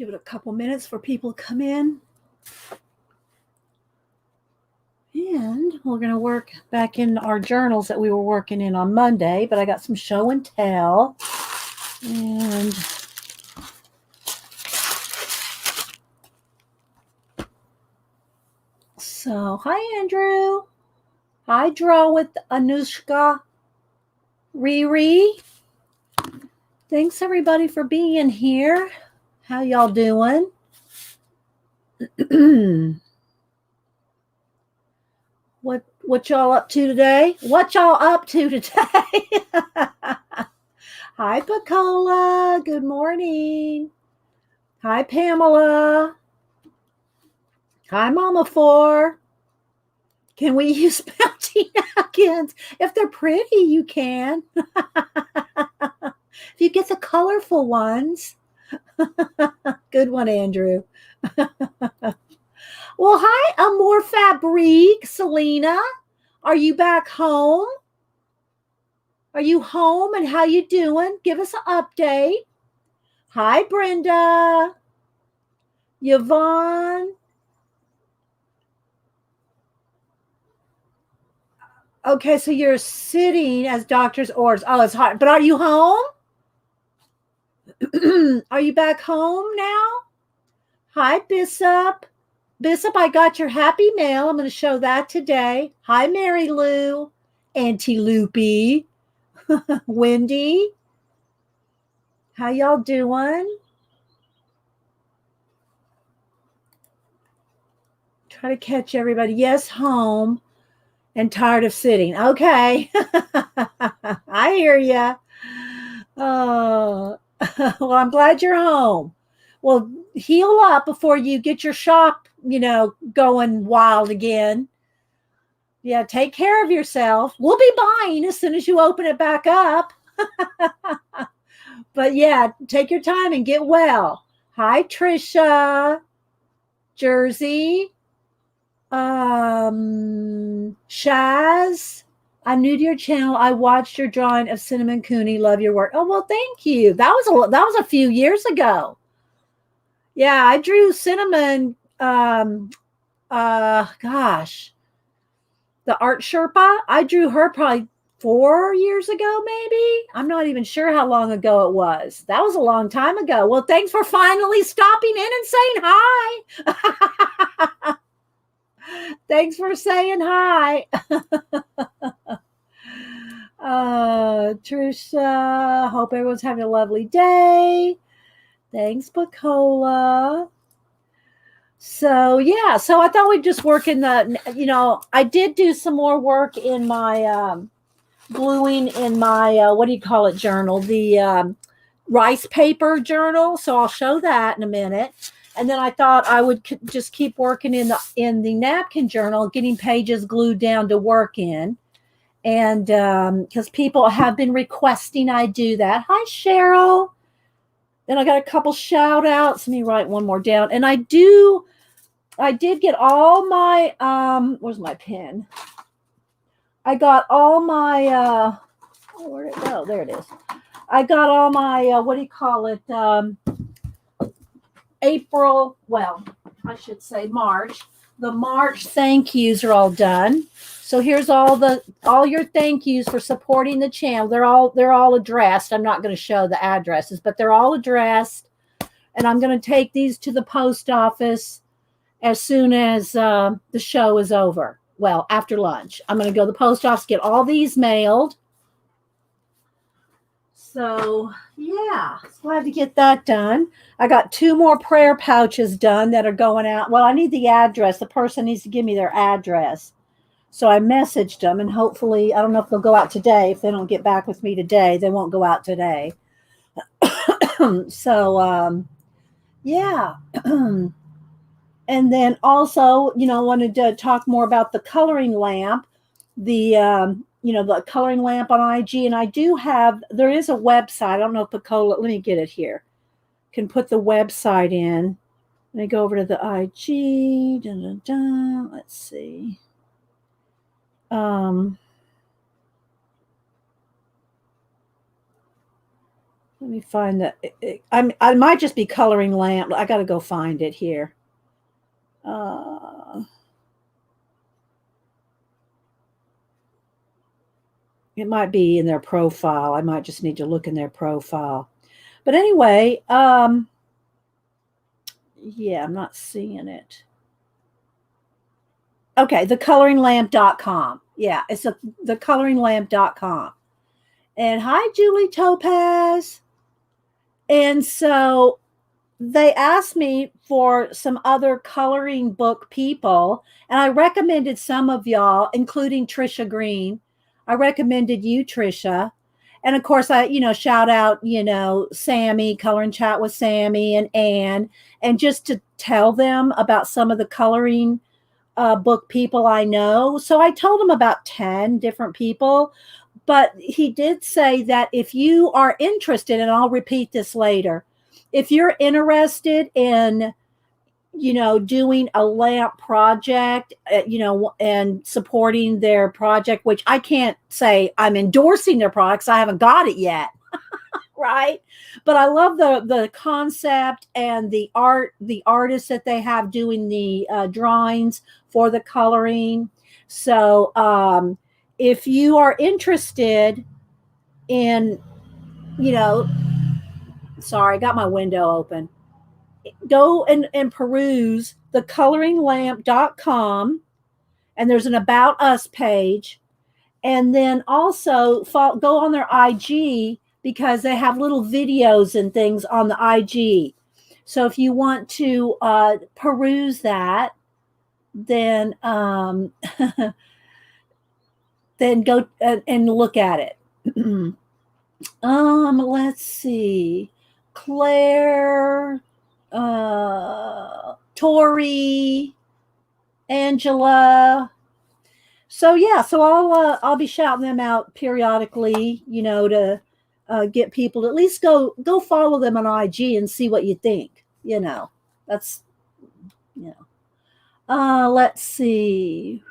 Give it a couple minutes for people to come in. And we're going to work back in our journals that we were working in on Monday, but I got some show and tell. And so, hi, Andrew. Hi, Draw with Anushka. Riri. Thanks, everybody, for being here. How y'all doing? What y'all up to today? What y'all up to today? Hi, Pacola. Good morning. Hi, Pamela. Hi, Mama Four. Can we use bounty napkins? If they're pretty, you can. If you get the colorful ones. Good one, Andrew. Well, hi, Amor Fabrique, Selena. Are you back home? Are you home and how you doing? Give us an update. Hi, Brenda. Yvonne. Okay, so you're sitting as doctor's orders. Oh, it's hot. But are you home? Are you back home now? Hi, Bishop. Bishop, I got your happy mail. I'm going to show that today. Hi, Mary Lou. Auntie Loopy. Wendy. How y'all doing? Try to catch everybody. Yes, home and tired of sitting. Okay. I hear you. Oh, well, I'm glad you're home. Well, heal up before you get your shop, going wild again. Yeah, take care of yourself. We'll be buying as soon as you open it back up. But yeah, take your time and get well. Hi, Trisha. Jersey. Shaz. I'm new to your channel. I watched your drawing of Cinnamon Cooney. Love your work. Oh, well, thank you. That was a few years ago. Yeah, I drew Cinnamon. Gosh, the art Sherpa. I drew her probably 4 years ago, maybe. I'm not even sure how long ago it was. That was a long time ago. Well, thanks for finally stopping in and saying hi. Thanks for saying hi. Trisha, hope everyone's having a lovely day. Thanks, Bacola. So, yeah, so I thought we'd just work in the, I did do some more work in my gluing in my, journal, the rice paper journal. So I'll show that in a minute. And then I thought I would just keep working in the napkin journal, getting pages glued down to work in. And because people have been requesting I do that. Hi, Cheryl. Then I got a couple shout outs. Let me write one more down. And I did get all my, where's my pen? I got all my, where'd it go? There it is. I got all my, April, well, I should say March. The March thank yous are all done. So here's all your thank yous for supporting the channel. They're all addressed. I'm not going to show the addresses, but they're all addressed. And I'm going to take these to the post office as soon as the show is over. Well, after lunch. I'm going to go to the post office, get all these mailed. So, yeah, glad to get that done. I got 2 more prayer pouches done that are going out. Well, I need the address. The person needs to give me their address. So I messaged them, and hopefully, I don't know if they'll go out today. If they don't get back with me today, they won't go out today. So, yeah. And then also, wanted to talk more about the coloring lamp, the coloring lamp on IG. And there is a website. I don't know if Pacola, let me get it here. Can put the website in. Let me go over to the IG. Let's see. Let me find that. I might just be coloring lamp. I got to go find it here. It might be in their profile. I might just need to look in their profile. But anyway, yeah, I'm not seeing it. Okay, thecoloringlamp.com. Yeah, it's thecoloringlamp.com. And hi, Julie Topaz. And so they asked me for some other coloring book people, and I recommended some of y'all, including Trisha Green. I recommended you, Trisha. And of course, shout out, Sammy, Color and Chat with Sammy and Ann, and just to tell them about some of the coloring book people I know. So I told him about 10 different people, but he did say that if you are interested, and I'll repeat this later, if you're interested in, doing a lamp project, and supporting their project, which I can't say I'm endorsing their products, I haven't got it yet. Right. But I love the concept and the artists that they have doing the drawings for the coloring. So if you are interested in, sorry, I got my window open. Go and peruse thecoloringlamp.com, and there's an About Us page. And then also go on their IG, because they have little videos and things on the IG. So if you want to peruse that, then then go and look at it. Let's see. Claire, Tori, Angela. So yeah, so I'll be shouting them out periodically, to get people to at least go follow them on IG and see what you think. That's let's see.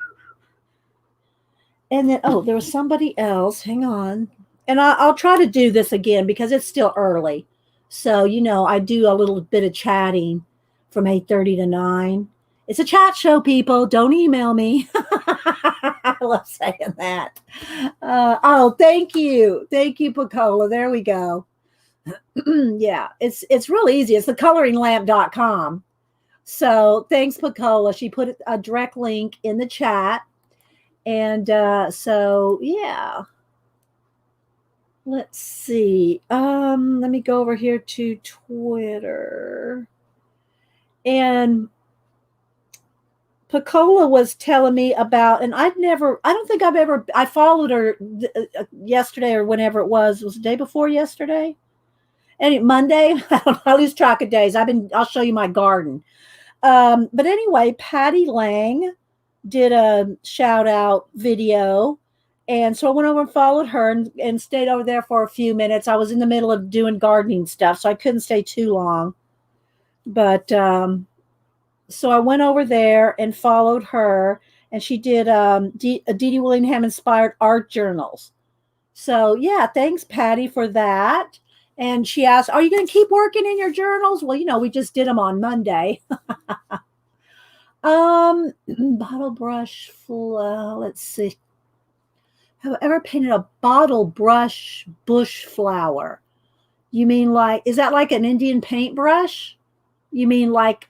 And then there was somebody else. Hang on, and I'll try to do this again because it's still early. So I do a little bit of chatting from 8:30 to 9. It's a chat show, people. Don't email me. I love saying that. Thank you. Thank you, Pacola. There we go. Yeah, it's real easy. It's thecoloringlamp.com. So thanks, Pacola. She put a direct link in the chat. And so, yeah. Let's see. Let me go over here to Twitter. And Pacola was telling me about, and I followed her yesterday or whenever it was the day before yesterday? And Monday? I lose track of days. I'll show you my garden. But anyway, Patty Lang did a shout out video. And so I went over and followed her and stayed over there for a few minutes. I was in the middle of doing gardening stuff, so I couldn't stay too long. But so I went over there and followed her, and she did Dee Dee Willingham inspired art journals. So yeah, thanks, Patty, for that. And she asked, "Are you going to keep working in your journals?" Well, we just did them on Monday. Bottle brush flow. Let's see. Have I ever painted a bottle brush bush flower? You mean is that like an Indian paintbrush? You mean like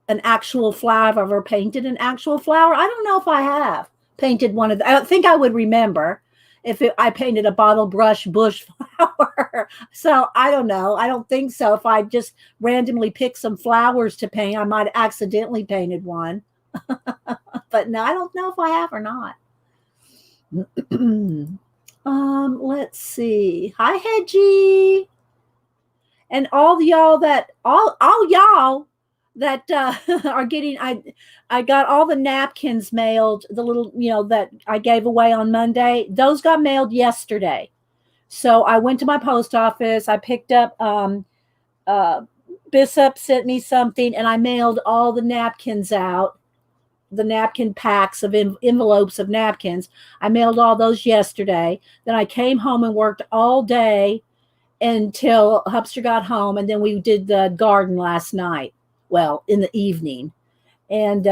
an actual flower? I've ever painted an actual flower? I don't know if I have painted one of them. I don't think I would remember if I painted a bottle brush bush flower. So I don't know. I don't think so. If I just randomly picked some flowers to paint, I might have accidentally painted one. But no, I don't know if I have or not. Let's see. Hi, Hedgie. And all y'all that are getting, I got all the napkins mailed, the little, that I gave away on Monday. Those got mailed yesterday. So I went to my post office. I picked up, Bishop sent me something, and I mailed all the napkins out, the napkin packs of envelopes of napkins. I mailed all those yesterday. Then I came home and worked all day until Hubster got home, and then we did the garden last night. Well, in the evening, and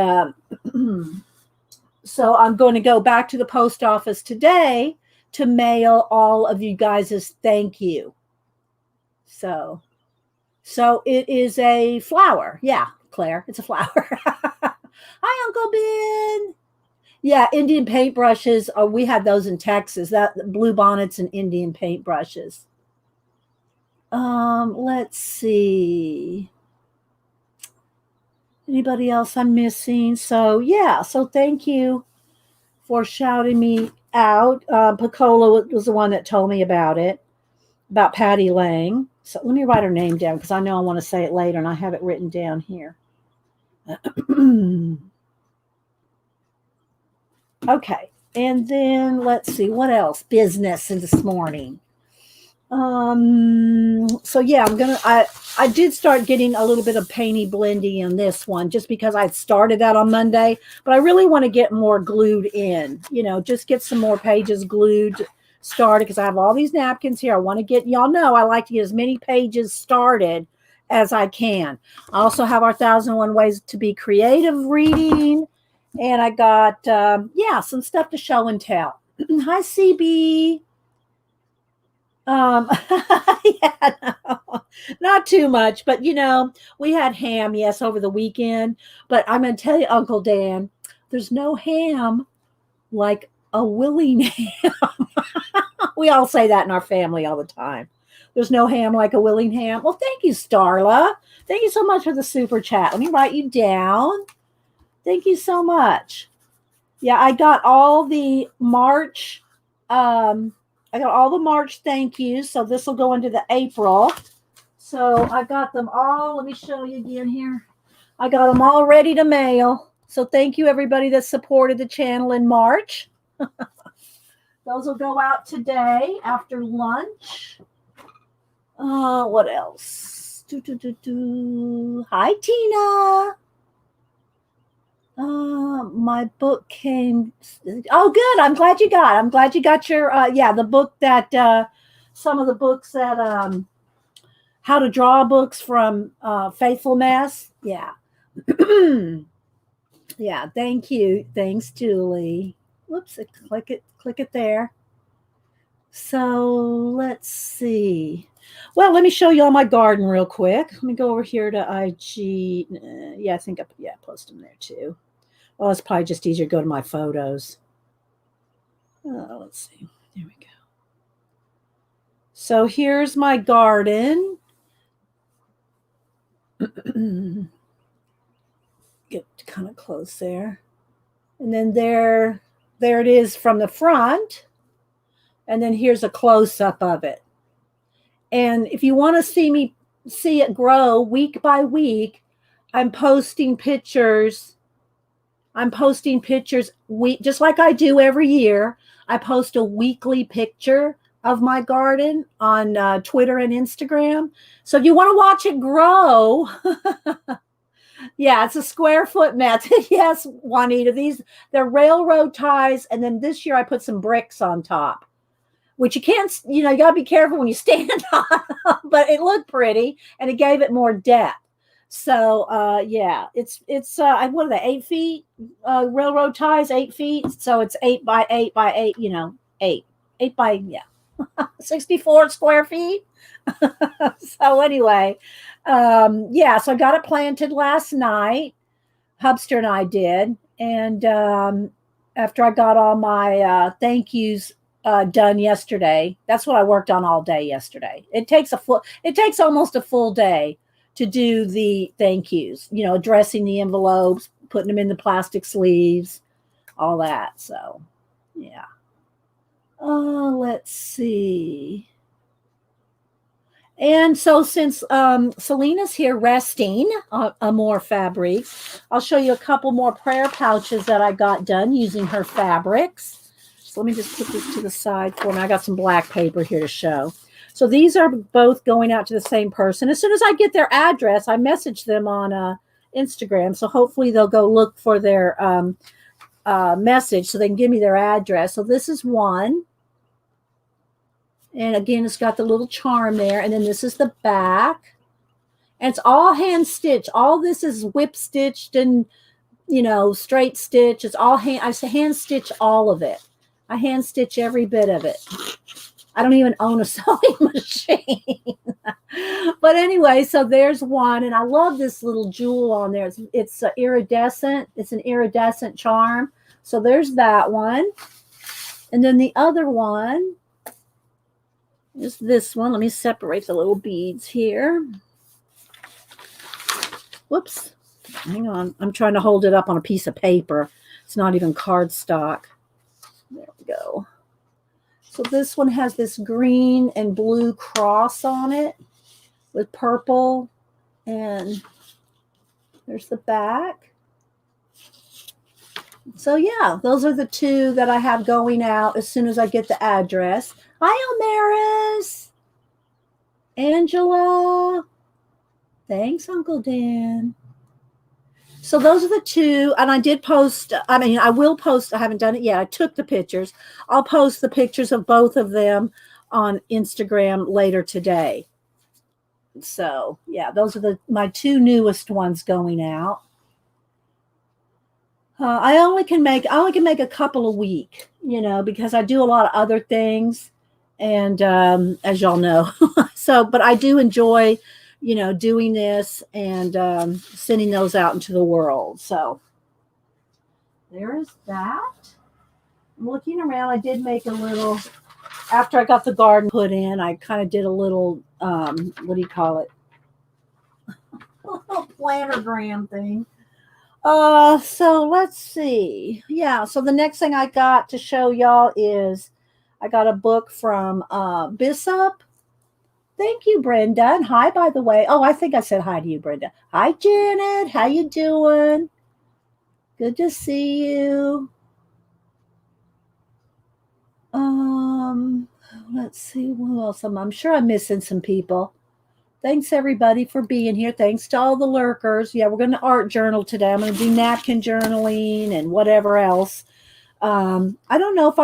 so I'm going to go back to the post office today to mail all of you guys' thank you. So it is a flower. Yeah, Claire, it's a flower. Hi, Uncle Ben. Yeah, Indian paintbrushes. Oh, we had those in Texas. That blue bonnets and Indian paintbrushes. Let's see. Anybody else I'm missing? So yeah, so thank you for shouting me out. Picola was the one that told me about it, about Patty Lang. So let me write her name down because I know I want to say it later and I have it written down here. Okay. And then let's see what else. Business in this morning. So yeah, I did start getting a little bit of painty blendy in this one just because I started that on Monday, but I really want to get more glued in, just get some more pages glued started because I have all these napkins here. I want to get, y'all know, I like to get as many pages started as I can. I also have our 1001 Ways to Be Creative reading, and I got, some stuff to show and tell. Hi, CB. Yeah, no, not too much, but we had ham, yes, over the weekend. But I'm going to tell you, Uncle Dan, there's no ham like a willing ham. We all say that in our family all the time. There's no ham like a willing ham. Well, thank you, Starla. Thank you so much for the super chat. Let me write you down. Thank you so much. Yeah, I got all the March. I got all the March thank yous, so this will go into the April. So I got them all. Let me show you again here. I got them all ready to mail. So thank you, everybody that supported the channel in March. Those will go out today after lunch. What else? Hi, Tina. My book came. Oh, good. I'm glad you got your, the book that, some of the books that, how to draw books from, Faithful Mess. Yeah. Yeah. Thank you. Thanks, Julie. Whoops. Click it there. So let's see. Well, let me show you all my garden real quick. Let me go over here to IG. Yeah, I think post them there too. Well, it's probably just easier to go to my photos. Let's see. There we go. So here's my garden. Get kind of close there. And then there it is from the front. And then here's a close-up of it. And if you want to see it grow week by week, I'm posting pictures just like I do every year. I post a weekly picture of my garden on Twitter and Instagram. So if you want to watch it grow, yeah, it's a square foot method. Yes, Juanita, they're railroad ties. And then this year I put some bricks on top, which you can't, you got to be careful when you stand on them, but it looked pretty and it gave it more depth. So, it's what are they, 8 feet, railroad ties, 8 feet. So it's 8 by 8 by 8, 8 by, 64 square feet. So anyway, so I got it planted last night. Hubster and I did. And, after I got all my, thank yous, done yesterday, that's what I worked on all day yesterday. It takes almost a full day to do the thank yous, addressing the envelopes, putting them in the plastic sleeves, all that. So, yeah. Let's see. And so since Selena's here resting on more fabrics, I'll show you a couple more prayer pouches that I got done using her fabrics. So let me just put this to the side for me. I got some black paper here to show. So these are both going out to the same person. As soon as I get their address, I message them on Instagram. So hopefully they'll go look for their message so they can give me their address. So this is one. And again, it's got the little charm there. And then this is the back. And it's all hand stitched. All this is whip stitched and, you know, straight stitch. It's all hand. I say hand stitch all of it. I hand stitch every bit of it. I don't even own a sewing machine. But anyway, so there's one. And I love this little jewel on there. It's iridescent. It's an iridescent charm. So there's that one. And then the other one is this one. Let me separate the little beads here. Whoops. Hang on. I'm trying to hold it up on a piece of paper. It's not even cardstock. There we go. So this one has this green and blue cross on it with purple. And there's the back. So yeah, those are the two that I have going out as soon as I get the address. Hi, Omaris. Angela. Thanks, Uncle Dan. So those are the two. And I did post, I mean, I will post, I haven't done it yet. I took the pictures. I'll post the pictures of both of them on Instagram later today. So yeah, those are my two newest ones going out. I only can make a couple a week, you know, because I do a lot of other things. And as y'all know, so, but I do enjoy, you know, doing this and sending those out into the world. So there is that. I'm looking around. I did make a little, after I got the garden put in, I kind of did a little, what do you call it? A little planogram thing. So let's see. Yeah. So the next thing I got to show y'all is I got a book from Bishop. Thank you, Brenda. And hi, by the way. Oh, I think I said hi to you, Brenda. Hi, Janet. How you doing? Good to see you. Let's see who else. I'm sure I'm missing some people. Thanks, everybody, for being here. Thanks to all the lurkers. Yeah, we're going to art journal today. I'm going to do napkin journaling and whatever else. I don't know if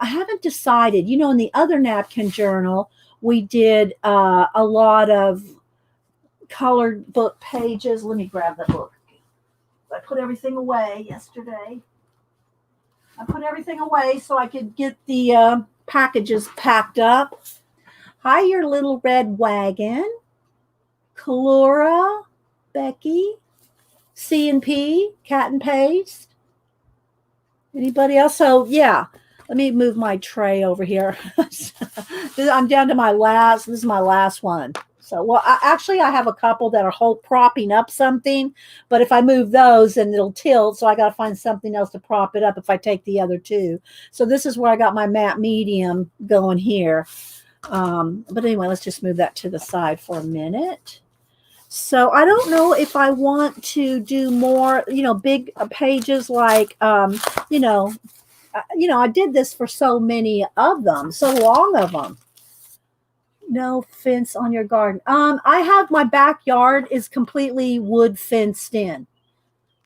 I haven't decided. You know, in the other napkin journal, we did a lot of colored book pages. Let me grab the book. I put everything away yesterday. I put everything away so I could get the packages packed up. Hi, your little red wagon. Kalora, Becky, C&P, Cat and Paste. Anybody else? So, yeah, let me move my tray over here. I'm down to this is my last one. So, well, I have a couple that are propping up something, but if I move those, then it'll tilt, so I got to find something else to prop it up if I take the other two. So this is where I got my matte medium going here. But anyway, let's just move that to the side for a minute. So I don't know if I want to do more, you know, big pages like, you know, I did this for so many of them, so long of them. No fence on your garden. I have my backyard is completely wood fenced in.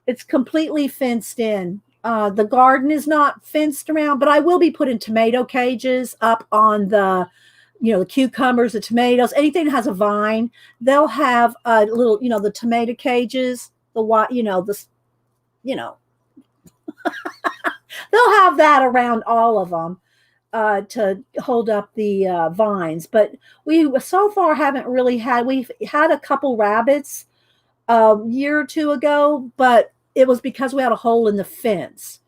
It's completely fenced in. The garden is not fenced around, but I will be putting tomato cages up on the, you know, the cucumbers, the tomatoes, anything that has a vine, they'll have a little, you know, the tomato cages, they'll have that around all of them to hold up the vines. But we so far haven't really we've had a couple rabbits a year or two ago, but it was because we had a hole in the fence.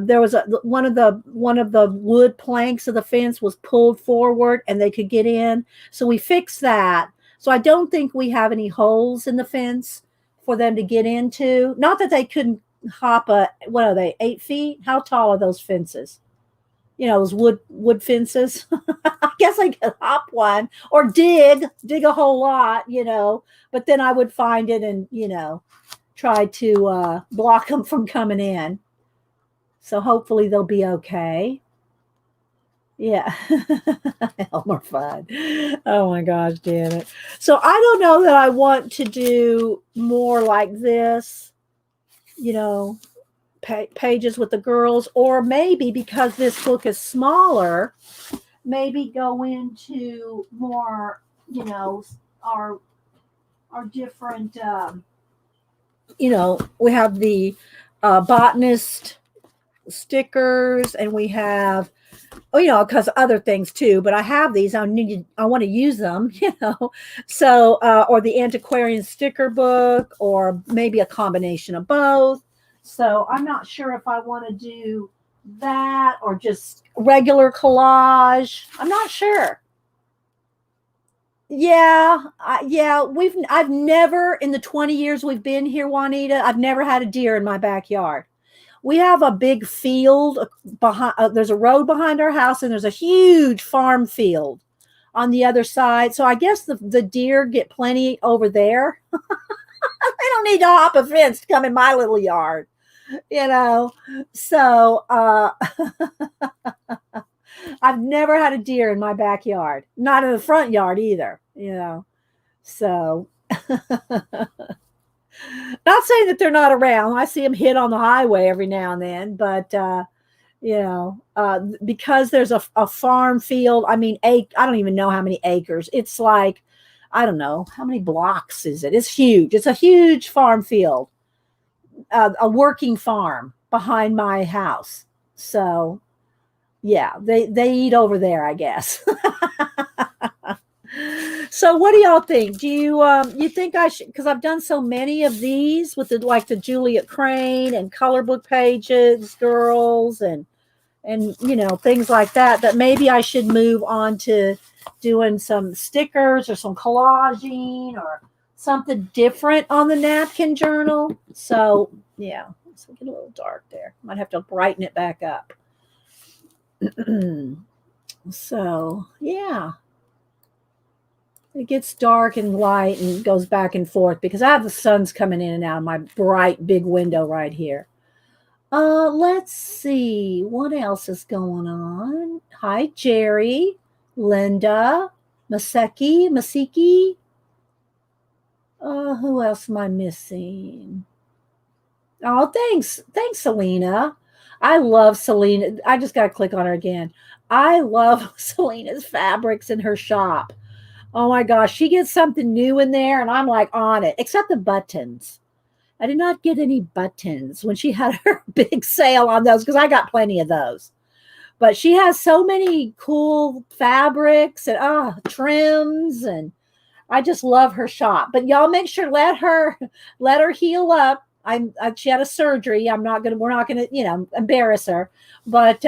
There was one of the wood planks of the fence was pulled forward and they could get in. So we fixed that. So I don't think we have any holes in the fence for them to get into. Not that they couldn't hop what are they, 8 feet? How tall are those fences? You know, those wood fences. I guess I could hop one or dig a whole lot, you know, but then I would find it and, you know, try to block them from coming in. So hopefully they'll be okay. Yeah. Elmer Fudd. Oh my gosh, damn it. So I don't know that I want to do more like this, you know, pages with the girls, or maybe because this book is smaller, maybe go into more, you know, our different, we have the botanist stickers, and we have, because other things too. But I have these. I want to use them, So, or the antiquarian sticker book, or maybe a combination of both. So I'm not sure if I want to do that or just regular collage. I'm not sure. Yeah, yeah. I've never, in the 20 years we've been here, Juanita, I've never had a deer in my backyard. We have a big field behind. There's a road behind our house, and there's a huge farm field on the other side. So I guess the deer get plenty over there. They don't need to hop a fence to come in my little yard, you know. So I've never had a deer in my backyard, not in the front yard either. So not saying that they're not around. I see them hit on the highway every now and then, but because there's a farm field. I mean, I don't even know how many acres. It's like, I don't know how many blocks is it. It's huge. It's a huge farm field, a working farm behind my house. So yeah, they eat over there, I guess. So what do y'all think? Do you think I should, because I've done so many of these with the Juliet Crane and color book pages, girls, and things like that maybe I should move on to doing some stickers or some collaging or something different on the napkin journal. So yeah, let's get a little dark there. Might have to brighten it back up. So yeah, it gets dark and light and goes back and forth because I have the sun's coming in and out of my bright big window right here. Let's see what else is going on. Hi, Jerry, Linda, Masiki. Who else am I missing? Oh, thanks, Selena. I love Selena. I just got to click on her again. I love Selena's fabrics in her shop. Oh my gosh, she gets something new in there, and I'm like on it. Except the buttons. I did not get any buttons when she had her big sale on those because I got plenty of those. But she has so many cool fabrics and trims, and I just love her shop. But y'all make sure let her heal up. She had a surgery. We're not gonna embarrass her. But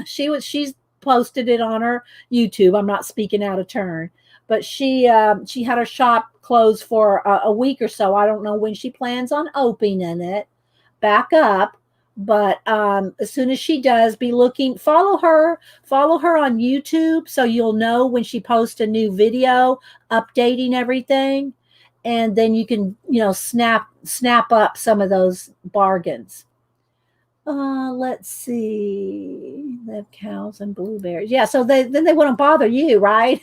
she's posted it on her YouTube. I'm not speaking out of turn. But she had her shop closed for a week or so. I don't know when she plans on opening it back up. But as soon as she does, be looking, follow her on YouTube so you'll know when she posts a new video updating everything, and then you can snap up some of those bargains. Let's see. They have cows and blueberries. Yeah, so they wouldn't bother you, right?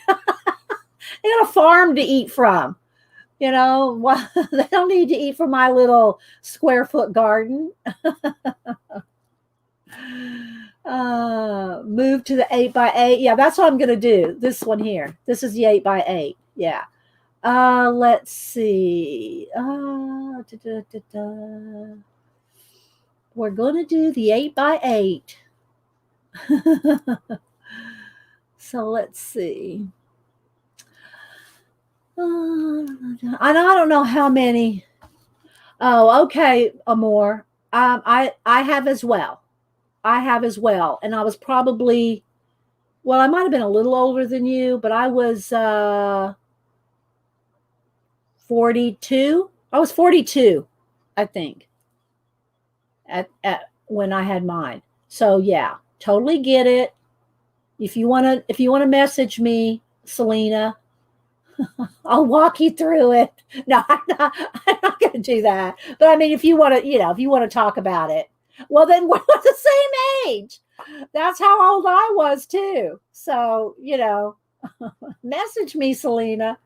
They got a farm to eat from. They don't need to eat from my little square foot garden. Move to the 8x8. Yeah, that's what I'm going to do. This one here. This is the 8x8. Yeah. Let's see. We're going to do the 8x8. So let's see. I don't know how many. Oh, okay, Amor. I have as well. And I was probably, well, I might have been a little older than you, but I was 42. I was 42, I think, at when I had mine. So yeah, totally get it. If you wanna message me, Selena, I'll walk you through it. No, I'm not going to do that. But I mean, if you want to talk about it, well, then we're the same age. That's how old I was too. So, message me, Selena.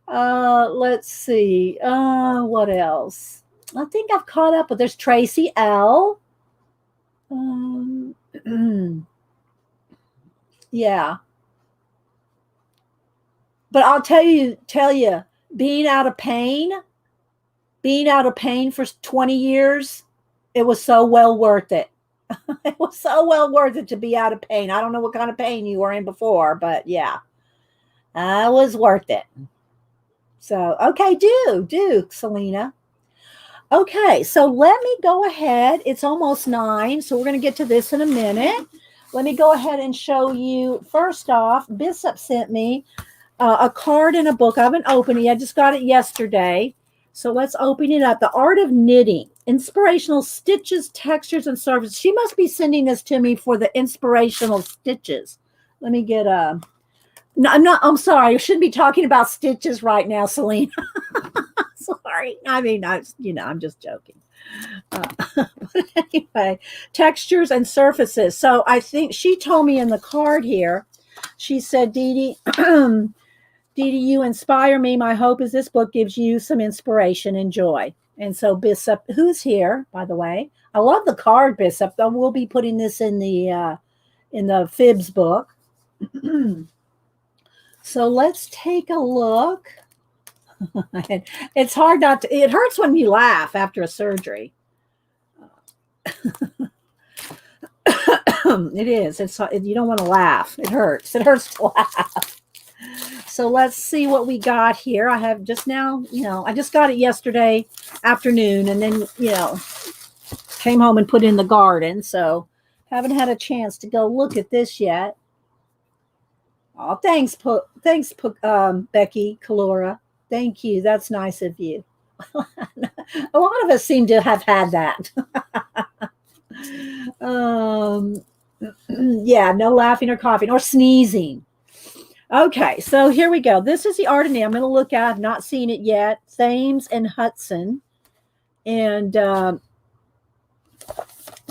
Let's see. What else? I think I've caught up with, there's Tracy L. Yeah. But I'll tell you, being out of pain for 20 years, it was so well worth it. It was so well worth it to be out of pain. I don't know what kind of pain you were in before, but yeah, it was worth it. So, okay, do, Selena. Okay, so let me go ahead. It's almost 9, so we're going to get to this in a minute. Let me go ahead and show you. First off, Bishop sent me a card and a book. I haven't opened it. I just got it yesterday. So let's open it up. The Art of Knitting, Inspirational Stitches, Textures, and Surfaces. She must be sending this to me for the inspirational stitches. Let me get a... No, I'm sorry. I shouldn't be talking about stitches right now, Selena. Sorry. I mean, I'm just joking. But anyway, textures and surfaces. So I think she told me in the card here, she said, Dee Dee, you inspire me. My hope is this book gives you some inspiration and joy. And so Bishop, who's here, by the way, I love the card, Bishop. We'll be putting this in the Fibs book. So let's take a look. It's hard not to. It hurts when you laugh after a surgery. It is. You don't want to laugh. It hurts. It hurts to laugh. So let's see what we got here. I have just now, I just got it yesterday afternoon, and then, came home and put it in the garden. So haven't had a chance to go look at this yet. Oh, thanks, Becky Kalora. Thank you. That's nice of you. A lot of us seem to have had that. Yeah, no laughing or coughing or sneezing. Okay, so here we go. This is the Art of Knitting. I'm going to look at. I've not seen it yet. Thames and Hudson. And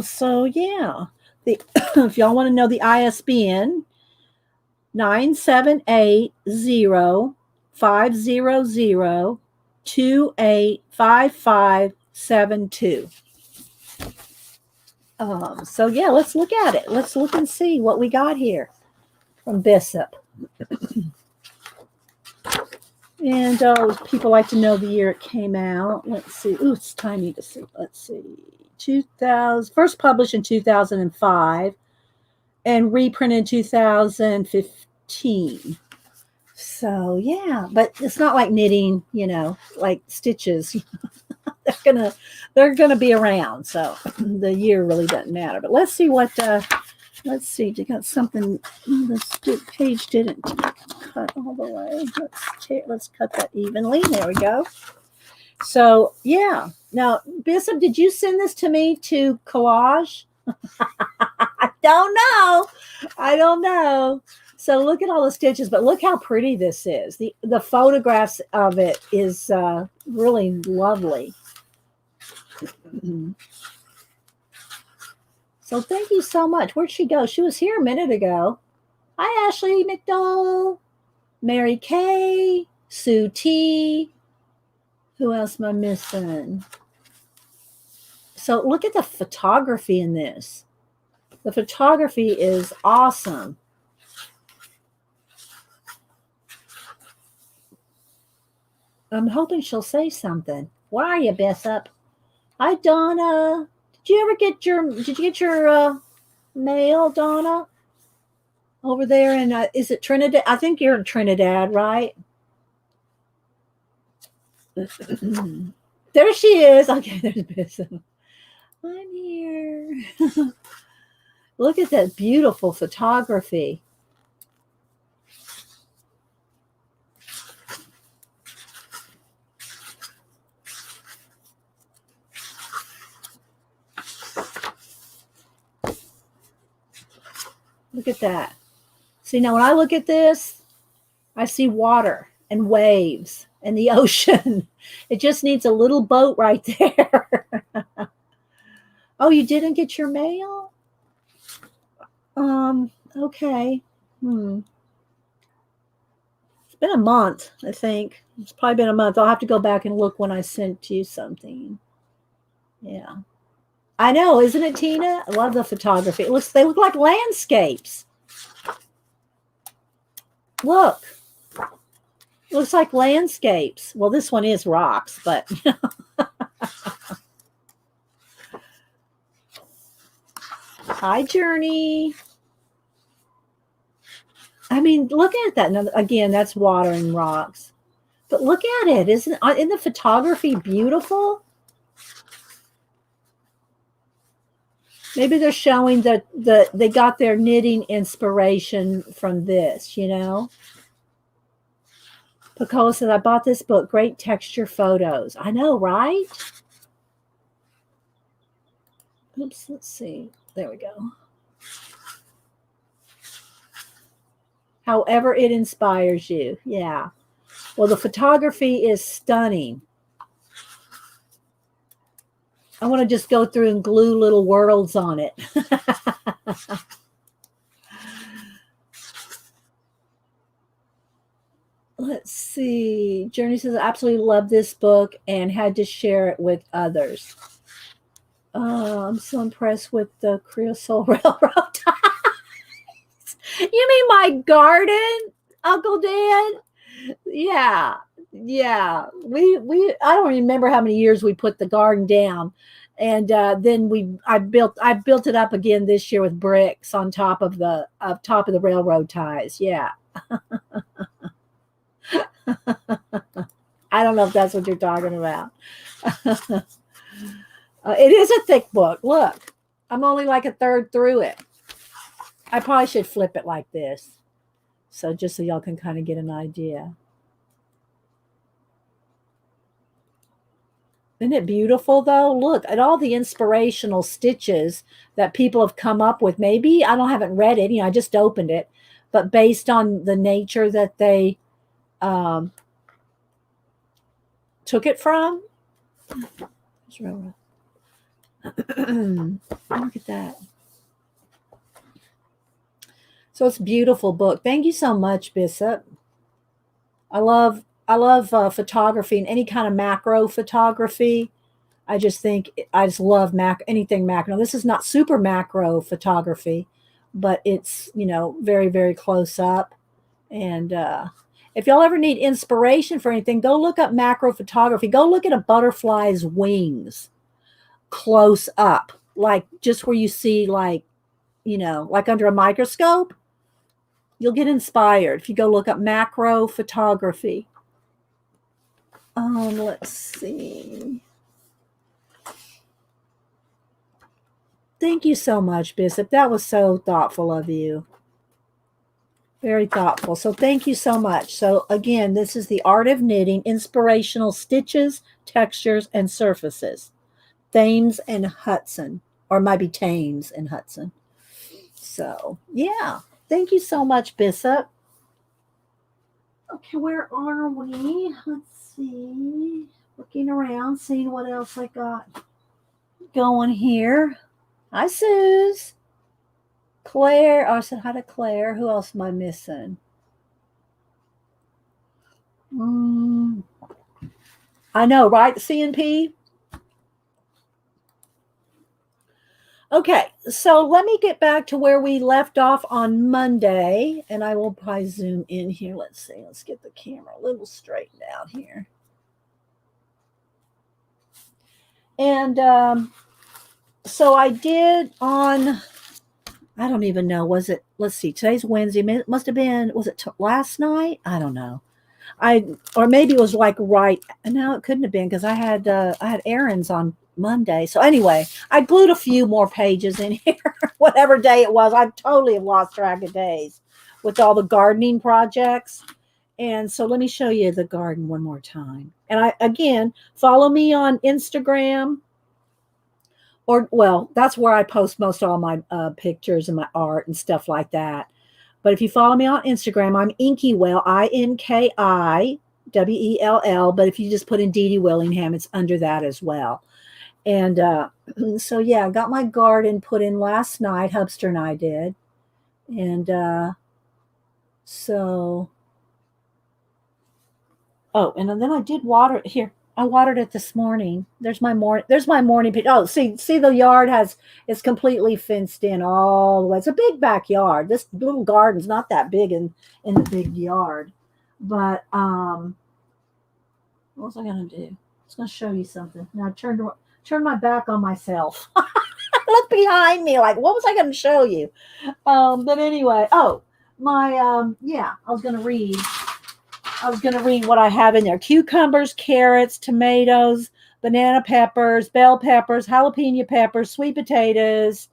so, yeah. If y'all want to know the ISBN, 978-0-500-285572. So, yeah, let's look at it. Let's look and see what we got here from Bishop. And people like to know the year it came out. Let's see. Ooh, it's tiny to see. Let's see. 2000, first published in 2005 and reprinted in 2015. So yeah, but it's not like knitting, like stitches. they're gonna be around. So the year really doesn't matter. But let's see what. Let's see. You got something. This page didn't cut all the way. Let's cut that evenly. There we go. So yeah. Now, Bishop, did you send this to me to Collage? I don't know. So look at all the stitches, but look how pretty this is. The photographs of it is really lovely. So thank you so much. Where'd she go? She was here a minute ago. Hi, Ashley McDowell, Mary Kay, Sue T. Who else am I missing? So look at the photography in this. The photography is awesome. I'm hoping she'll say something. Where are you, Bishop? Hi, Donna. Did you get your mail, Donna? Over there in, is it Trinidad? I think you're in Trinidad, right? There she is. Okay, there's Bishop. I'm here. Look at that beautiful photography. Look at that. See, now when I look at this, I see water and waves and the ocean. It just needs a little boat right there. Oh, you didn't get your mail? Okay. It's been a month, I think. It's probably been a month. I'll have to go back and look when I sent you something. Yeah. I know, isn't it, Tina? I love the photography. They look like landscapes. Look. Looks like landscapes. Well, this one is rocks, but hi, Journey. I mean, look at that. Now, again, that's water and rocks. But look at it. Isn't the photography beautiful? Maybe they're showing that they got their knitting inspiration from this, you know? Picola said, I bought this book. Great texture photos. I know, right? Oops, let's see. There we go. However it inspires you. Yeah. Well, the photography is stunning. I want to just go through and glue little worlds on it. Let's see. Journey says, I absolutely love this book and had to share it with others. I'm so impressed with the Creosote Railroad ties. You mean my garden, Uncle Dan? Yeah. Yeah. I don't remember how many years we put the garden down. And then I built it up again this year with bricks on top of the railroad ties. Yeah. I don't know if that's what you're talking about. It is a thick book. Look, I'm only like a third through it. I probably should flip it like this. So just so y'all can kind of get an idea. Isn't it beautiful though? Look at all the inspirational stitches that people have come up with. Maybe I haven't read it, I just opened it, but based on the nature that they took it from. Look at that. So it's a beautiful book. Thank you so much, Bishop. I love photography and any kind of macro photography. I just love anything macro. This is not super macro photography, but it's, very, very close up. And if y'all ever need inspiration for anything, go look up macro photography. Go look at a butterfly's wings close up, like just where you see like under a microscope. You'll get inspired if you go look up macro photography. Let's see. Thank you so much, Bishop. That was so thoughtful of you. Very thoughtful. So thank you so much. So again, this is The Art of Knitting, Inspirational Stitches, Textures, and Surfaces. Thames and Hudson, or it might be Thames and Hudson. So yeah. Thank you so much, Bishop. Okay, where are we? Let's see. Looking around, seeing what else I got going here. Hi, Suze. Claire. I said hi to Claire. Who else am I missing? I know, right? CNP. Okay, so let me get back to where we left off on Monday, and I will probably zoom in here. Let's see. Let's get the camera a little straightened out here. And so I did on, I don't even know, was it, let's see, today's Wednesday. It must have been, was it last night? I don't know. Or maybe it was like no, it couldn't have been because I had errands on Monday. So anyway, I glued a few more pages in here, whatever day it was. I totally have lost track of days with all the gardening projects. And so let me show you the garden one more time. And again, follow me on Instagram. That's where I post most of all my pictures and my art and stuff like that. But if you follow me on Instagram, I'm Inkiwell, INKIWELL. But if you just put in Dee Dee Willingham, it's under that as well. And so, yeah, I got my garden put in last night. Hubster and I did. And and then I did water it here. I watered it this morning. There's my morning picture. Oh, see the yard it's completely fenced in all the way. It's a big backyard. This little garden's not that big in the big yard. But what was I going to do? I was going to show you something. Now turn my back on myself. Look behind me, like what was I going to show you? But anyway, yeah, I was going to read what I have in there: cucumbers, carrots, tomatoes, banana peppers, bell peppers, jalapeno peppers, sweet potatoes.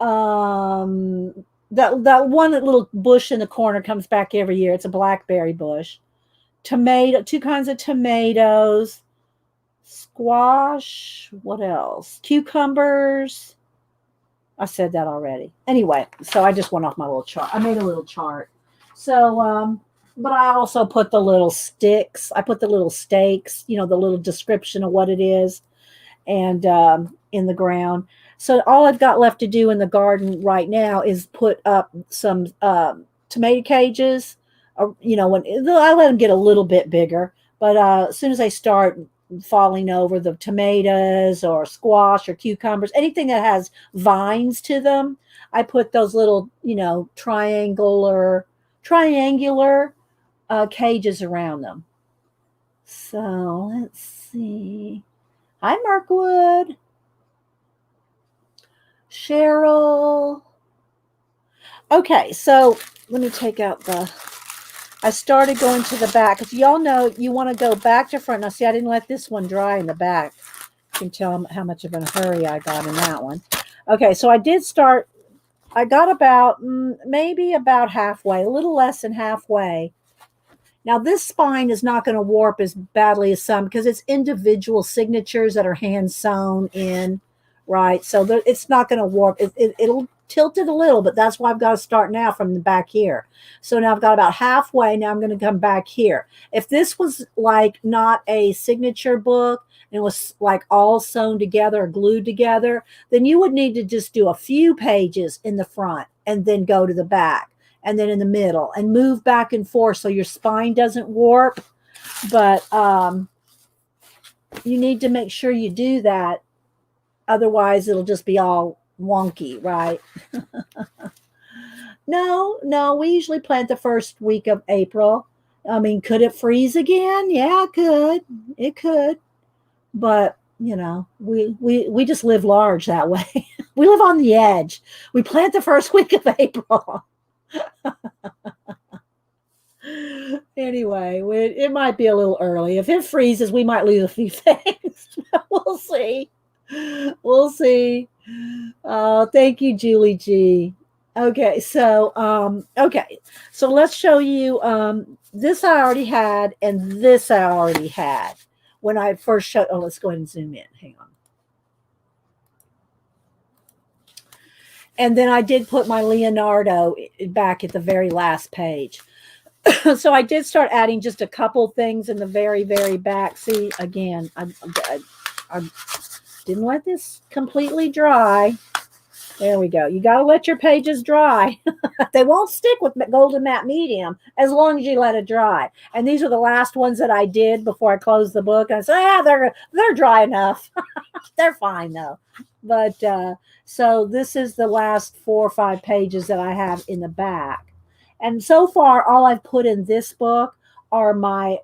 Um, that one little bush in the corner comes back every year. It's a blackberry bush. Tomato, two kinds of tomatoes, squash. What else? Cucumbers. I said that already. Anyway, so I just went off my little chart. I made a little chart. So, but I also put the little sticks. I put the little stakes, the little description of what it is, and in the ground. So all I've got left to do in the garden right now is put up some tomato cages. When I let them get a little bit bigger, but as soon as they start falling over, the tomatoes or squash or cucumbers, anything that has vines to them, I put those little, triangular cages around them. So let's see. Hi, Markwood. Cheryl. Okay, so let me take out I started going to the back because y'all know you want to go back to front. Now, see, I didn't let this one dry in the back. You can tell how much of a hurry I got in that one. Okay, so I got about maybe about halfway, a little less than halfway. Now, this spine is not going to warp as badly as some because it's individual signatures that are hand sewn in, right? So it's not going to warp. It'll tilt it a little, but that's why I've got to start now from the back here. So now I've got about halfway. Now I'm going to come back here. If this was like not a signature book and it was like all sewn together or glued together, then you would need to just do a few pages in the front and then go to the back and then in the middle and move back and forth so your spine doesn't warp. But you need to make sure you do that. Otherwise, it'll just be all wonky, right? No, we usually plant the first week of April. I mean, could it freeze again? Yeah, it could. It could. But, we just live large that way. We live on the edge. We plant the first week of April. Anyway, it might be a little early. If it freezes, we might lose a few things. We'll see. We'll see. Thank you, Julie G. Okay, so let's show you this I already had and this I already had when I first showed. Oh, let's go ahead and zoom in. Hang on. And then I did put my Leonardo back at the very last page. So I did start adding just a couple things in the very, very back. See, again, I didn't let this completely dry. There we go. You got to let your pages dry. They won't stick with Golden Matte Medium as long as you let it dry. And these are the last ones that I did before I closed the book. And I said, they're dry enough. They're fine though. But so this is the last 4 or 5 pages that I have in the back. And so far, all I've put in this book are my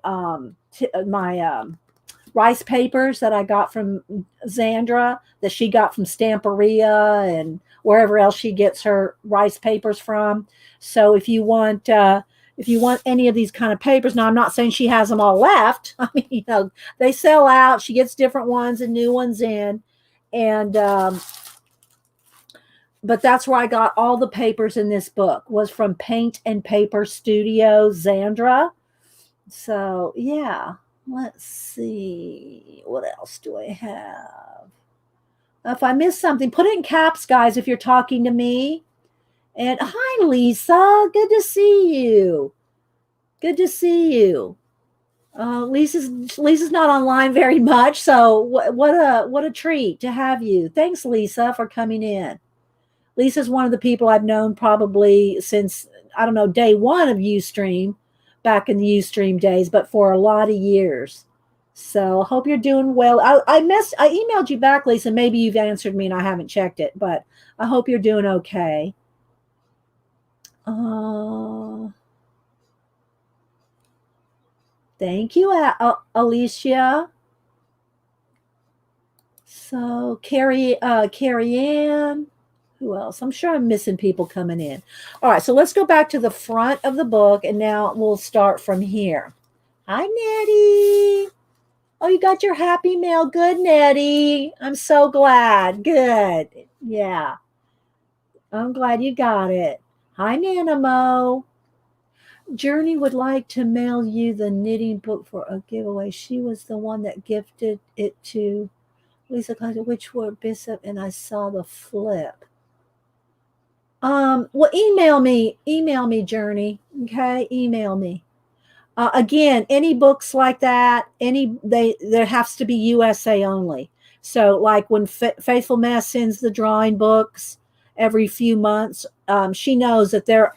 rice papers that I got from Zandra, that she got from Stamperia and wherever else she gets her rice papers from. So if you want any of these kind of papers, now I'm not saying she has them all left. I mean, they sell out. She gets different ones and new ones in, and but that's where I got all the papers in this book was from Paint and Paper Studio, Zandra. So yeah. Let's see. What else do I have? If I missed something, put it in caps, guys, if you're talking to me. And hi, Lisa. Good to see you. Good to see you. Lisa's not online very much, so what a treat to have you. Thanks, Lisa, for coming in. Lisa's one of the people I've known probably since, I don't know, day one of Ustream, back in the Ustream days, but for a lot of years. So I hope you're doing well. I emailed you back, Lisa. Maybe you've answered me and I haven't checked it, but I hope you're doing okay. Thank you, Alicia. So Carrie Ann. Who else? I'm sure I'm missing people coming in. All right, so let's go back to the front of the book, and now we'll start from here. Hi, Nettie. Oh, you got your happy mail. Good, Nettie. I'm so glad. Good. Yeah, I'm glad you got it. Hi, Nanamo. Journey would like to mail you the knitting book for a giveaway. She was the one that gifted it to Lisa Clinton, which were Bishop, and I saw the flip. Well, email me, Journey. Okay, email me. Again, any books like that, there has to be USA only. So, like when Faithful Mess sends the drawing books every few months, she knows that they're,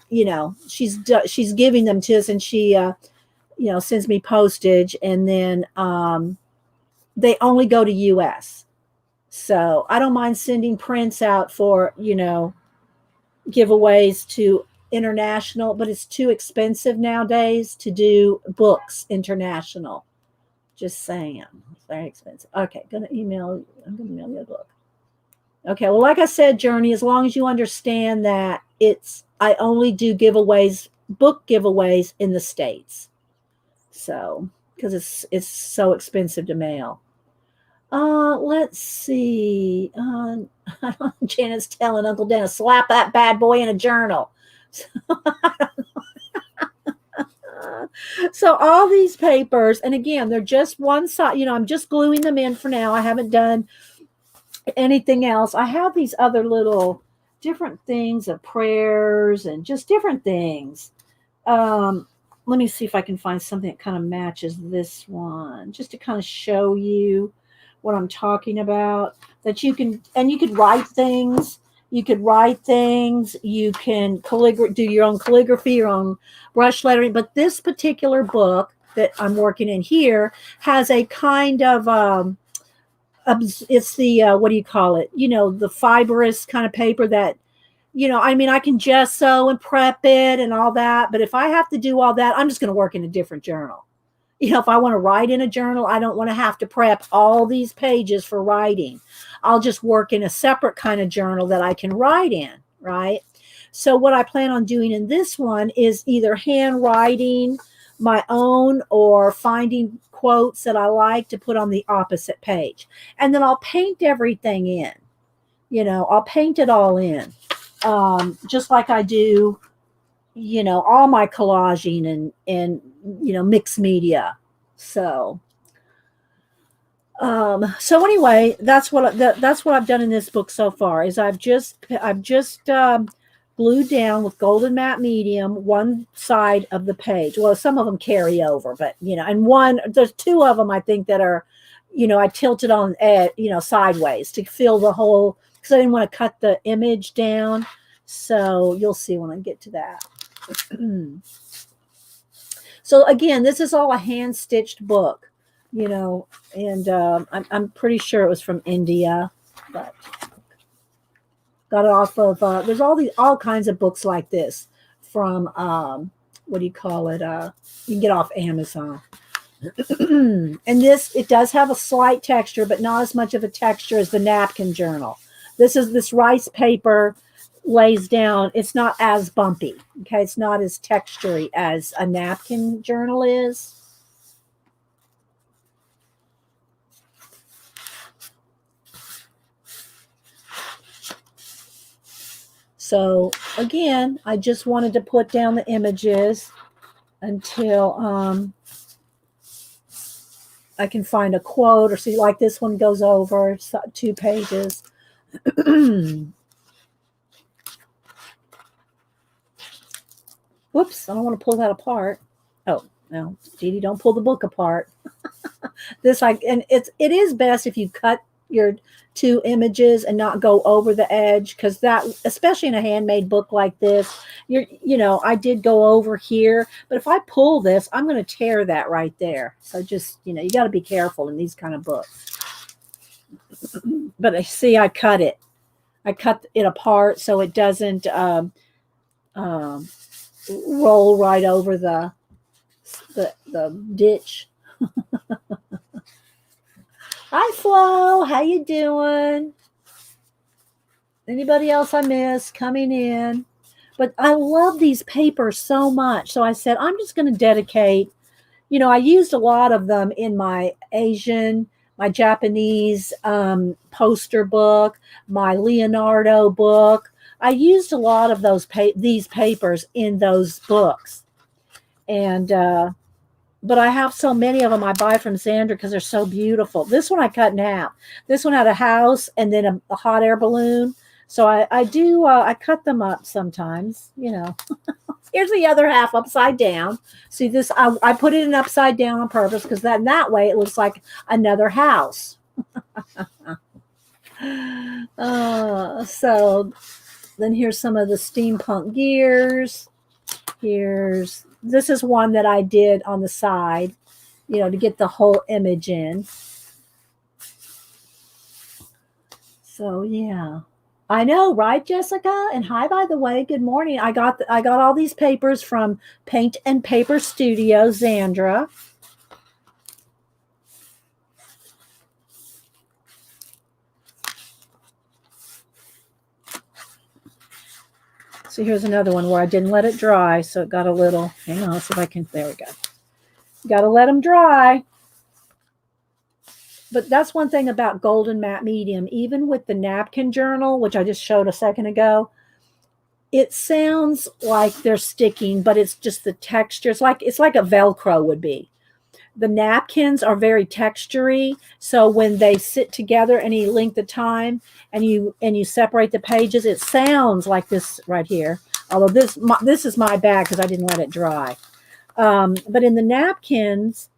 she's giving them to us, and she, sends me postage, and then they only go to US. So I don't mind sending prints out for, giveaways to international, but it's too expensive nowadays to do books international. Just saying. It's very expensive. Okay, I'm gonna email you a book. Okay, well, like I said, Journey, as long as you understand that I only do book giveaways in the States. So, because it's so expensive to mail. Let's see. Janet's telling Uncle Dennis, slap that bad boy in a journal. So all these papers, and again, they're just one side. I'm just gluing them in for now. I haven't done anything else. I have these other little different things of prayers and just different things. Let me see if I can find something that kind of matches this one, just to kind of show you what I'm talking about. That you could write things. You can do your own calligraphy, your own brush lettering. But this particular book that I'm working in here has a kind of it's the what do you call it? The fibrous kind of paper that, I can gesso and prep it and all that. But if I have to do all that, I'm just going to work in a different journal. If I want to write in a journal, I don't want to have to prep all these pages for writing. I'll just work in a separate kind of journal that I can write in, right? So what I plan on doing in this one is either handwriting my own or finding quotes that I like to put on the opposite page. And then I'll paint everything in. I'll paint it all in. Just like I do, all my collaging and mixed media. So anyway, that's what I've done in this book so far. Is I've just glued down with golden matte medium one side of the page. Well, some of them carry over, but and there's two of them I think that are, I tilted on sideways to fill the whole, because I didn't want to cut the image down. So you'll see when I get to that. So again, this is all a hand-stitched book, and I'm pretty sure it was from India, but got it off of. There's all kinds of books like this from what do you call it? You can get off Amazon. And it does have a slight texture, but not as much of a texture as the napkin journal. This rice paper lays down. It's not as bumpy. Okay, it's not as textury as a napkin journal is. So again, I just wanted to put down the images until I can find a quote, or see, like this one goes over 2 pages. Whoops, I don't want to pull that apart. Oh, no, Dee Dee, don't pull the book apart. It is best if you cut your 2 images and not go over the edge, because that, especially in a handmade book like this, I did go over here, but if I pull this, I'm going to tear that right there. So just, you got to be careful in these kind of books. But I see I cut it apart so it doesn't roll right over the the ditch. Hi, Flo. How you doing? Anybody else I missed coming in? But I love these papers so much. So I said, I'm just going to dedicate, I used a lot of them in my my Japanese poster book, my Leonardo book. I used a lot of these papers in those books. And, but I have so many of them I buy from Xandra because they're so beautiful. This one I cut in half. This one had a house and then a hot air balloon. So I cut them up sometimes, Here's the other half upside down. See this, I put it in upside down on purpose because that way it looks like another house. So then here's some of the steampunk gears. This is one that I did on the side, to get the whole image in. So yeah. I know, right, Jessica? And hi, by the way, good morning. I got all these papers from Paint and Paper Studio, Xandra. So here's another one where I didn't let it dry, so it got a little. Hang on, let's see if I can. There we go. Got to let them dry. But that's one thing about golden matte medium, even with the napkin journal, which I just showed a second ago, it sounds like they're sticking, but it's just the texture. It's like a Velcro would be. The napkins are very textury, so when they sit together any length of time and you separate the pages, it sounds like this right here. Although this is my bad because I didn't let it dry. But in the napkins,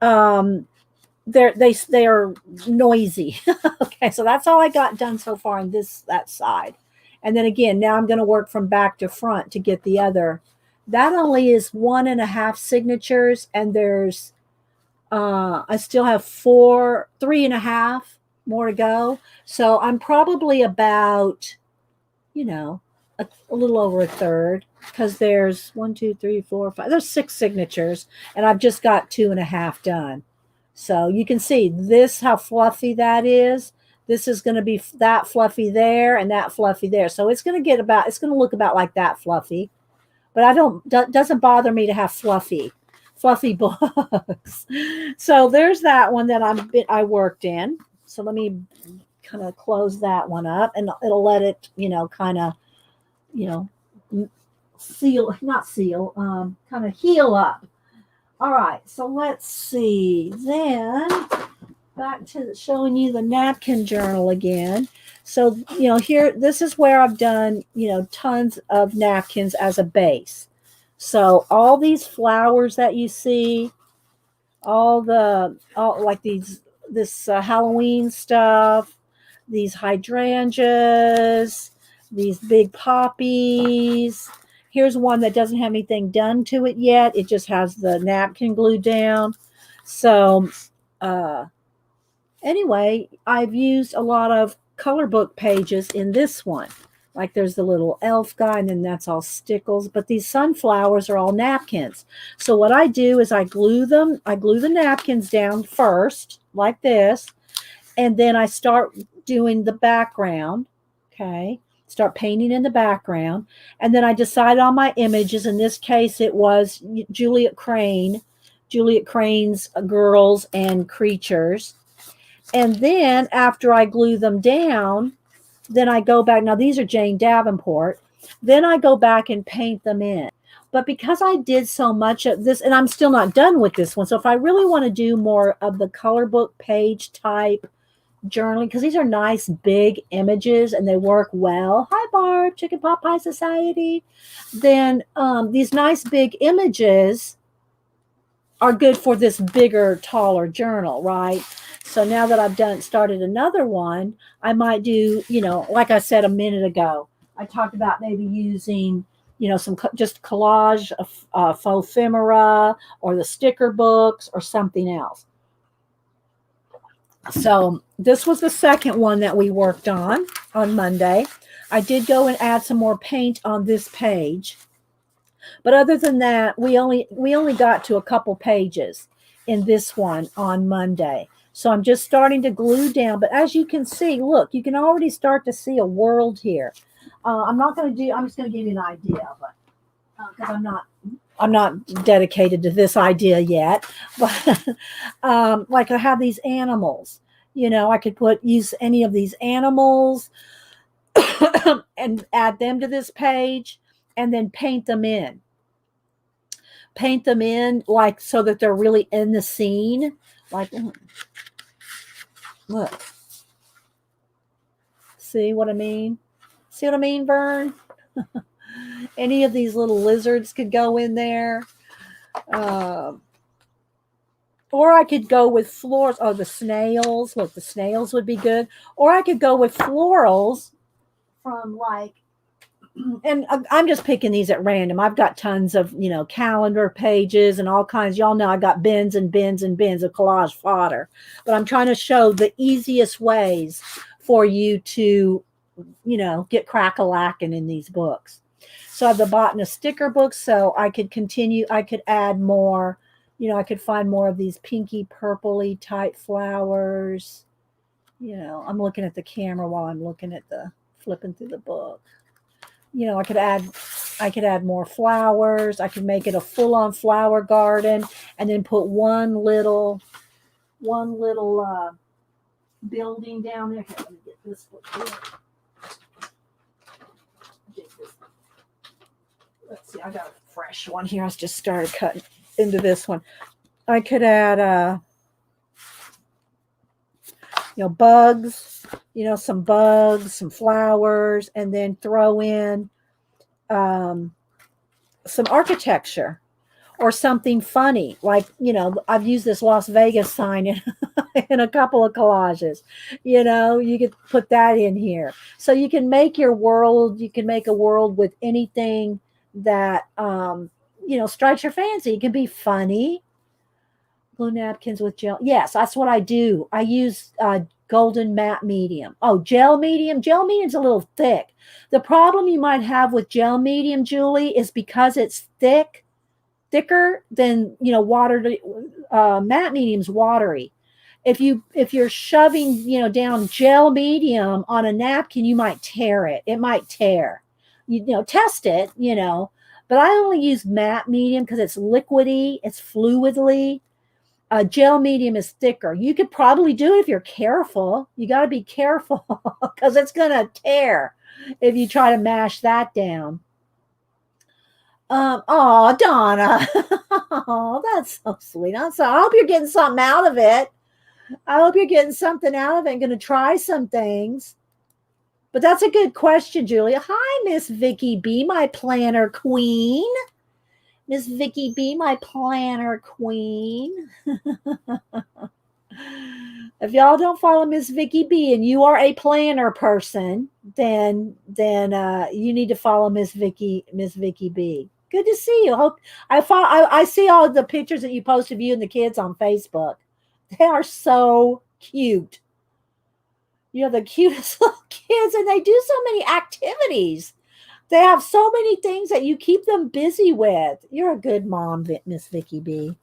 they are noisy. Okay, so that's all I got done so far on that side. And then again, now I'm going to work from back to front to get the other. That only is 1.5 signatures, and there's I still have 3.5 more to go. So I'm probably about, a little over a third, because there's 1, 2, 3, 4, 5. There's 6 signatures, and I've just got 2.5 done. So you can see this, how fluffy that is. This is going to be that fluffy there and that fluffy there. So it's going to look about like that fluffy. But doesn't bother me to have fluffy books. So there's that one that I worked in. So let me kind of close that one up, and it'll let it, kind of, kind of heal up. All right, so let's see. Then back to showing you the napkin journal again. So, here, this is where I've done, tons of napkins as a base. So all these flowers that you see, all like this Halloween stuff, these hydrangeas, these big poppies. Here's one that doesn't have anything done to it yet. It just has the napkin glued down. So anyway, I've used a lot of color book pages in this one. Like there's the little elf guy, and then that's all stickles. But these sunflowers are all napkins. So what I do is I glue them. I glue the napkins down first, like this. And then I start doing the background. Okay. Start painting in the background. And then I decide on my images. In this case, it was Juliet Crane's Girls and Creatures. And then after I glue them down, then I go back. Now, these are Jane Davenport. Then I go back and paint them in. But because I did so much of this, and I'm still not done with this one. So if I really want to do more of the color book page type journaling, because these are nice big images and they work well. Hi, Barb, Chicken Pot Pie Society. Then these nice big images are good for this bigger, taller journal, right? So now that I've started another one, I might do, like I said a minute ago, I talked about maybe using, some just collage of faux ephemera or the sticker books or something else. So this was the second one that we worked on Monday. I did go and add some more paint on this page. But other than that, we only got to a couple pages in this one on Monday. So I'm just starting to glue down. But as you can see, look, you can already start to see a world here. I'm not going to do. I'm just going to give you an idea, but because I'm not dedicated to this idea yet. But like I have these animals. I could use any of these animals and add them to this page, and then paint them in. Paint them in like so that they're really in the scene. Like, look. See what I mean? See what I mean, Vern? Any of these little lizards could go in there. Or I could go with florals. Oh, the snails. Look, the snails would be good. Or I could go with florals from like, and I'm just picking these at random. I've got tons of, calendar pages and all kinds. Y'all know I got bins and bins and bins of collage fodder. But I'm trying to show the easiest ways for you to, get crack-a-lacking in these books. So I have the botanist sticker books, so I could continue. I could add more, I could find more of these pinky purpley type flowers. I'm looking at the camera while I'm looking at flipping through the book. I could add more flowers. I could make it a full-on flower garden and then put one little building down there. Here, let me get this book here. Let's see, I got a fresh one here. I just started cutting into this one. I could add bugs, some bugs, some flowers, and then throw in some architecture or something funny. Like, I've used this Las Vegas sign in a couple of collages. You could put that in here. So you can make your world, you can make a world with anything that, strikes your fancy. It can be funny. Blue napkins with gel. Yes, that's what I do. I use golden matte medium. Oh, gel medium. Gel medium's a little thick. The problem you might have with gel medium, Julie, is because it's thicker than water. Matte medium's watery. If you're shoving down gel medium on a napkin, you might tear it. It might tear. Test it. But I only use matte medium because it's liquidy. It's fluidly. Gel medium is thicker. You could probably do it if you're careful. You got to be careful because it's going to tear if you try to mash that down. Oh, Donna. Oh, that's so sweet. I hope you're getting something out of it. I hope you're getting something out of it and going to try some things. But that's a good question, Julia. Hi, Miss Vicky B, my planner queen. Miss Vicky B, my planner queen. If y'all don't follow Miss Vicky B and you are a planner person, then you need to follow Miss Vicky B. Good to see you. Hope I see all the pictures that you post of you and the kids on Facebook. They are so cute. The cutest little kids, and they do so many activities. They have so many things that you keep them busy with. You're a good mom, Miss Vicky B.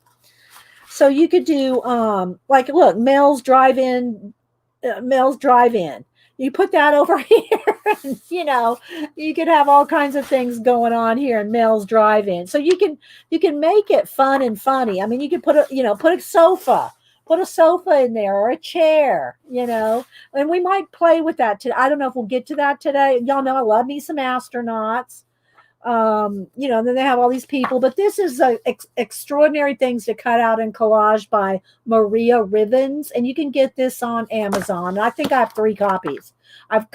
So you could do look, Mel's Drive-In. You put that over here. And, you could have all kinds of things going on here in Mel's Drive-In. So you can make it fun and funny. I mean, you could put a sofa. Put a sofa in there or a chair, and we might play with that today. I don't know if we'll get to that today. Y'all know I love me some astronauts. And then they have all these people, but this is extraordinary things to cut out in collage by Maria Rivens, and you can get this on Amazon. I think I have 3 copies. I've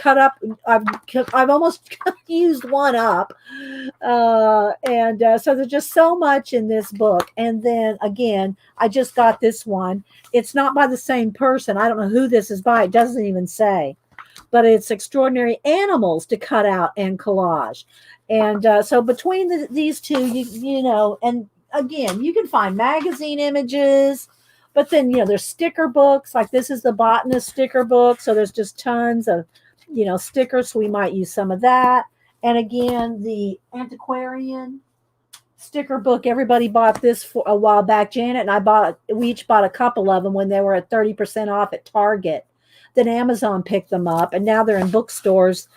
almost used one up. So there's just so much in this book. And then again, I just got this one. It's not by the same person. I don't know who this is by. It doesn't even say, but it's Extraordinary Animals to Cut Out and Collage. And so between these two, and again, you can find magazine images, but then, there's sticker books. Like this is the botanist sticker book. So there's just tons of, stickers. So we might use some of that. And again, the antiquarian sticker book. Everybody bought this for a while back. Janet and we each bought a couple of them when they were at 30% off at Target. Then Amazon picked them up, and now they're in bookstores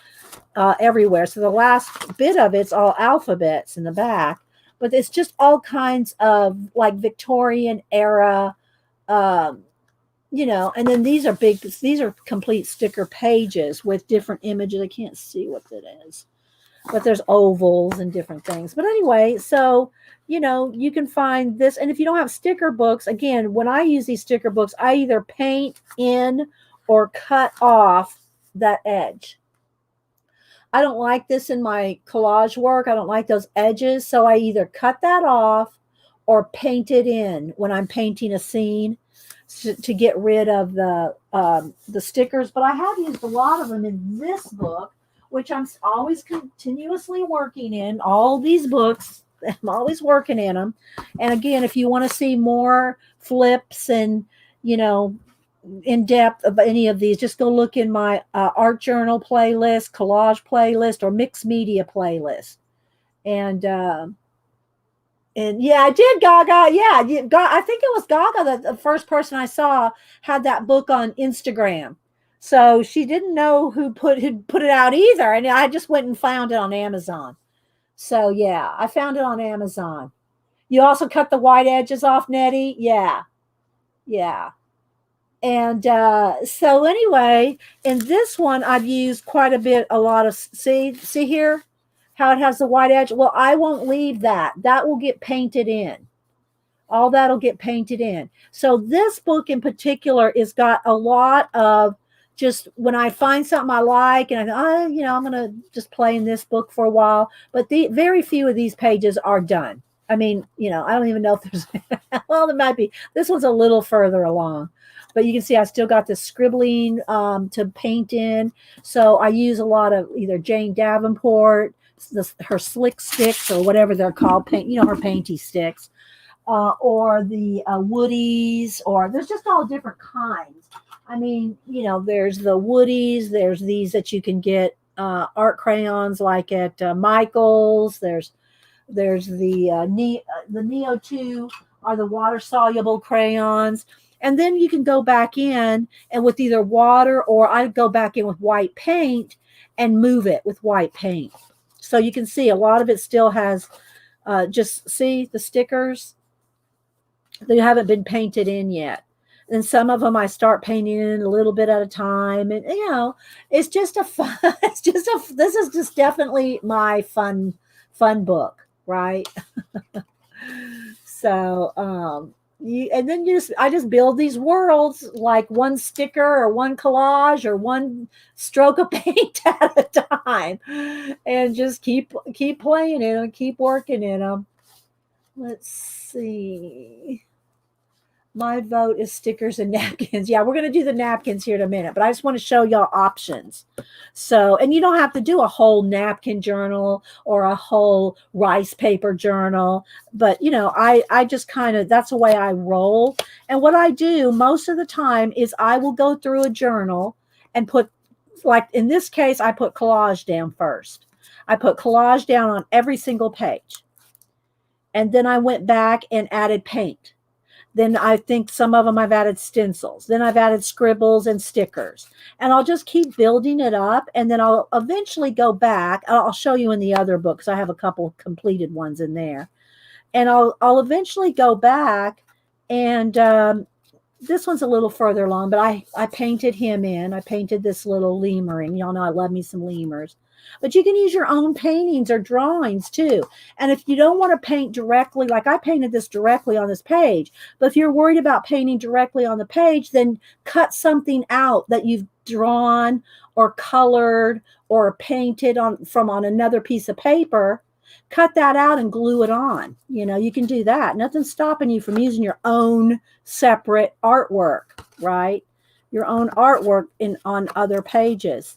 everywhere. So the last bit of it's all alphabets in the back, but it's just all kinds of like Victorian era, and then these are complete sticker pages with different images. I can't see what that is, but there's ovals and different things. But anyway, so, you can find this. And if you don't have sticker books, again, when I use these sticker books, I either paint in or cut off that edge. I don't like this in my collage work. I don't like those edges. So I either cut that off or paint it in when I'm painting a scene to get rid of the stickers. But I have used a lot of them in this book, which I'm always continuously working in. All these books, I'm always working in them. And again, if you want to see more flips and, in depth of any of these, just go look in my art journal playlist, collage playlist, or mixed media playlist. And yeah, I did, Gaga. Yeah, I think it was Gaga that the first person I saw had that book on Instagram. So she didn't know who put it out either, and I just went and found it on Amazon. So yeah, I found it on Amazon. You also cut the white edges off, Nettie? Yeah. And so anyway, in this one, I've used quite a lot of, see here how it has the white edge? Well, I won't leave that. That will get painted in. All that'll get painted in. So this book in particular has got a lot of just when I find something I like and I'm going to just play in this book for a while. But very few of these pages are done. I mean, I don't even know if there's, well, there might be. This one's a little further along. But you can see I still got this scribbling to paint in. So I use a lot of either Jane Davenport, her slick sticks or whatever they're called, her painty sticks, or the woodies, or there's just all different kinds. I mean, there's the woodies, there's these that you can get art crayons like at Michael's. There's the Neo 2 are the water soluble crayons. And then you can go back in and with either water or I'd go back in with white paint and move it with white paint. So you can see a lot of it still has, just see the stickers. They haven't been painted in yet. And some of them I start painting in a little bit at a time. And, it's just a fun, this is just definitely my fun book, right? So, and then I just build these worlds like one sticker or one collage or one stroke of paint at a time, and just keep playing in them, keep working in them. Let's see. My vote is stickers and napkins. Yeah, we're going to do the napkins here in a minute, but I just want to show y'all options. So, and you don't have to do a whole napkin journal or a whole rice paper journal, but I just that's the way I roll. And what I do most of the time is I will go through a journal and put, like in this case, I put collage down first. I put collage down on every single page. And then I went back and added paint. Then I think some of them I've added stencils. Then I've added scribbles and stickers. And I'll just keep building it up. And then I'll eventually go back. I'll show you in the other books. I have a couple completed ones in there. And I'll eventually go back. And this one's a little further along. But I painted him in. I painted this little lemur. Y'all know I love me some lemurs. But you can use your own paintings or drawings too. And if you don't want to paint directly, like I painted this directly on this page, but if you're worried about painting directly on the page, then cut something out that you've drawn or colored or painted on another piece of paper. Cut that out and glue it on. You can do that. Nothing's stopping you from using your own separate artwork, right? Your own artwork on other pages.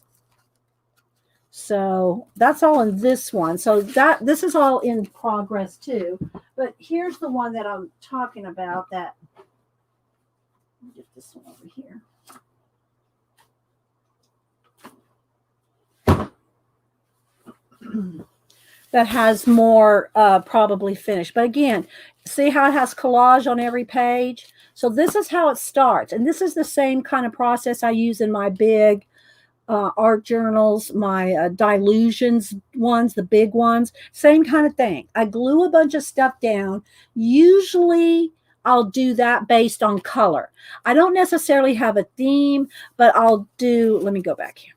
So that's all in this one. So this is all in progress too. But here's the one that I'm talking about. Let me get this one over here. that has more probably finished. But again, see how it has collage on every page? So this is how it starts. And this is the same kind of process I use in my big art journals, my dilutions ones, the big ones, same kind of thing. I glue a bunch of stuff down. Usually I'll do that based on color. I don't necessarily have a theme, but I'll do, let me go back here.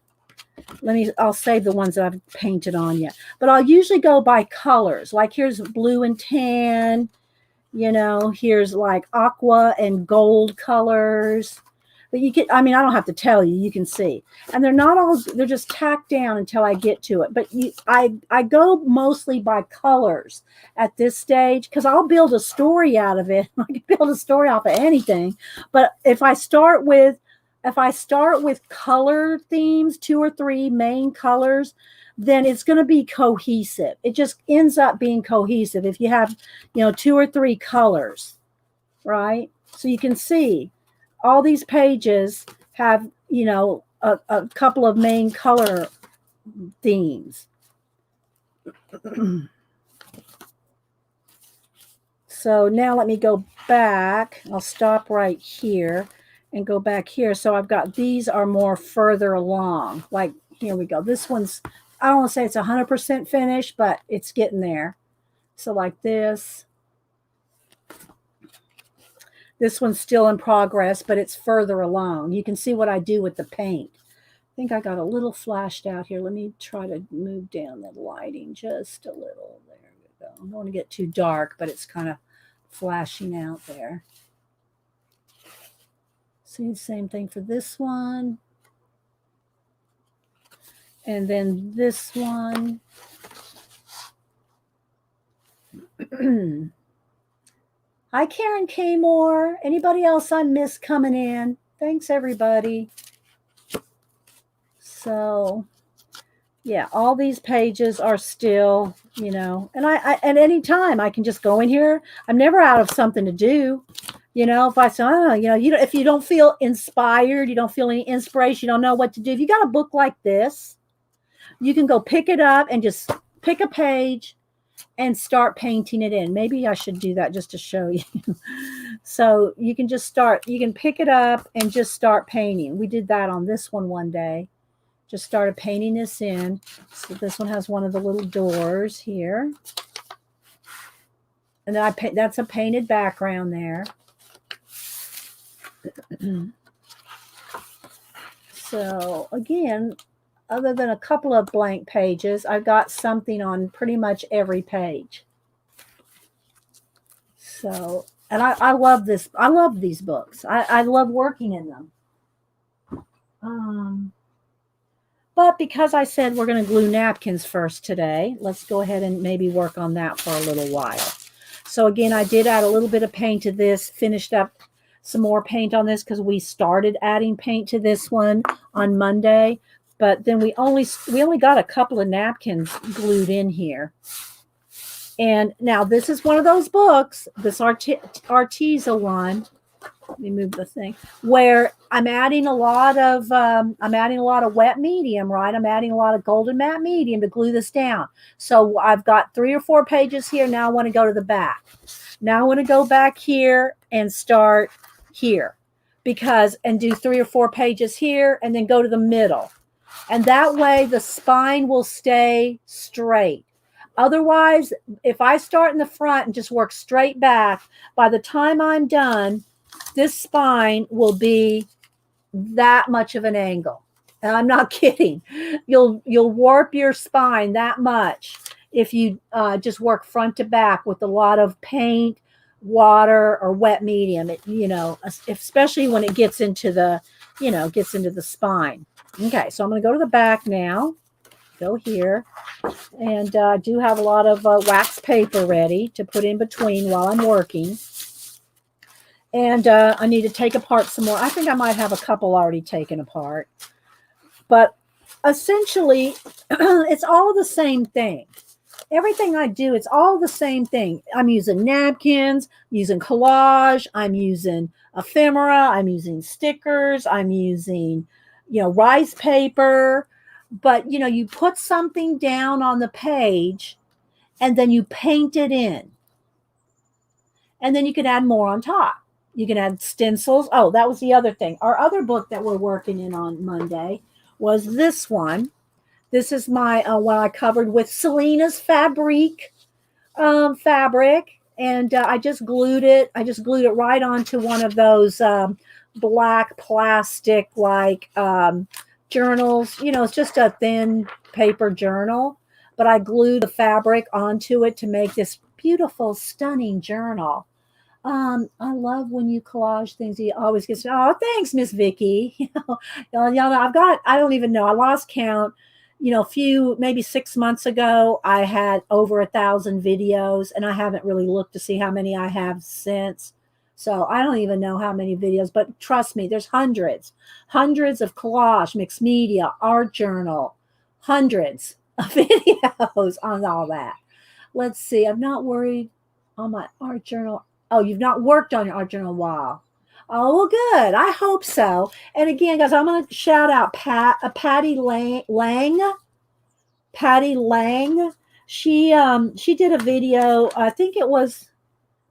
I'll save the ones that I've painted on yet. But I'll usually go by colors. Like here's blue and tan, you know, here's like aqua and gold colors. But you can, I mean, I don't have to tell you, you can see. And they're not all, they're just tacked down until I get to it. But I go mostly by colors at this stage because I'll build a story out of it. I can build a story off of anything. But if I start with color themes, 2 or 3 main colors, then it's going to be cohesive. It just ends up being cohesive if you have, 2 or 3 colors, right? So you can see all these pages have, a couple of main color themes. So now let me go back. I'll stop right here and go back here. So I've got, these are more further along. Like, here we go. This one's, I don't want to say it's 100% finished, but it's getting there. So like this. This one's still in progress, but it's further along. You can see what I do with the paint. I think I got a little flashed out here. Let me try to move down the lighting just a little. There we go. I don't want to get too dark, but it's kind of flashing out there. See the same thing for this one. And then this one. Hi, Karen K. Moore. Anybody else I missed coming in? Thanks, everybody. So, yeah, all these pages are still, and I at any time I can just go in here. I'm never out of something to do. If I say, if you don't feel inspired, you don't feel any inspiration, you don't know what to do. If you got a book like this, you can go pick it up and just pick a page and start painting it in. Maybe I should do that just to show you. So you can just start, you can pick it up and just start painting. We did that on this one day. Just started painting this in. So this one has one of the little doors here. And then that's a painted background there. So again, other than a couple of blank pages, I've got something on pretty much every page. So, and I love this. I love these books. I love working in them. But because I said we're going to glue napkins first today, let's go ahead and maybe work on that for a little while. So again, I did add a little bit of paint to this, finished up some more paint on this because we started adding paint to this one on Monday. But then we only got a couple of napkins glued in here. And now this is one of those books, this Arteza one. Let me move the thing, where I'm adding a lot of wet medium, right? I'm adding a lot of golden matte medium to glue this down. So I've got 3 or 4 pages here. Now I want to go to the back. Now I want to go back here and start here and do 3 or 4 pages here and then go to the middle. And that way the spine will stay straight. Otherwise, if I start in the front and just work straight back, by the time I'm done, this spine will be that much of an angle. And I'm not kidding. You'll warp your spine that much if you just work front to back with a lot of paint, water, or wet medium. Especially when it gets into the spine. Okay, so I'm going to go to the back now. Go here. And I do have a lot of wax paper ready to put in between while I'm working. And I need to take apart some more. I think I might have a couple already taken apart. But essentially, it's all the same thing. Everything I do, it's all the same thing. I'm using napkins, using collage, I'm using ephemera, I'm using stickers, I'm using, rice paper. But, you put something down on the page and then you paint it in. And then you can add more on top. You can add stencils. Oh, that was the other thing. Our other book that we're working in on Monday was this one. This is my what I covered with Selena's fabric, and I just glued it. I just glued it right onto one of those black plastic like journals. You know, it's just a thin paper journal, but I glued the fabric onto it to make this beautiful, stunning journal. I love when you collage things. You always get, oh, thanks, Miss Vicky. Y'all know, I don't even know. I lost count. You know, maybe 6 months ago, I had over 1,000 videos, and I haven't really looked to see how many I have since. So I don't even know how many videos, but trust me, there's hundreds of collage, mixed media, art journal, hundreds of videos on all that. Let's see. I'm not worried on my art journal. Oh, you've not worked on your art journal in a while. Oh, well, good. I hope so. And again, guys, I'm going to shout out Patty Lang. Patty Lang. She did a video. I think it was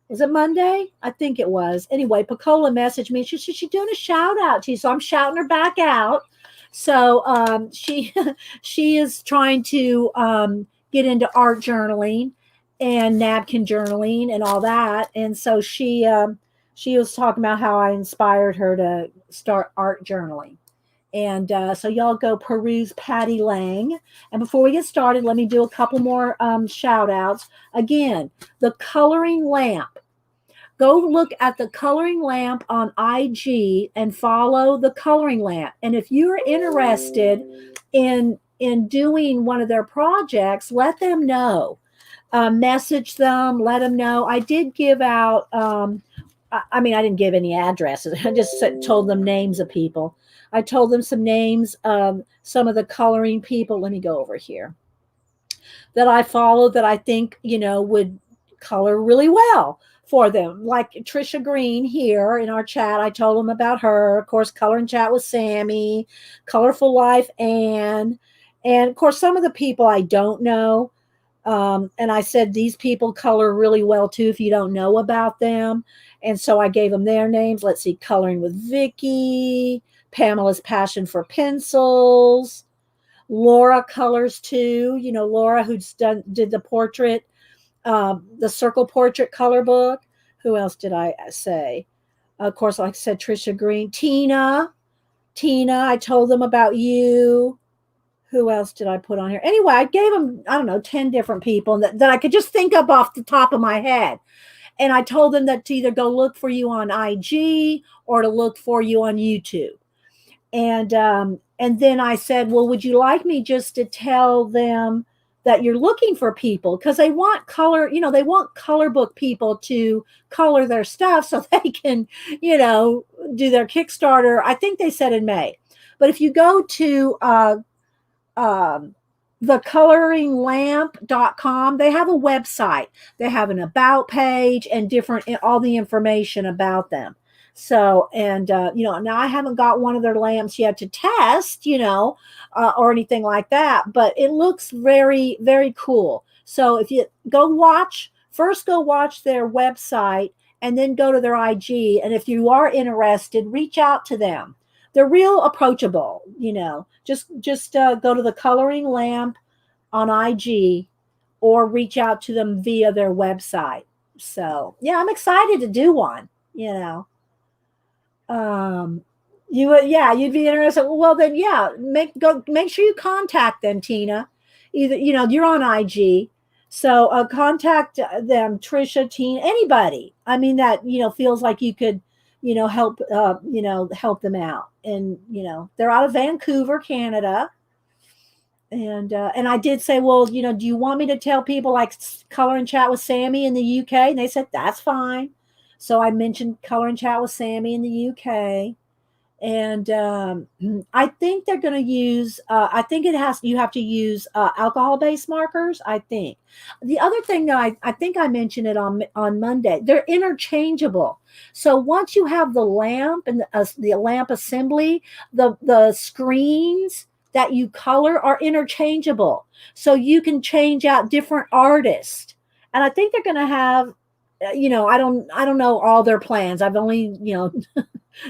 it Monday? I think it was. Anyway, Pacola messaged me. She's doing a shout out to you, so I'm shouting her back out. So she is trying to get into art journaling and napkin journaling and all that. And so she was talking about how I inspired her to start art journaling. And so y'all go peruse Patty Lang. And before we get started, let me do a couple more shout outs. Again, the coloring lamp. Go look at the coloring lamp on IG and follow the coloring lamp. And if you're interested in doing one of their projects, let them know. Message them, let them know. I did give out, I didn't give any addresses. I just told them names of people. I told them some names of some of the coloring people. Let me go over here that I follow that I think, would color really well for them. Like Trisha Green here in our chat. I told them about her. Of course, Color and Chat with Sammy, Colorful Life, Anne. And of course, some of the people I don't know. And I said, these people color really well too if you don't know about them. And so I gave them their names. Let's see, Coloring with Vicky, Pamela's Passion for Pencils, Laura colors too. Laura did the portrait, the circle portrait color book. Who else did I say? Of course, like I said, Trisha Green, Tina, I told them about you. Who else did I put on here? Anyway, I gave them, 10 different people that I could just think of off the top of my head. And I told them that to either go look for you on IG or to look for you on YouTube. And then I said, well, would you like me just to tell them that you're looking for people? Because they want color, they want color book people to color their stuff so they can, do their Kickstarter. I think they said in May. But if you go to thecoloringlamp.com, they have a website. They have an about page and all the information about them. So, and now I haven't got one of their lamps yet to test, or anything like that, but it looks very, very cool. So if you first go watch their website and then go to their IG. And if you are interested, reach out to them. They're real approachable, just go to the Coloring Lamp on IG or reach out to them via their website. So yeah, I'm excited to do one, you'd be interested. Well, then, yeah, make sure you contact them, Tina. Either, you're on IG. So contact them, Trisha, Tina, anybody. That, feels like you could, help them out. And, they're out of Vancouver, Canada. And I did say, well, do you want me to tell people like Color and Chat with Sammy in the UK? And they said, that's fine. So I mentioned Color and Chat with Sammy in the UK. And I think they're going to use, you have to use alcohol-based markers, I think. The other thing that I think I mentioned it on Monday, they're interchangeable. So once you have the lamp and the lamp assembly, the screens that you color are interchangeable. So you can change out different artists. And I think they're going to have, I don't know all their plans. I've only,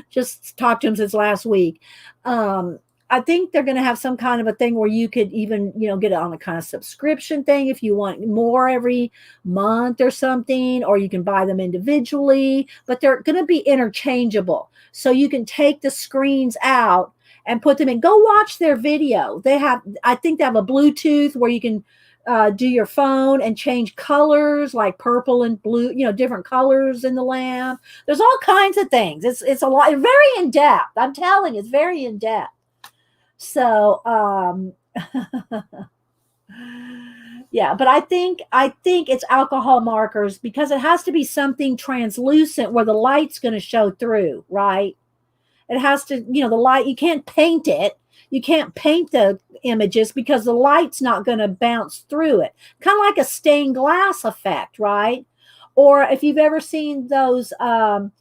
just talked to them since last week. Um, I think they're going to have some kind of a thing where you could even, get it on a kind of subscription thing if you want more every month or something, or you can buy them individually, but they're going to be interchangeable. So you can take the screens out and put them in. Go watch their video. I think they have a Bluetooth where you can do your phone and change colors like purple and blue, different colors in the lamp. There's all kinds of things. It's a lot, very in depth. I'm telling you, it's very in depth. So, yeah, but I think it's alcohol markers because it has to be something translucent where the light's going to show through, right? It has to, the light, you can't paint it. You can't paint the images because the light's not going to bounce through it. Kind of like a stained glass effect, right? Or if you've ever seen those Dover,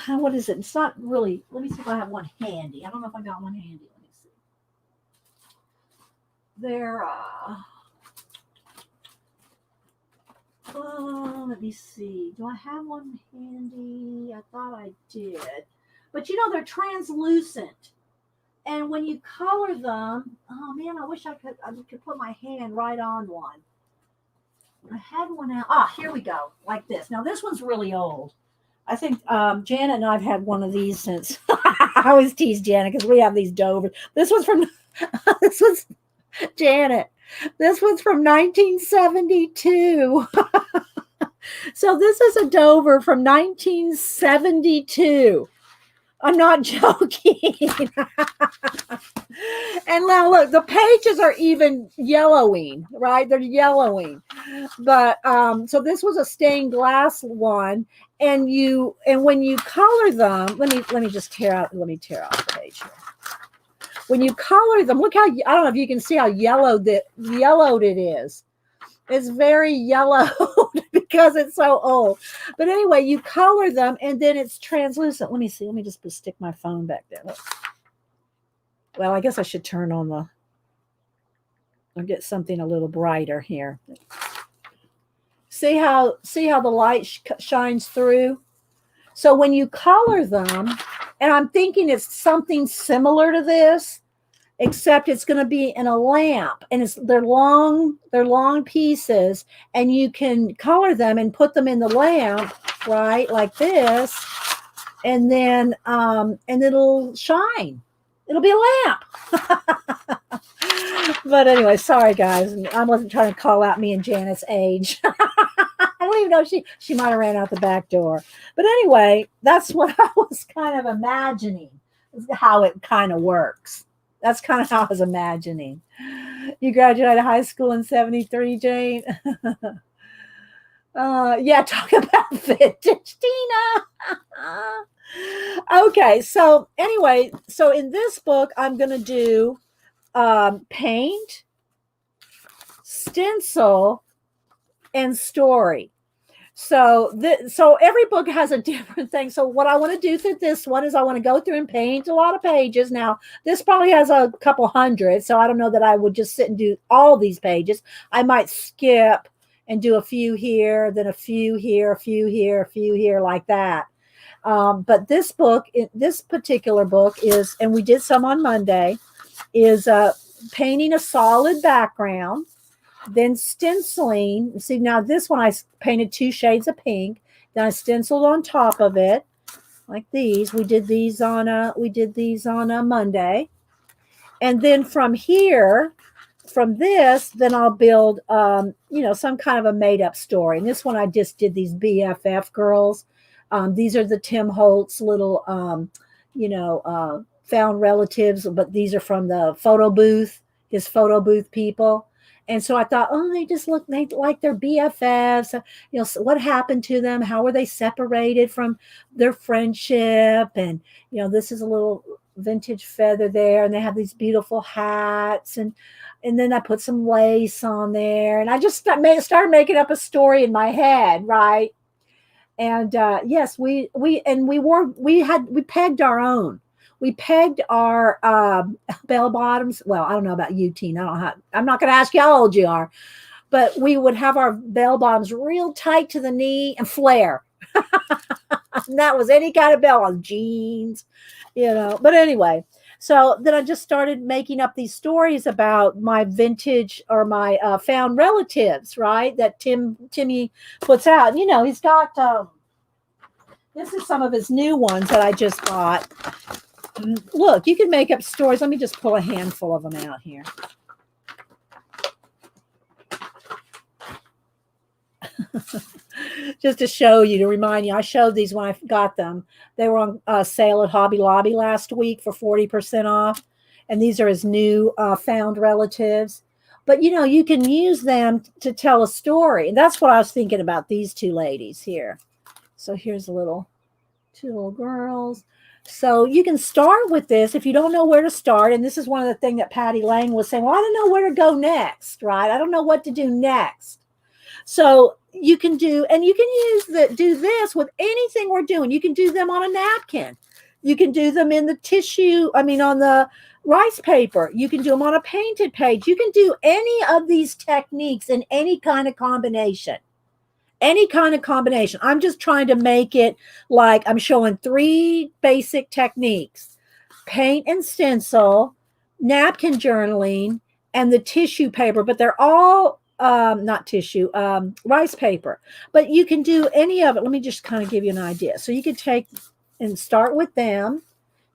what is it? It's not really, let me see if I have one handy. I don't know if I got one handy. Let me see. They're, let me see. Do I have one handy? I thought I did. But they're translucent. And when you color them, oh man, I wish I could put my hand right on one. I had one out. Ah, here we go. Like this. Now this one's really old. I think Janet and I've had one of these since I always tease Janet because we have these Dover. This was Janet. This one's from 1972. So this is a Dover from 1972. I'm not joking. And now look, the pages are even yellowing, right? They're yellowing. But so this was a stained glass one, and when you color them, let me tear off the page here. When you color them, look how, I don't know if you can see how yellowed it is. It's very yellow because it's so old. But anyway, you color them and then it's translucent. Let me see. Let me just stick my phone back there. Well, I guess I should turn on I'll get something a little brighter here. See how the light shines through? So when you color them, and I'm thinking it's something similar to this, except it's going to be in a lamp, and they're long pieces, and you can color them and put them in the lamp, right, like this, and then it'll shine. It'll be a lamp. But anyway, sorry guys, I wasn't trying to call out me and Janet's age. I don't even know, she might have ran out the back door. But anyway, that's what I was kind of imagining, how it kind of works. That's kind of how I was imagining. You graduated high school in 73, Jane? Yeah, talk about vintage, Tina. Okay, so anyway, so in this book, I'm going to do paint, stencil, and story. So every book has a different thing. So what I want to do through this one is I want to go through and paint a lot of pages. Now, this probably has a couple hundred, so I don't know that I would just sit and do all these pages. I might skip and do a few here, then a few here, a few here, a few here, like that. But this particular book is, and we did some on Monday, is painting a solid background. Then stenciling. See, now this one I painted 2 shades of pink. Then I stenciled on top of it, like these. We did these on a Monday. And then from here, from this, then I'll build, some kind of a made-up story. And this one I just did these BFF girls. These are the Tim Holtz little, found relatives, but these are from the photo booth, his photo booth people. And so I thought, they just look like they're BFFs. So what happened to them? How were they separated from their friendship? And, this is a little vintage feather there. And they have these beautiful hats. And then I put some lace on there. And I just started making up a story in my head, right? And yes, we pegged our own. We pegged our bell bottoms. Well, I don't know about you, Tina. I'm not going to ask you how old you are, but we would have our bell bottoms real tight to the knee and flare. And that was any kind of bell on jeans, But anyway, so then I just started making up these stories about my vintage or my found relatives, right? That Timmy puts out. And, he's got. This is some of his new ones that I just bought. Look, you can make up stories. Let me just pull a handful of them out here. Just to show you, to remind you, I showed these when I got them. They were on sale at Hobby Lobby last week for 40% off. And these are his new found relatives. But, you can use them to tell a story. And that's what I was thinking about these two ladies here. So here's two little girls. So you can start with this if you don't know where to start. And this is one of the things that Patty Lang was saying. Well, I don't know where to go next, right? I don't know what to do next. So you can do this with anything we're doing. You can do them on a napkin. You can do them in the tissue. On the rice paper. You can do them on a painted page. You can do any of these techniques in any kind of combination. Any kind of combination. I'm just trying to make it like I'm showing 3 basic techniques: paint and stencil, napkin journaling, and the tissue paper. But they're all not tissue, rice paper. But you can do any of it. Let me just kind of give you an idea. So you could take and start with them.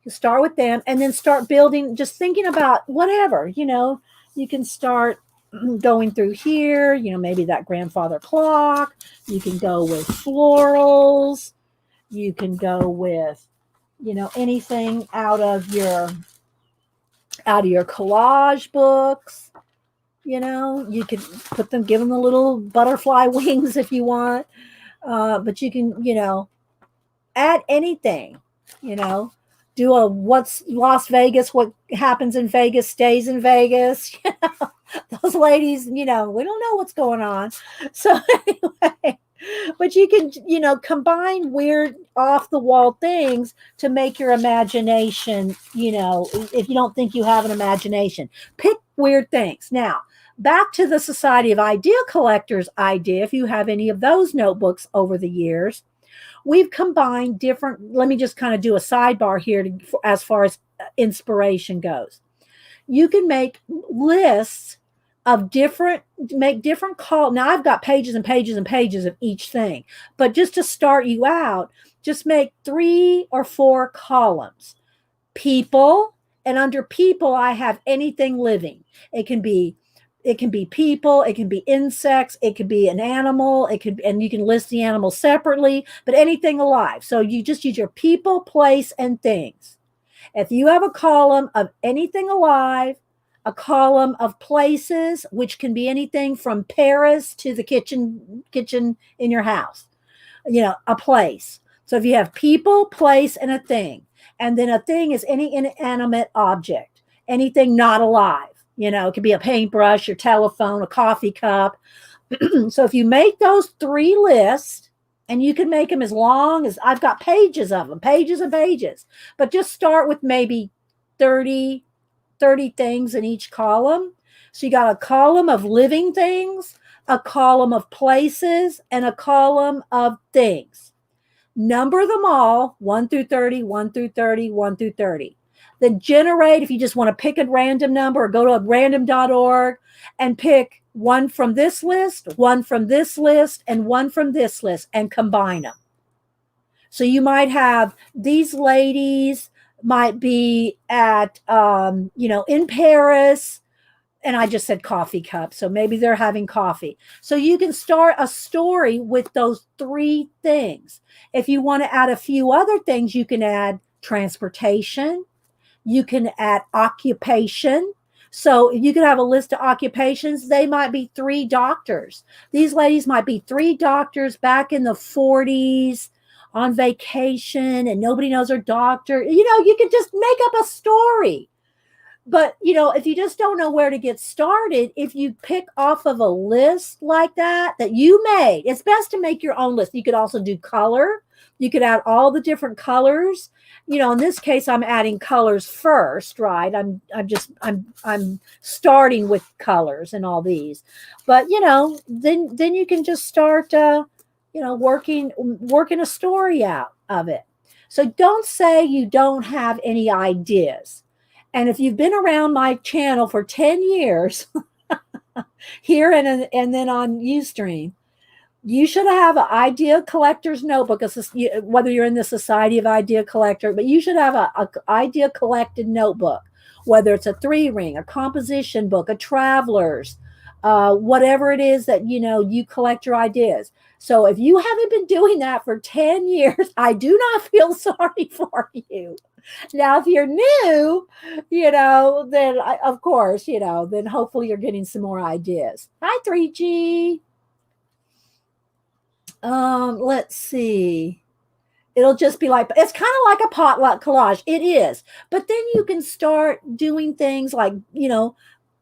You start with them and then start building, just thinking about whatever, you can start going through here, maybe that grandfather clock. You can go with florals. You can go with, anything out of your collage books. You could give them the little butterfly wings if you want. But you can, add anything, do a what's Las Vegas, what happens in Vegas stays in Vegas. Those ladies, we don't know what's going on. So anyway, but you can, combine weird off the wall things to make your imagination, if you don't think you have an imagination, pick weird things. Now, back to the Society of Idea Collectors idea. If you have any of those notebooks over the years, we've combined different, let me just kind of do a sidebar here as far as inspiration goes. You can make lists of make different call. Now I've got pages and pages and pages of each thing, but just to start you out, just make 3 or 4 columns. People, and under people, I have anything living. It can be people, it can be insects, it could be an animal, and you can list the animal separately, but anything alive. So you just use your people, place, and things. If you have a column of anything alive, a column of places, which can be anything from Paris to the kitchen in your house, a place. So if you have people, place, and a thing, and then a thing is any inanimate object, anything not alive. It could be a paintbrush, your telephone, a coffee cup. So if you make those 3 lists, and you can make them as long as I've got pages of them, pages and pages, but just start with maybe 30 things in each column. So you got a column of living things, a column of places, and a column of things. Number them all 1 through 30, 1 through 30, 1 through 30. Then generate, if you just want to pick a random number, or go to random.org and pick one from this list, one from this list, and one from this list, and combine them. So you might have these ladies might be at, in Paris, and I just said coffee cup. So maybe they're having coffee. So you can start a story with those 3 things. If you want to add a few other things, you can add transportation. You can add occupation. So you could have a list of occupations. They might be 3 doctors. These ladies might be 3 doctors back in the 40s on vacation, and nobody knows their doctor. You could just make up a story. But if you just don't know where to get started, if you pick off of a list like that you made, it's best to make your own list. You could also do color. You could add all the different colors. In this case, I'm adding colors first, right? I'm starting with colors and all these. But then you can just start working a story out of it. So don't say you don't have any ideas. And if you've been around my channel for 10 years here and then on Ustream, you should have an idea collector's notebook, whether you're in the Society of Idea Collector, but you should have a idea collected notebook, whether it's a 3-ring, a composition book, a traveler's, whatever it is that, you collect your ideas. So if you haven't been doing that for 10 years, I do not feel sorry for you. Now, if you're new, then of course, then hopefully you're getting some more ideas. Hi, 3G. Let's see. It'll just be like, it's kind of like a potluck collage. It is. But then you can start doing things like,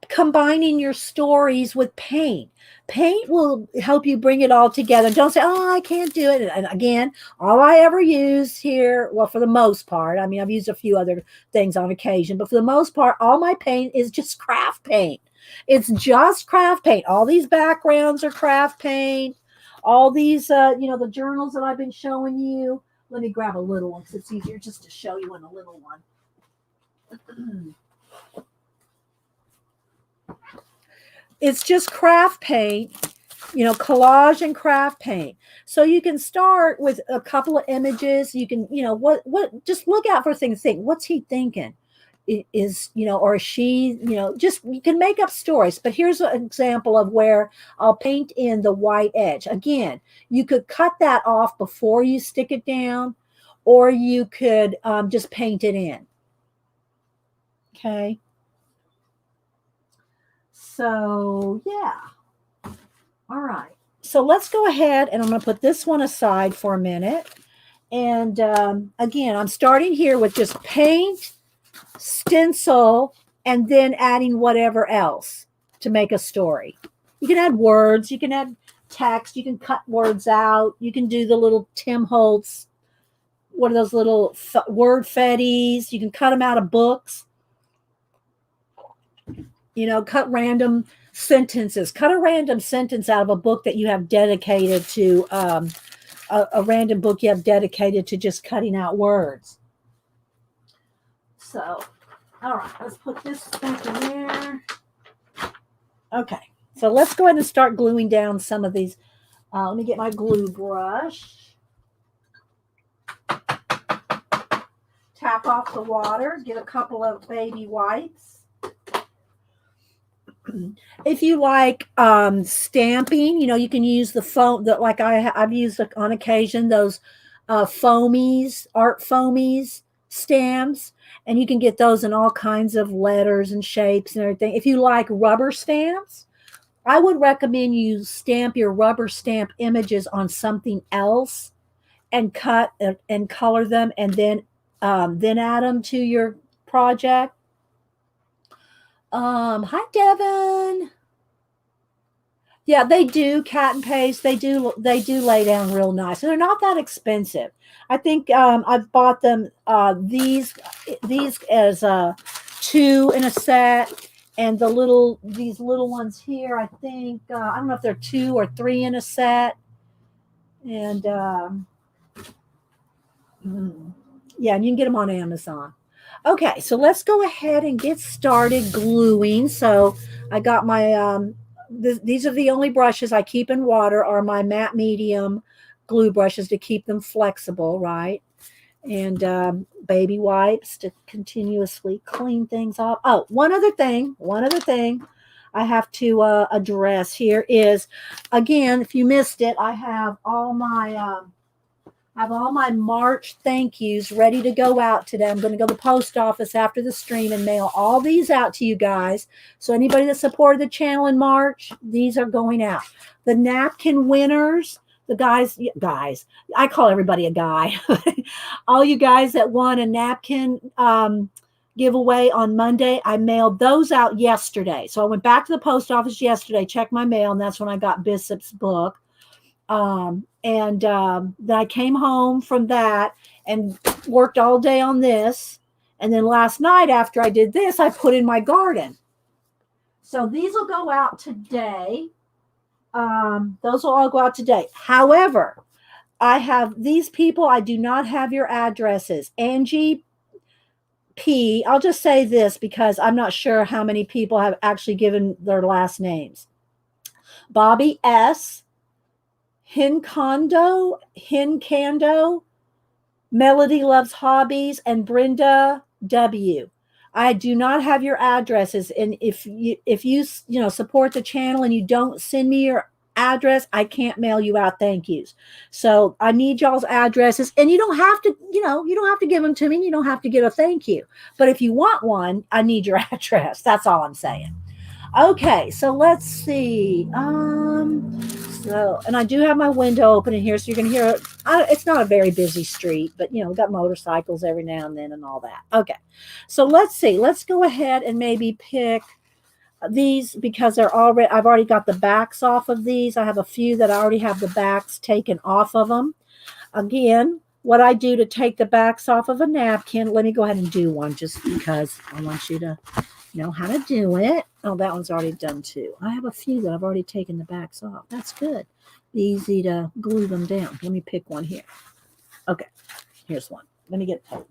combining your stories with paint. Paint will help you bring it all together. Don't say, oh, I can't do it. And again, all I ever use here, well, for the most part, I mean, I've used a few other things on occasion, but for the most part, all my paint is just craft paint. It's just craft paint. All these backgrounds are craft paint. All these, the journals that I've been showing you. Let me grab a little one because it's easier just to show you in a little one. It's just craft paint, collage and craft paint. So you can start with a couple of images. You can, just look out for things. Think, what's he thinking? Is, or she, just, you can make up stories. But here's an example of where I'll paint in the white edge. Again, you could cut that off before you stick it down, or you could just paint it in. Okay. So, yeah. All right. So let's go ahead and I'm going to put this one aside for a minute. And again, I'm starting here with just paint, stencil, and then adding whatever else to make a story. You can add words, you can add text, you can cut words out, you can do the little Tim Holtz, what are those little word fetties, you can cut them out of books. Cut random sentences. Cut a random sentence out of a book that you have dedicated to, a random book you have dedicated to just cutting out words. So, all right, let's put this back in there. Okay, so let's go ahead and start gluing down some of these. Let me get my glue brush. Tap off the water. Get a couple of baby wipes. If you like stamping, you can use the foam that like I've used on occasion, those art foamies stamps, and you can get those in all kinds of letters and shapes and everything. If you like rubber stamps, I would recommend you stamp your rubber stamp images on something else and cut and color them, and then add them to your project. Hi, Devin. Yeah, they do cat and paste. They do lay down real nice. And they're not that expensive. I think I've bought them these as 2 in a set, and these little ones here, I think I don't know if they're 2 or 3 in a set. And yeah, and you can get them on Amazon. Okay, so let's go ahead and get started gluing. So I got my, these are the only brushes I keep in water, are my matte medium glue brushes to keep them flexible, right? And baby wipes to continuously clean things off. Oh, one other thing I have to address here is, again, if you missed it, I have all my... March thank yous ready to go out today. I'm going to go to the post office after the stream and mail all these out to you guys. So anybody that supported the channel in March, these are going out. The napkin winners, the guys, I call everybody a guy. All you guys that won a napkin giveaway on Monday. I mailed those out yesterday. So I went back to the post office yesterday, checked my mail, and that's when I got Bishop's book. Then I came home from that and worked all day on this. And then last night after I did this, I put in my garden. So these will go out today. Those will all go out today. However, I have these people. I do not have your addresses. Angie P. I'll just say this because I'm not sure how many people have actually given their last names. Bobby S. Hincando, Melody Loves Hobbies, and Brenda W. I do not have your addresses, and if you support the channel and you don't send me your address, I can't mail you out thank yous. So I need y'all's addresses, and you don't have to, you don't have to give them to me. You don't have to get a thank you, but if you want one, I need your address. That's all I'm saying. Okay, so let's see. And I do have my window open in here, so you're going to hear it's not a very busy street, but we've got motorcycles every now and then and all that. Okay, so let's see. Let's go ahead and maybe pick these because I've already got the backs off of these. I have a few that I already have the backs taken off of them. Again, what I do to take the backs off of a napkin, let me go ahead and do one just because I want you to know how to do it. Oh, that one's already done too. I have a few that I've already taken the backs off. That's good. Easy to glue them down. Let me pick one here. Okay, here's one. Let me get tape.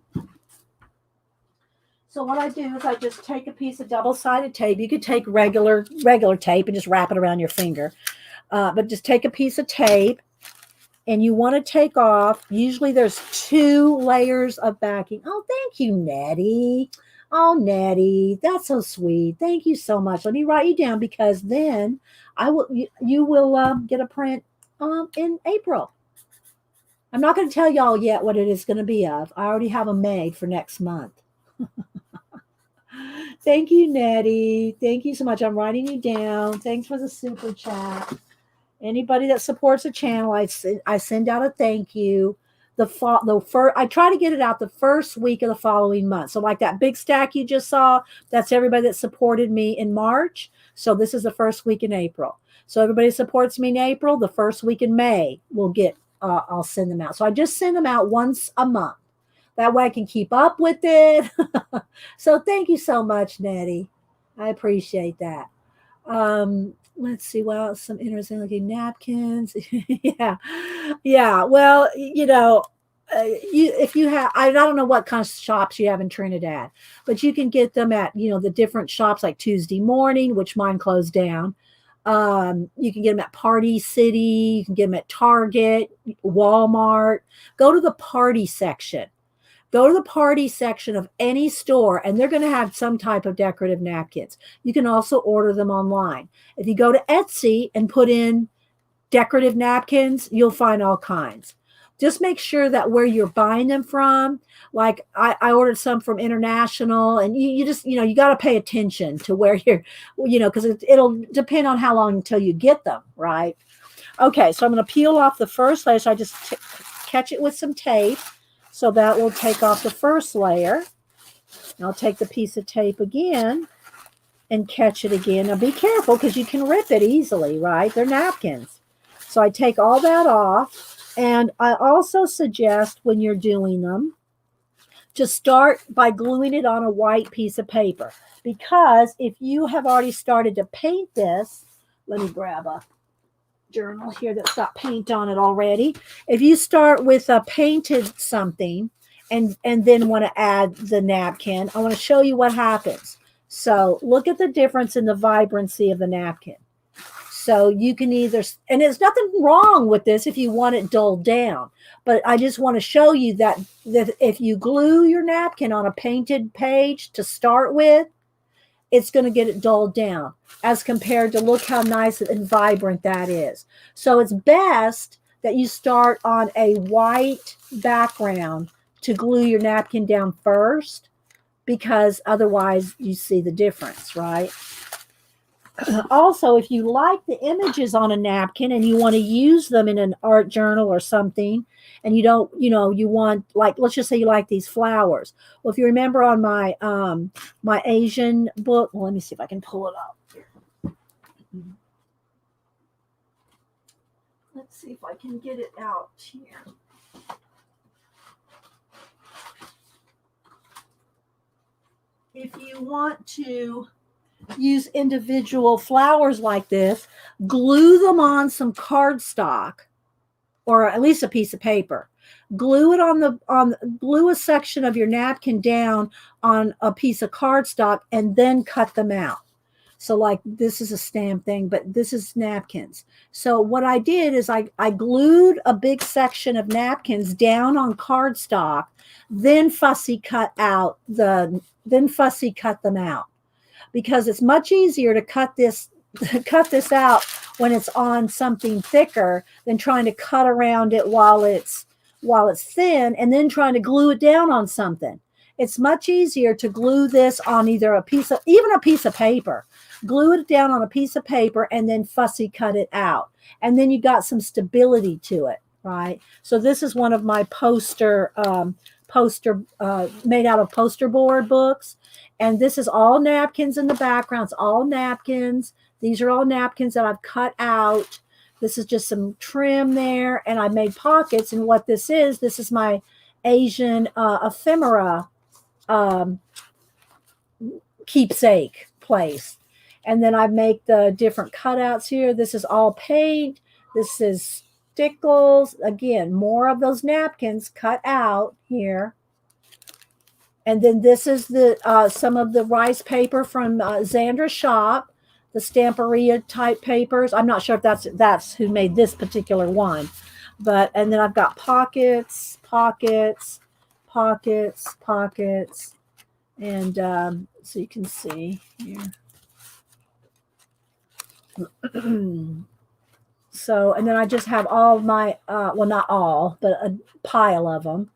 So what I do is I just take a piece of double-sided tape. You could take regular tape and just wrap it around your finger. But just take a piece of tape, and you want to take off. Usually there's 2 layers of backing. Oh, thank you, Nettie. Oh, Nettie, that's so sweet. Thank you so much. Let me write you down because then you will get a print in April. I'm not going to tell y'all yet what it is going to be of. I already have them made for next month. Thank you, Nettie. Thank you so much. I'm writing you down. Thanks for the super chat. Anybody that supports the channel, I send out a thank you. I try to get it out the first week of the following month. So like that big stack you just saw, that's everybody that supported me in March. So this is the first week in April. So everybody supports me in April, the first week in May, I'll send them out. So I just send them out once a month. That way I can keep up with it. So thank you so much, Nettie. I appreciate that. Let's see. Well, some interesting looking napkins. Yeah. Well, if you have, I don't know what kind of shops you have in Trinidad, but you can get them at, the different shops like Tuesday Morning, which mine closed down. You can get them at Party City. You can get them at Target, Walmart. Go to the party section. Go to the party section of any store, and they're going to have some type of decorative napkins. You can also order them online. If you go to Etsy and put in decorative napkins, you'll find all kinds. Just make sure that where you're buying them from, like I ordered some from International, and you just, you got to pay attention to where you're, because it'll depend on how long until you get them, right? Okay, so I'm going to peel off the first layer. So I just catch it with some tape. So that will take off the first layer. I'll take the piece of tape again and catch it again. Now be careful because you can rip it easily, right? They're napkins. So I take all that off. And I also suggest when you're doing them, to start by gluing it on a white piece of paper. Because if you have already started to paint this, let me grab a journal here that's got paint on it already. If you start with a painted something and then want to add the napkin, I want to show you what happens. So look at the difference in the vibrancy of the napkin. So you can either, and there's nothing wrong with this if you want it dulled down, but I just want to show you that if you glue your napkin on a painted page to start with, it's going to get it dulled down as compared to look how nice and vibrant that is. So it's best that you start on a white background to glue your napkin down first, because otherwise you see the difference, right? Also, if you like the images on a napkin and you want to use them in an art journal or something, and you don't, you want, like, let's just say you like these flowers. Well, if you remember on my Asian book, well, let me see if I can pull it up. Let's see if I can get it out here. If you want to use individual flowers like this, glue them on some cardstock or at least a piece of paper. Glue it glue a section of your napkin down on a piece of cardstock and then cut them out. So like this is a stamp thing, but this is napkins. So what I did is I glued a big section of napkins down on cardstock, then fussy cut them out, because it's much easier to cut this out when it's on something thicker than trying to cut around it while it's thin and then trying to glue it down on something. It's much easier to glue this on either even a piece of paper. Glue it down on a piece of paper and then fussy cut it out. And then you got some stability to it, right? So this is one of my poster made out of poster board books. And this is all napkins in the background. It's all napkins. These are all napkins that I've cut out. This is just some trim there. And I made pockets. And what this is my Asian ephemera keepsake place. And then I make the different cutouts here. This is all paint. This is stickles. Again, more of those napkins cut out here. And then this is the some of the rice paper from Xandra's shop, the Stamperia type papers. I'm not sure if that's who made this particular one. And then I've got pockets. And so you can see here. So, and then I just have all my, well, not all, but a pile of them,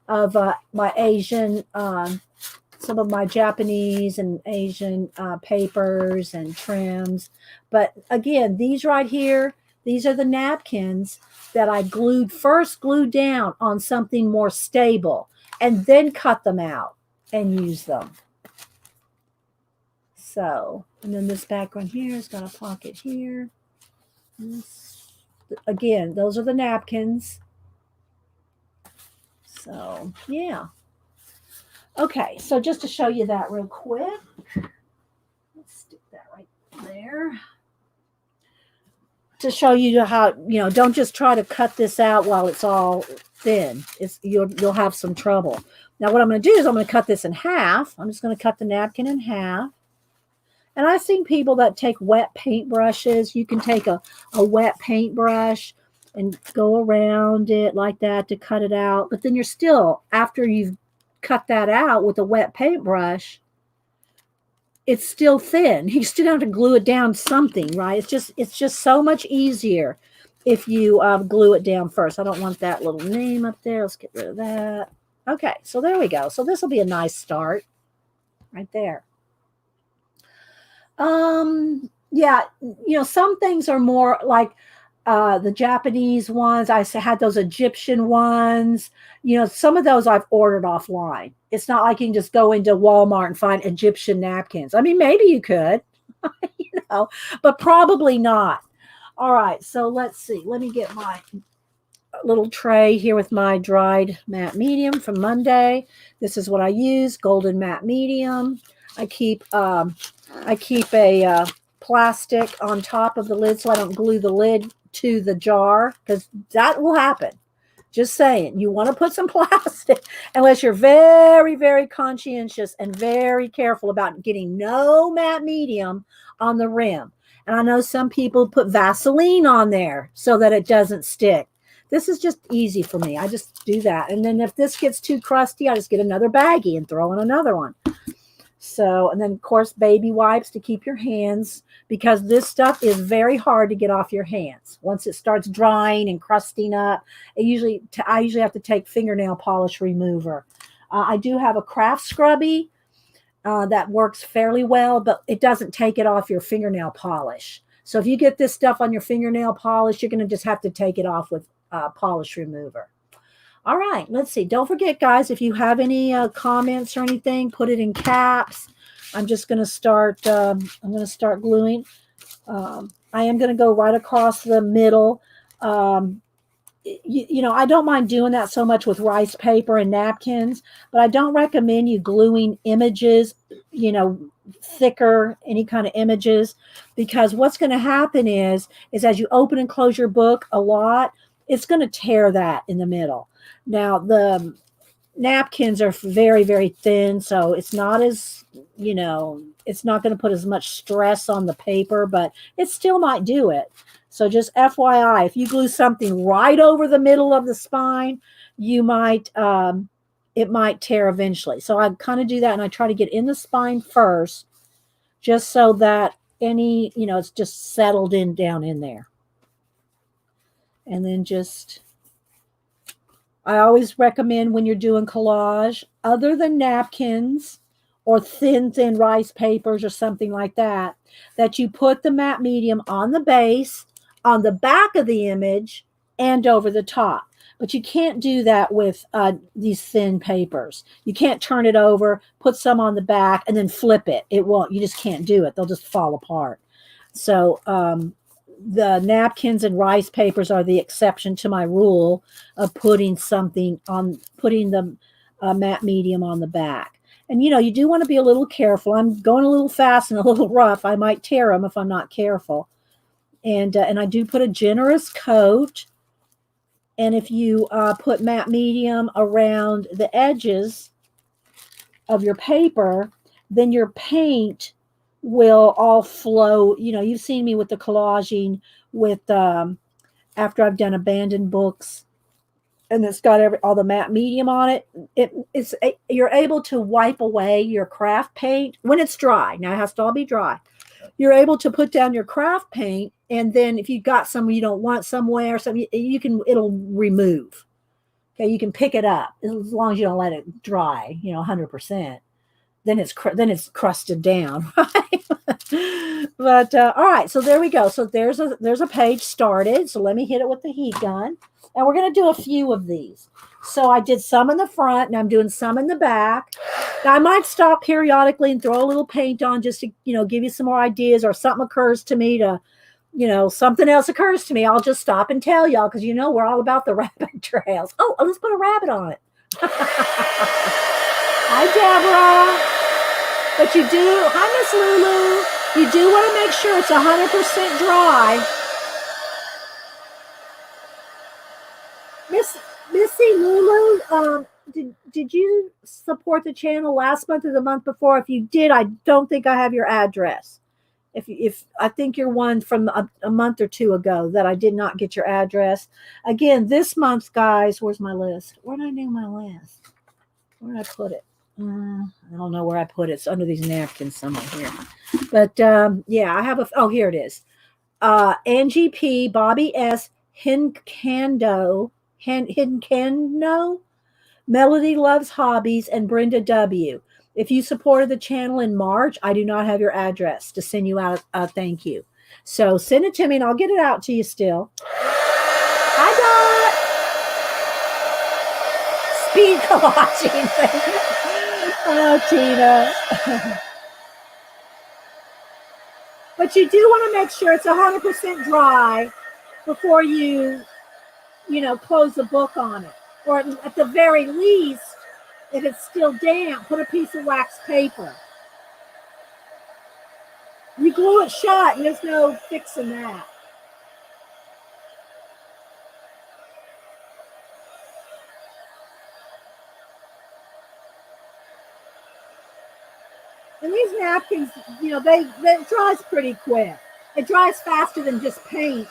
of my Asian, some of my Japanese and Asian papers and trims. But again, these right here, these are the napkins that I glued down on something more stable and then cut them out and use them. So, and then this background here has got a pocket here. Again, those are the napkins. So, yeah. Okay, so just to show you that real quick, let's stick that right there. To show you how, don't just try to cut this out while it's all thin. You'll have some trouble. Now, what I'm going to do is I'm going to cut this in half. I'm just going to cut the napkin in half. And I've seen people that take wet paint brushes. You can take a wet paintbrush and go around it like that to cut it out. But then you're still, after you've cut that out with a wet paintbrush, it's still thin. You still have to glue it down something, right? It's just so much easier if you glue it down first. I don't want that little name up there. Let's get rid of that. Okay, so there we go. So this will be a nice start right there. Yeah, some things are more like the Japanese ones. I had those Egyptian ones. Some of those I've ordered offline. It's not like you can just go into Walmart and find Egyptian napkins. I mean, maybe you could, but probably not. All right, so let's see. Let me get my little tray here with my dried matte medium from Monday. This is what I use, golden matte medium. I keep a plastic on top of the lid so I don't glue the lid to the jar, because that will happen. Just saying, you want to put some plastic, unless you're very, very conscientious and very careful about getting no matte medium on the rim. And I know some people put Vaseline on there so that it doesn't stick. This is just easy for me. I just do that. And then if this gets too crusty, I just get another baggie and throw in another one. So, and then of course, baby wipes to keep your hands, because this stuff is very hard to get off your hands. Once it starts drying and crusting up, I usually have to take fingernail polish remover. I do have a craft scrubby that works fairly well, but it doesn't take it off your fingernail polish. So if you get this stuff on your fingernail polish, you're going to just have to take it off with polish remover. All right, let's see. Don't forget, guys, if you have any comments or anything, put it in caps. I'm just going to start. I'm going to start gluing. I am going to go right across the middle. You know, I don't mind doing that so much with rice paper and napkins, but I don't recommend you gluing images, you know, thicker, any kind of images, because what's going to happen is as you open and close your book a lot, it's going to tear that in the middle. Now, the napkins are very, very thin, so it's not as, you know, it's not going to put as much stress on the paper, but it still might do it. So just FYI, if you glue something right over the middle of the spine, you might, it might tear eventually. So I kind of do that, and I try to get in the spine first, just so that any, you know, it's just settled in down in there. And then just, I always recommend when you're doing collage, other than napkins or thin rice papers or something like that, that you put the matte medium on the base, on the back of the image, and over the top. But you can't do that with these thin papers. You can't turn it over, put some on the back, and then flip it. It won't. You just can't do it. They'll just fall apart. So the napkins and rice papers are the exception to my rule of putting something on, putting the matte medium on the back. And you know, you do want to be a little careful. I'm going a little fast and a little rough. I might tear them if I'm not careful. And I do put a generous coat. And if you put matte medium around the edges of your paper, then your paint will all flow. You know, you've seen me with the collaging with after I've done abandoned books, and it's got all the matte medium on it. It's you're able to wipe away your craft paint when it's dry. Now it has to all be dry. You're able to put down your craft paint, and then if you've got some you don't want somewhere, something you can, it'll remove. Okay, you can pick it up as long as you don't let it dry, you know, 100%. Then it's crusted down, right? But all right, so there we go. So there's a page started. So let me hit it with the heat gun, and we're going to do a few of these. So I did some in the front, and I'm doing some in the back. Now, I might stop periodically and throw a little paint on just to, you know, give you some more ideas, or something occurs to me to, you know, something else occurs to me. I'll just stop and tell y'all, because you know we're all about the rabbit trails. Oh, let's put a rabbit on it. Hi, Deborah. But you do, hi, Miss Lulu. You do want to make sure it's 100% dry. Missy Lulu, did you support the channel last month or the month before? If you did, I don't think I have your address. If I think you're one from a month or two ago that I did not get your address. Again, this month, guys, where's my list? Where did I do my list? Where did I put it? I don't know where I put it. It's under these napkins somewhere here. But yeah, I have oh, here it is. Angie P, Bobby S, Hincando, Melody Loves Hobbies, and Brenda W. If you supported the channel in March, I do not have your address to send you out a thank you. So send it to me and I'll get it out to you still. Hi, Dot. Speed collaging. Oh, Tina. But you do want to make sure it's 100% dry before you know, close the book on it. Or at the very least, if it's still damp, put a piece of wax paper. You glue it shut, and there's no fixing that. And these napkins, you know, it dries pretty quick. It dries faster than just paint.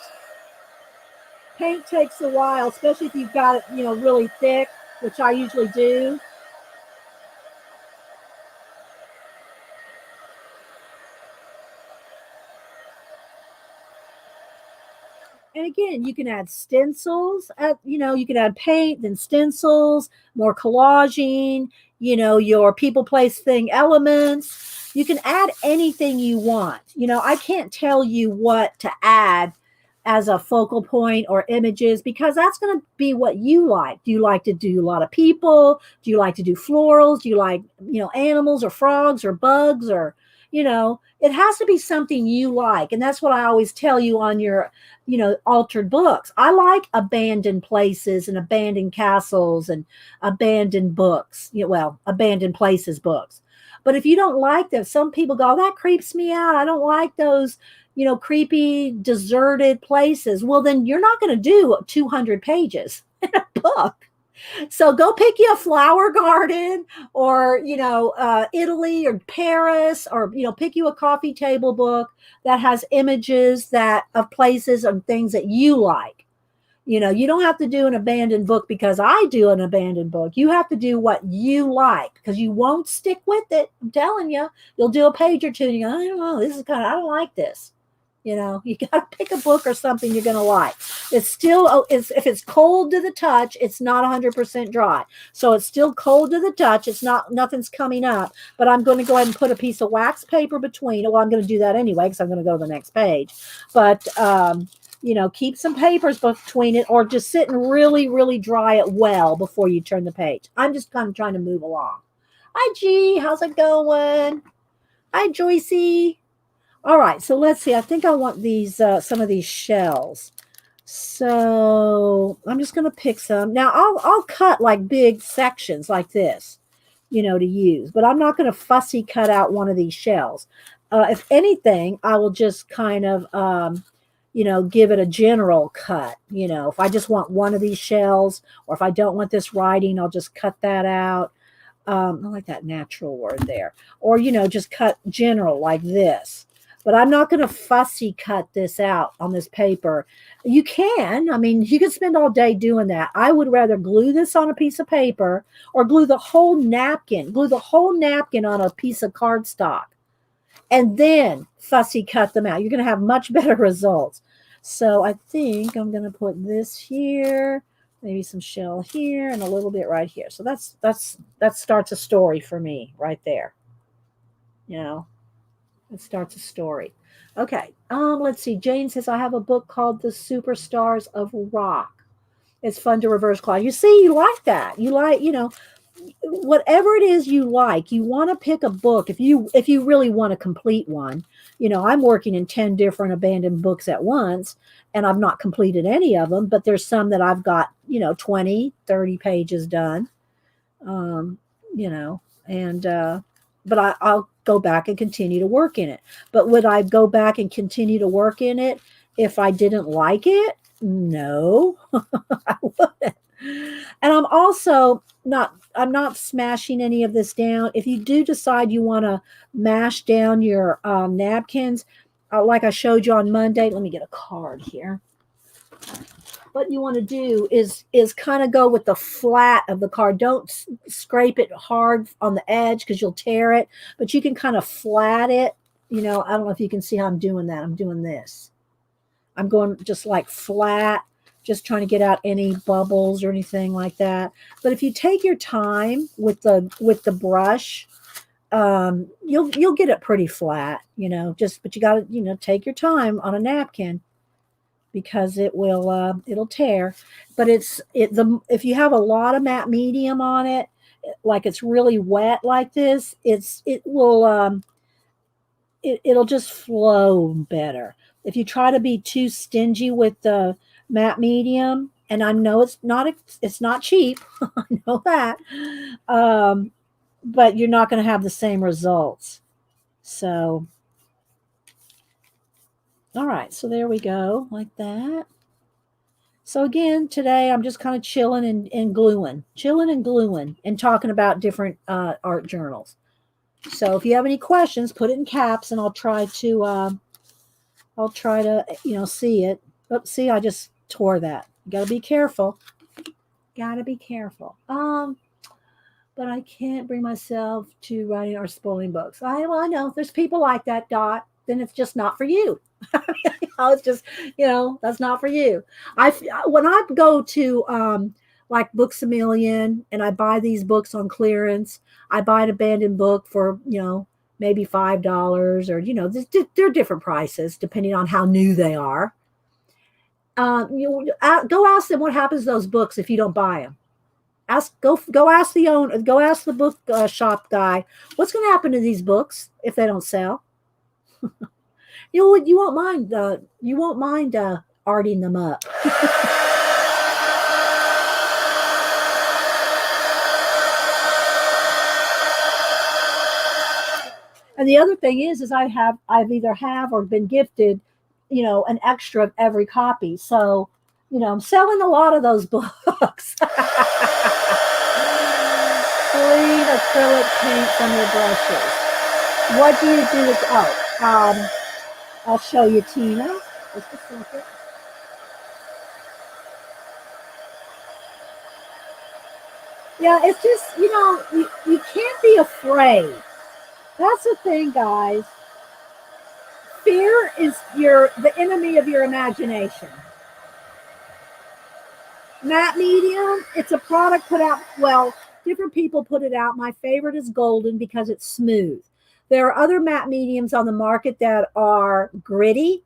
Paint takes a while, especially if you've got it, you know, really thick, which I usually do. And again, you can add stencils, you can add paint, then stencils, more collaging, your people, place, thing elements. You can add anything you want. I can't tell you what to add as a focal point or images because that's going to be what you like. Do you like to do a lot of people? Do you like to do florals? Do you like, animals or frogs or bugs or, it has to be something you like. And that's what I always tell you on your, altered books. I like abandoned places and abandoned castles and abandoned books. Abandoned places books. But if you don't like them, some people go, that creeps me out. I don't like those, creepy, deserted places. Well, then you're not going to do 200 pages in a book. So go pick you a flower garden or, Italy or Paris or, pick you a coffee table book that has images of places and things that you like. You don't have to do an abandoned book because I do an abandoned book. You have to do what you like because you won't stick with it. I'm telling you, you'll do a page or two and you go, I don't know, I don't like this. You got to pick a book or something you're going to like. It's still, if it's cold to the touch, it's not 100% dry. So it's still cold to the touch. Nothing's coming up, but I'm going to go ahead and put a piece of wax paper between it. Well, I'm going to do that anyway, because I'm going to go to the next page, but, keep some papers between it or just sit and really, really dry it well before you turn the page. I'm just kind of trying to move along. Hi, G. How's it going? Hi, Joycey. All right, so let's see. I think I want these some of these shells. So I'm just going to pick some. Now I'll cut like big sections like this, to use. But I'm not going to fussy cut out one of these shells. If anything, I will just kind of, give it a general cut. If I just want one of these shells, or if I don't want this writing, I'll just cut that out. I like that natural word there. Or, just cut general like this. But I'm not going to fussy cut this out on this paper. You can. I mean, you can spend all day doing that. I would rather glue this on a piece of paper or glue the whole napkin on a piece of cardstock and then fussy cut them out. You're going to have much better results. So I think I'm going to put this here, maybe some shell here and a little bit right here. So that starts a story for me right there. It starts a story. Okay. Let's see. Jane says, I have a book called The Superstars of Rock. It's fun to reverse collage. You see, you like that. You like, whatever it is you like, you want to pick a book. If you really want to complete one, I'm working in 10 different abandoned books at once, and I've not completed any of them, but there's some that I've got, 20, 30 pages done, but I'll go back and continue to work in it. But would I go back and continue to work in it if I didn't like it? No, I wouldn't. And I'm not smashing any of this down. If you do decide you want to mash down your napkins, like I showed you on Monday, let me get a card here. What you want to do is kind of go with the flat of the card. Don't scrape it hard on the edge because you'll tear it, but you can kind of flat it. I don't know if you can see how I'm doing that. I'm doing this. I'm going just like flat, just trying to get out any bubbles or anything like that. But if you take your time with the brush, you'll get it pretty flat, but you got to, take your time on a napkin because it'll tear. But if you have a lot of matte medium on it, like it's really wet like this, it'll just flow better. If you try to be too stingy with the matte medium, and I know it's not cheap, I know that, but you're not going to have the same results. So, all right, so there we go, like that. So again, today I'm just kind of chilling and gluing and talking about different art journals. So if you have any questions, put it in caps, and I'll try to see it. Oops, see, I just tore that. You got to be careful. But I can't bring myself to writing or spoiling books. I know there's people like that, Dot. Then it's just not for you. It's just, that's not for you. When I go to like Books a Million and I buy these books on clearance, I buy an abandoned book for, maybe $5 or, they're different prices depending on how new they are. Go ask them what happens to those books if you don't buy them. Go ask the owner, go ask the book shop guy, what's going to happen to these books if they don't sell? You won't mind arting them up. And the other thing is I've either have or been gifted, an extra of every copy. So, I'm selling a lot of those books. Clean acrylic paint from your brushes. What do you do with, I'll show you, Tina. Just a second. Yeah, it's just, you can't be afraid. That's the thing, guys. Fear is the enemy of your imagination. Matte medium, it's a product put out, well, different people put it out. My favorite is golden because it's smooth. There are other matte mediums on the market that are gritty,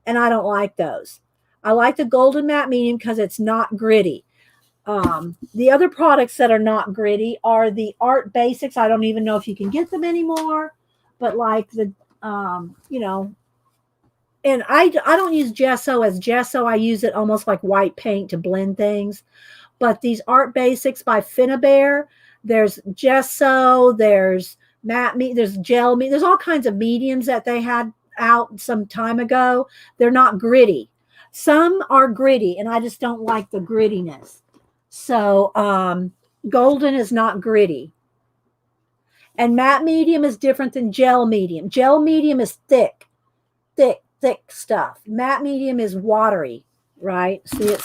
and I don't like those. I like the golden matte medium because it's not gritty. The other products that are not gritty are the Art Basics. I don't even know if you can get them anymore, but like the, and I don't use gesso as gesso. I use it almost like white paint to blend things. But these Art Basics by Finnabair, there's gesso, there's matte there's gel there's all kinds of mediums that they had out some time ago. They're not gritty. Some are gritty, and I just don't like the grittiness. So golden is not gritty. And matte medium is different than gel medium. Gel medium is thick stuff. Matte medium is watery, right? See,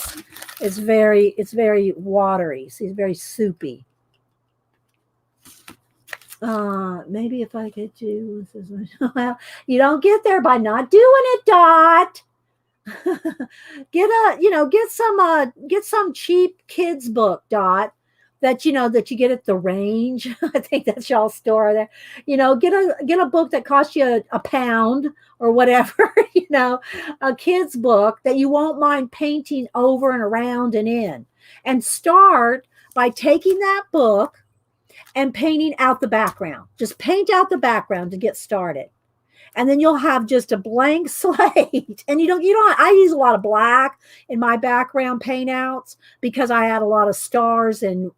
it's very watery. See, it's very soupy. Maybe if I get you, well, you don't get there by not doing it, Dot. Get some cheap kids book, Dot, that you get at the range. I think that's y'all's store there. Get a book that costs you a pound or whatever, a kid's book that you won't mind painting over and around and in. And start by taking that book and painting out the background. Just paint out the background to get started. And then you'll have just a blank slate. And I use a lot of black in my background paint outs because I add a lot of stars and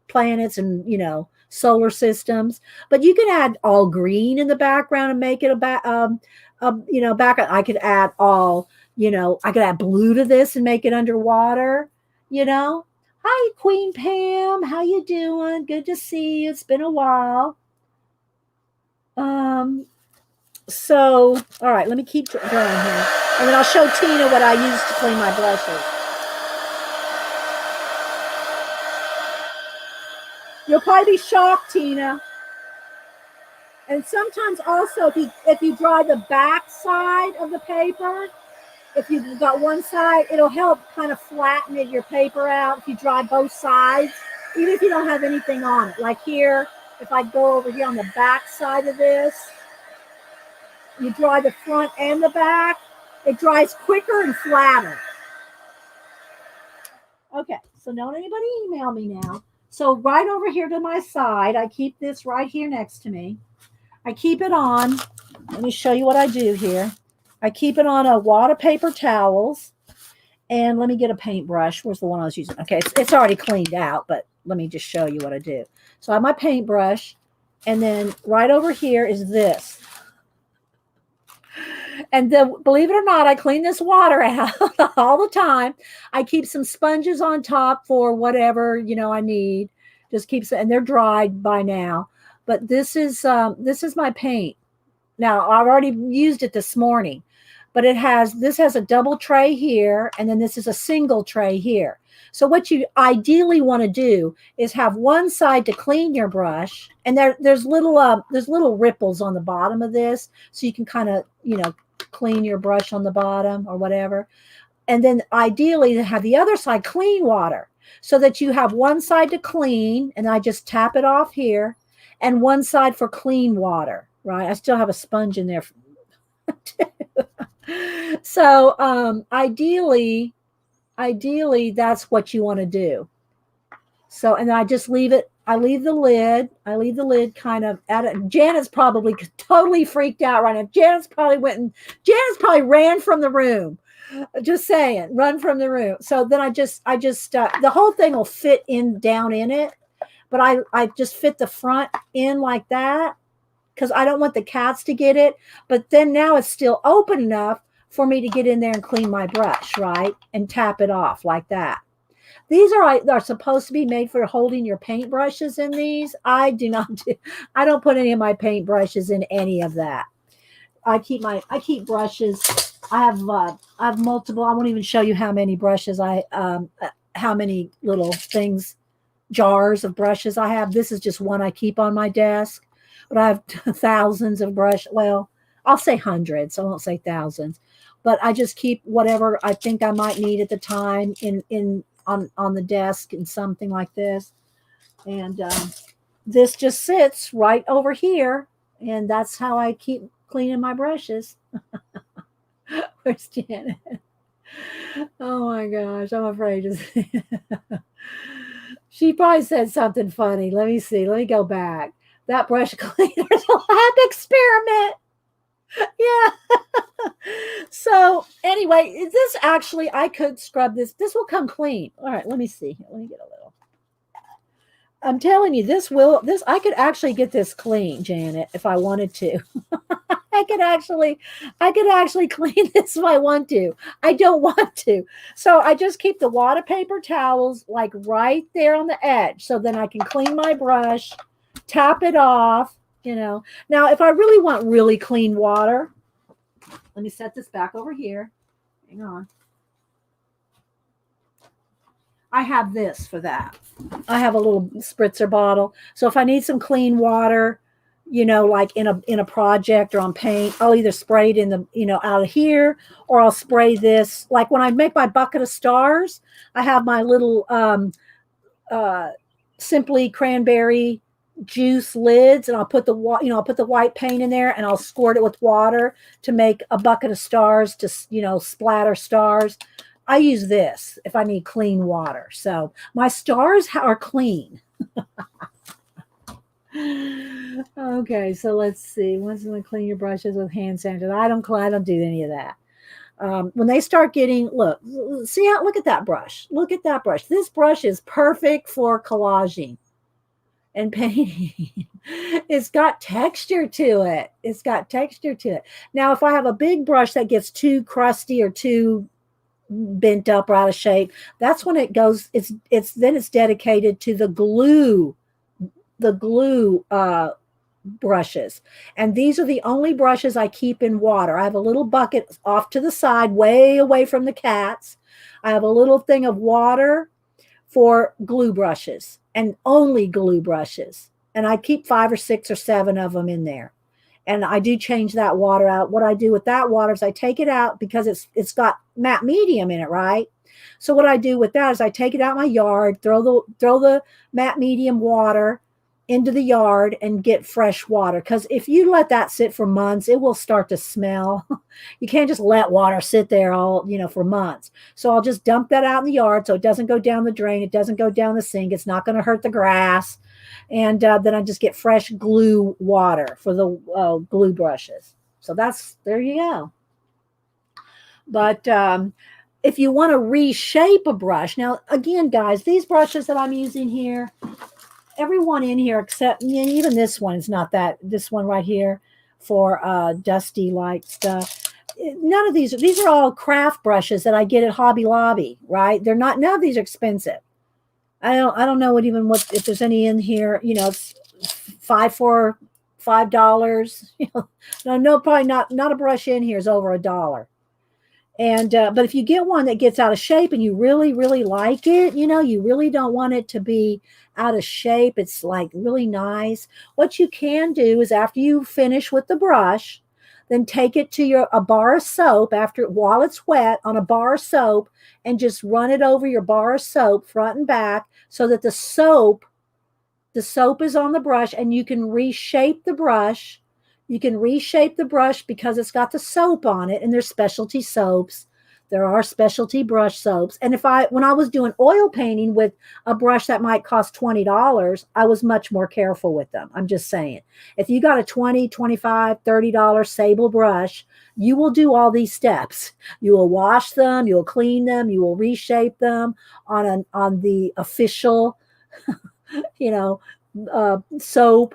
planets and, solar systems. But you can add all green in the background and make it background. I could add I could add blue to this and make it underwater, Hi, Queen Pam. How you doing? Good to see you. It's been a while. So, all right, let me keep going here. And then I'll show Tina what I use to clean my brushes. You'll probably be shocked, Tina. And sometimes also, if you dry the back side of the paper, if you've got one side, it'll help kind of flatten your paper out if you dry both sides, even if you don't have anything on it. Like here, if I go over here on the back side of this, you dry the front and the back, it dries quicker and flatter. Okay, so don't anybody email me now. So right over here to my side, I keep this right here next to me. I keep it on. Let me show you what I do here. I keep it on a wad of paper towels. And let me get a paintbrush. Where's the one I was using? Okay, it's already cleaned out, but let me just show you what I do. So I have my paintbrush. And then right over here is this. And believe it or not, I clean this water out all the time. I keep some sponges on top for whatever, I need. Just keeps it, and they're dried by now. But this is my paint. Now, I've already used it this morning, but this has a double tray here, and then this is a single tray here. So what you ideally want to do is have one side to clean your brush, and there's little ripples on the bottom of this, so you can kind of, clean your brush on the bottom or whatever. And then ideally to have the other side clean water, so that you have one side to clean, and I just tap it off here, and one side for clean water, right? I still have a sponge in there too. So ideally that's what you want to do. So, and I just leave it. I leave the lid kind of at it. Janet's probably totally freaked out right now. Janet's probably ran from the room. Just saying, run from the room. So then I just the whole thing will fit down in it, but I just fit the front in like that, because I don't want the cats to get it. But then now it's still open enough for me to get in there and clean my brush, right? And tap it off like that. These are supposed to be made for holding your paint brushes in these. I don't put any of my paint brushes in any of that. I keep brushes. I have multiple. I won't even show you how many brushes how many little things, jars of brushes I have. This is just one I keep on my desk, but I have thousands of brushes. Well, I'll say hundreds. I won't say thousands, but I just keep whatever I think I might need at the time on the desk and something like this. And this just sits right over here, and that's how I keep cleaning my brushes. Where's Janet? Oh my gosh, I'm afraid to. She probably said something funny. Let me see. Let me go back. That brush cleaner's a lab experiment. Yeah. So anyway, this actually, I could scrub this. This will come clean. All right, let me see. Let me get a little. I'm telling you, I could actually get this clean, Janet, if I wanted to. I could actually clean this if I want to. I don't want to. So I just keep the water paper towels like right there on the edge, so then I can clean my brush, tap it off, Now, if I really want really clean water, let me set this back over here. Hang on. I have this for that. I have a little spritzer bottle. So if I need some clean water, like in a project or on paint, I'll either spray it in the, out of here, or I'll spray this. Like when I make my bucket of stars, I have my little Simply Cranberry juice lids, and I'll put the white paint in there, and I'll squirt it with water to make a bucket of stars to, splatter stars. I use this if I need clean water. So my stars are clean. Okay, so let's see. Once you clean your brushes with hand sanitizer, I don't do any of that. When they start getting, look at that brush. Look at that brush. This brush is perfect for collaging and painting. It's got texture to it. Now, if I have a big brush that gets too crusty or too bent up or out of shape, that's when it goes. It's dedicated to the glue brushes, and these are the only brushes I keep in water. I have a little bucket off to the side, way away from the cats. I have a little thing of water for glue brushes, and only glue brushes, and I keep 5 or 6 or 7 of them in there. And I do change that water out. What I do with that water is I take it out, because it's got matte medium in it, right? So what I do with that is I take it out in my yard, throw the matte medium water into the yard, and get fresh water. Because if you let that sit for months, it will start to smell. You can't just let water sit there all, for months. So I'll just dump that out in the yard, so it doesn't go down the drain. It doesn't go down the sink. It's not going to hurt the grass. And then I just get fresh glue water for the glue brushes. So there you go. But if you want to reshape a brush, now again, guys, these brushes that I'm using here, everyone in here except even this one is not that. This one right here for dusty light stuff. None of these are all craft brushes that I get at Hobby Lobby, right? None of these are expensive. I don't know if there's any in here. It's $5. No, probably not a brush in here is over $1. And but if you get one that gets out of shape and you really, really like it, you really don't want it to be out of shape. It's like really nice. What you can do is after you finish with the brush, then take it to a bar of soap while it's wet on a bar of soap and just run it over your bar of soap front and back so that the soap is on the brush and you can reshape the brush. You can reshape the brush because it's got the soap on it, and there's specialty soaps. There are specialty brush soaps. And when I was doing oil painting with a brush that might cost $20, I was much more careful with them. I'm just saying. If you got a $20, $25, $30 sable brush, you will do all these steps. You will wash them, you will clean them, you will reshape them on the official soap,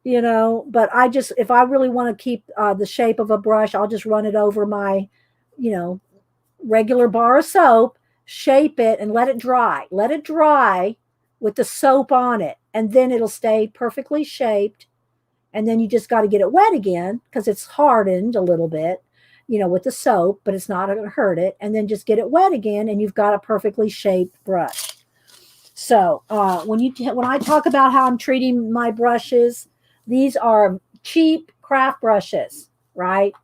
but if I really want to keep the shape of a brush, I'll just run it over my, regular bar of soap, shape it and let it dry with the soap on it. And then it'll stay perfectly shaped. And then you just got to get it wet again because it's hardened a little bit, with the soap, but it's not going to hurt it. And then just get it wet again and you've got a perfectly shaped brush. So when I talk about how I'm treating my brushes, these are cheap craft brushes, right?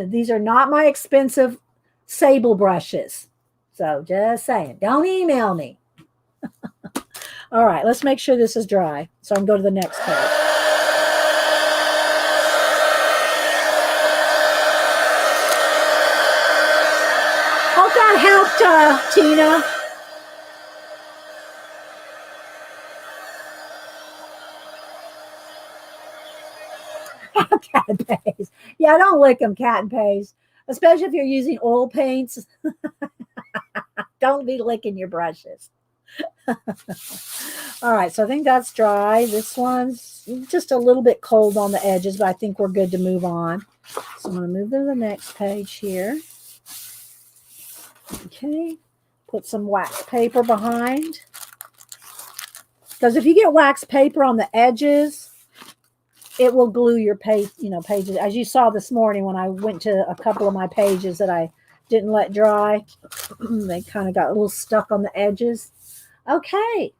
These are not my expensive sable brushes. So just saying, don't email me. All right, let's make sure this is dry. So I'm going to the next page. Hope that helped, Tina. Cat and paste. Yeah, don't lick them, cat and paste. Especially if you're using oil paints. Don't be licking your brushes. All right, so I think that's dry. This one's just a little bit cold on the edges, but I think we're good to move on. So I'm going to move to the next page here. Okay, put some wax paper behind. Because if you get wax paper on the edges, it will glue your pages. As you saw this morning when I went to a couple of my pages that I didn't let dry, they kind of got a little stuck on the edges. Okay.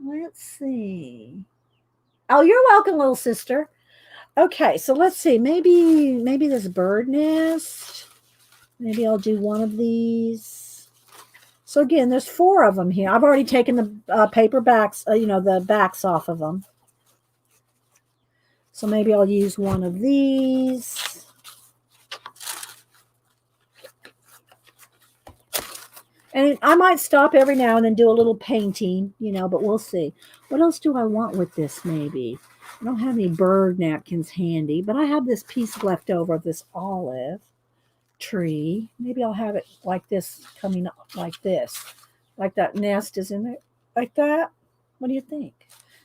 Let's see. Oh, you're welcome, little sister. Okay, so let's see. Maybe this bird nest. Maybe I'll do one of these. So again, there's 4 of them here. I've already taken the paper backs, the backs off of them. So maybe I'll use one of these. And I might stop every now and then do a little painting, but we'll see. What else do I want with this maybe? I don't have any bird napkins handy, but I have this piece left over of this olive tree. Maybe I'll have it like this, coming up like this. Like that nest is in there, like that. What do you think?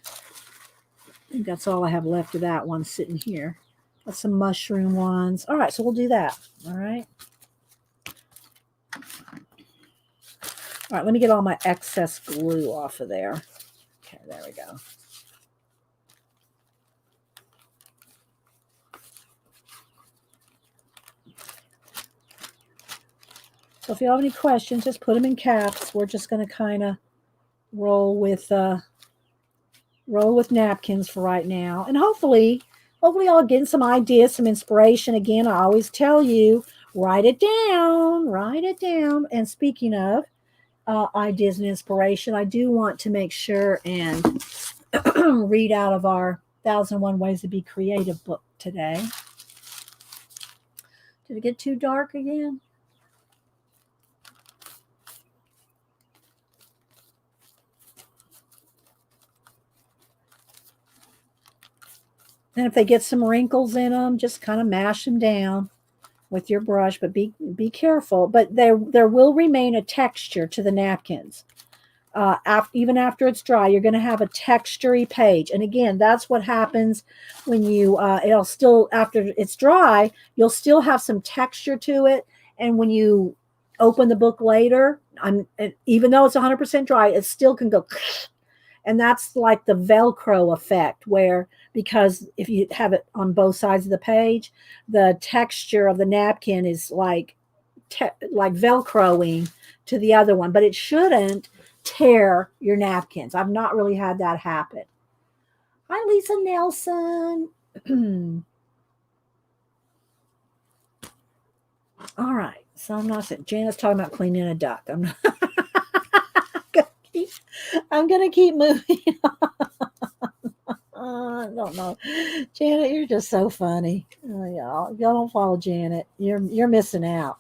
I think that's all I have left of that one sitting here. Got some mushroom ones. All right, so we'll do that. All right. All right, let me get all my excess glue off of there. Okay, there we go. So if you have any questions, just put them in caps. We're just going to kind of roll with napkins for right now. And hopefully I'll get some ideas, some inspiration. Again, I always tell you, write it down. And speaking of ideas and inspiration, I do want to make sure and read out of our 1001 Ways to Be Creative book today. Did it get too dark again? And if they get some wrinkles in them, just kind of mash them down with your brush, but be careful. But there will remain a texture to the napkins. Even after it's dry, you're going to have a textury page. And again, that's what happens when it'll still, after it's dry, you'll still have some texture to it. And when you open the book later, even though it's 100% dry, it still can go. And that's like the Velcro effect, because if you have it on both sides of the page, the texture of the napkin is like Velcroing to the other one, but it shouldn't tear your napkins. I've not really had that happen. Hi, Lisa Nelson. All right. So I'm not saying Janet's talking about cleaning a duck. I'm gonna keep moving. I don't know, Janet. You're just so funny. Y'all don't follow Janet. You're missing out.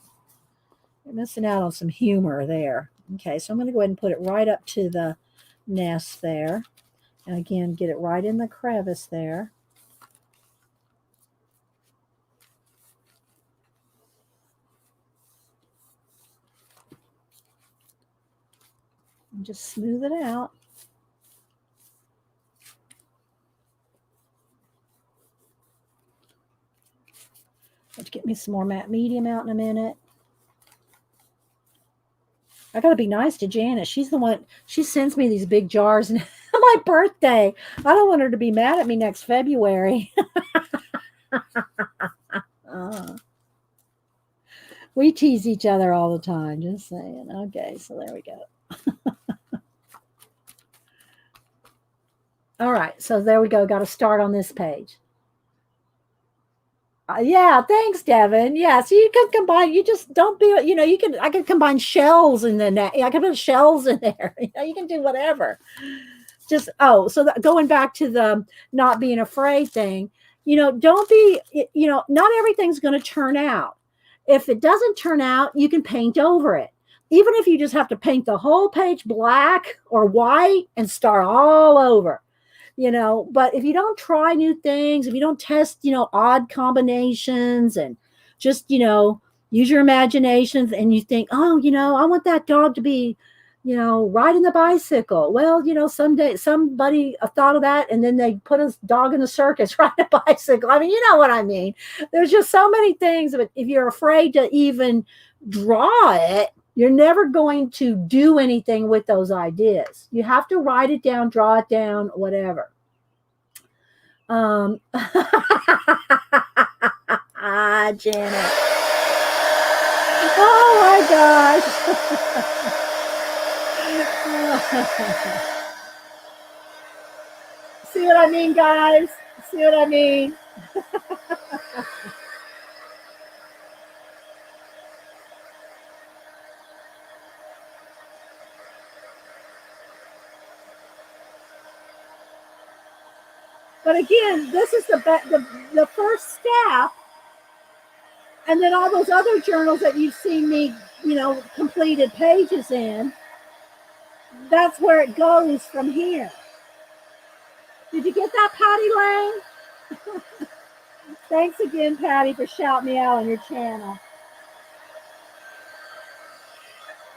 You're missing out on some humor there. Okay, so I'm going to go ahead and put it right up to the nest there, and again, get it right in the crevice there. And just smooth it out. Let's get me some more matte medium out in a minute. I got to be nice to Janet. She's the one, she sends me these big jars on my birthday. I don't want her to be mad at me next February. We tease each other all the time, just saying. Okay, so there we go. All right, so there we go. Got to start on this page. Yeah, thanks, Devin. Yeah, so you can combine. You just don't be. You can. I can combine shells in the net. I can put shells in there. You can do whatever. Just going back to the not being afraid thing. Don't be. Not everything's going to turn out. If it doesn't turn out, you can paint over it. Even if you just have to paint the whole page black or white and start all over. But if you don't try new things, if you don't test, odd combinations and just, use your imaginations and you think, oh, I want that dog to be, riding the bicycle. Well, someday somebody thought of that and then they put a dog in the circus riding a bicycle. I mean, you know what I mean? There's just so many things. But if you're afraid to even draw it, you're never going to do anything with those ideas. You have to write it down, draw it down, whatever. Janet. Oh my gosh. See what I mean, guys? See what I mean? But again, this is the first step. And then all those other journals that you've seen me, completed pages in, that's where it goes from here. Did you get that, Patty Lane? Thanks again, Patty, for shouting me out on your channel.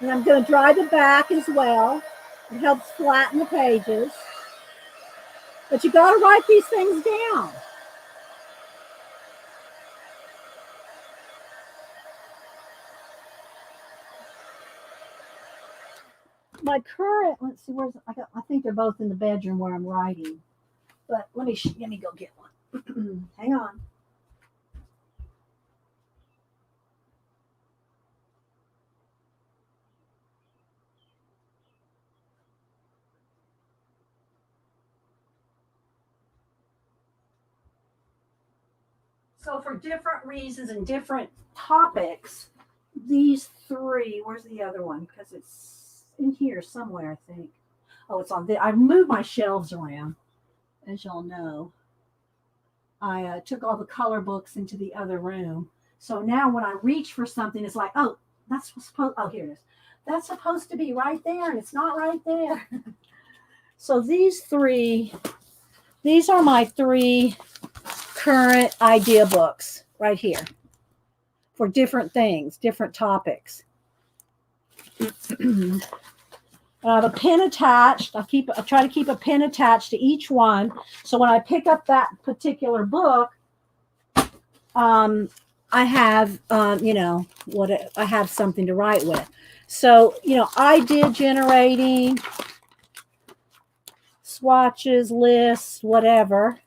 And I'm going to dry the back as well. It helps flatten the pages. But you got to write these things down. My current, let's see, I think they're both in the bedroom where I'm writing. But let me go get one. Hang on. So for different reasons and different topics, these three, where's the other one? Because it's in here somewhere, I think. Oh, it's on I moved my shelves around, as y'all know. I took all the color books into the other room. So now when I reach for something, it's like, oh, that's supposed, oh, here it is. That's supposed to be right there, and it's not right there. So these are my three current idea books right here for different things, different topics. I have a pin attached. I try to keep a pin attached to each one. So when I pick up that particular book, I have, I have something to write with. So, idea generating, swatches, lists, whatever.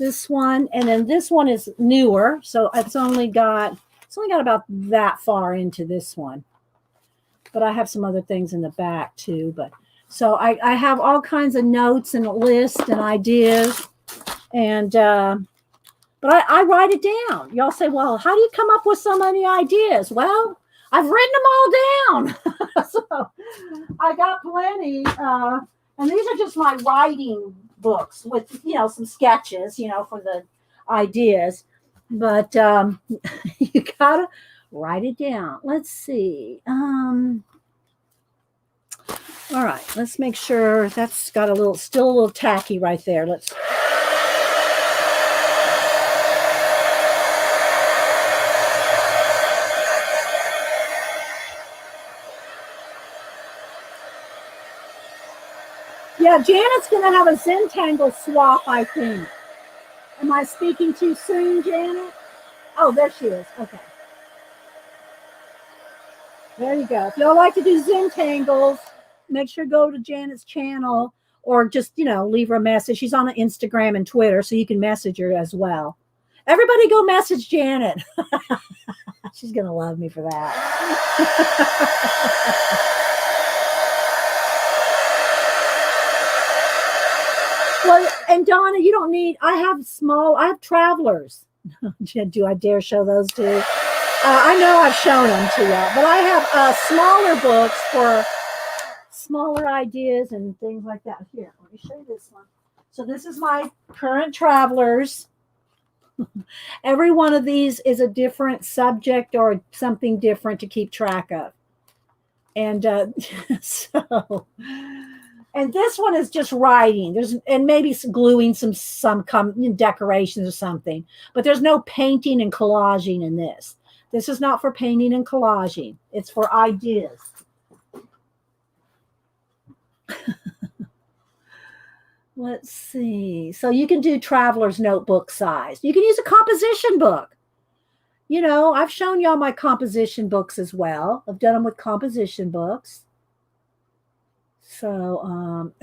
this one, and then this one is newer, so it's only got about that far into this one. But I have some other things in the back too. But so I have all kinds of notes and lists and ideas, and but I write it down. Y'all say, well, how do you come up with so many ideas? Well, I've written them all down. So I got plenty. And these are just my writing books with, some sketches, for the ideas. But you got to write it down. Let's see. All right. Let's make sure that's got still a little tacky right there. Let's. Yeah, Janet's going to have a Zentangle swap, I think. Am I speaking too soon, Janet? Oh, there she is. Okay. There you go. If y'all like to do Zentangles, make sure to go to Janet's channel or just, leave her a message. She's on Instagram and Twitter, so you can message her as well. Everybody go message Janet. She's going to love me for that. Well, and Donna, you don't need, I have travelers. Do I dare show those too? I know I've shown them to y'all, but I have smaller books for smaller ideas and things like that. Here, let me show you this one. So this is my current travelers. Every one of these is a different subject or something different to keep track of. And and this one is just writing. And maybe gluing some decorations or something. But there's no painting and collaging in this. This is not for painting and collaging. It's for ideas. Let's see. So you can do traveler's notebook size. You can use a composition book. I've shown y'all my composition books as well. I've done them with composition books. So,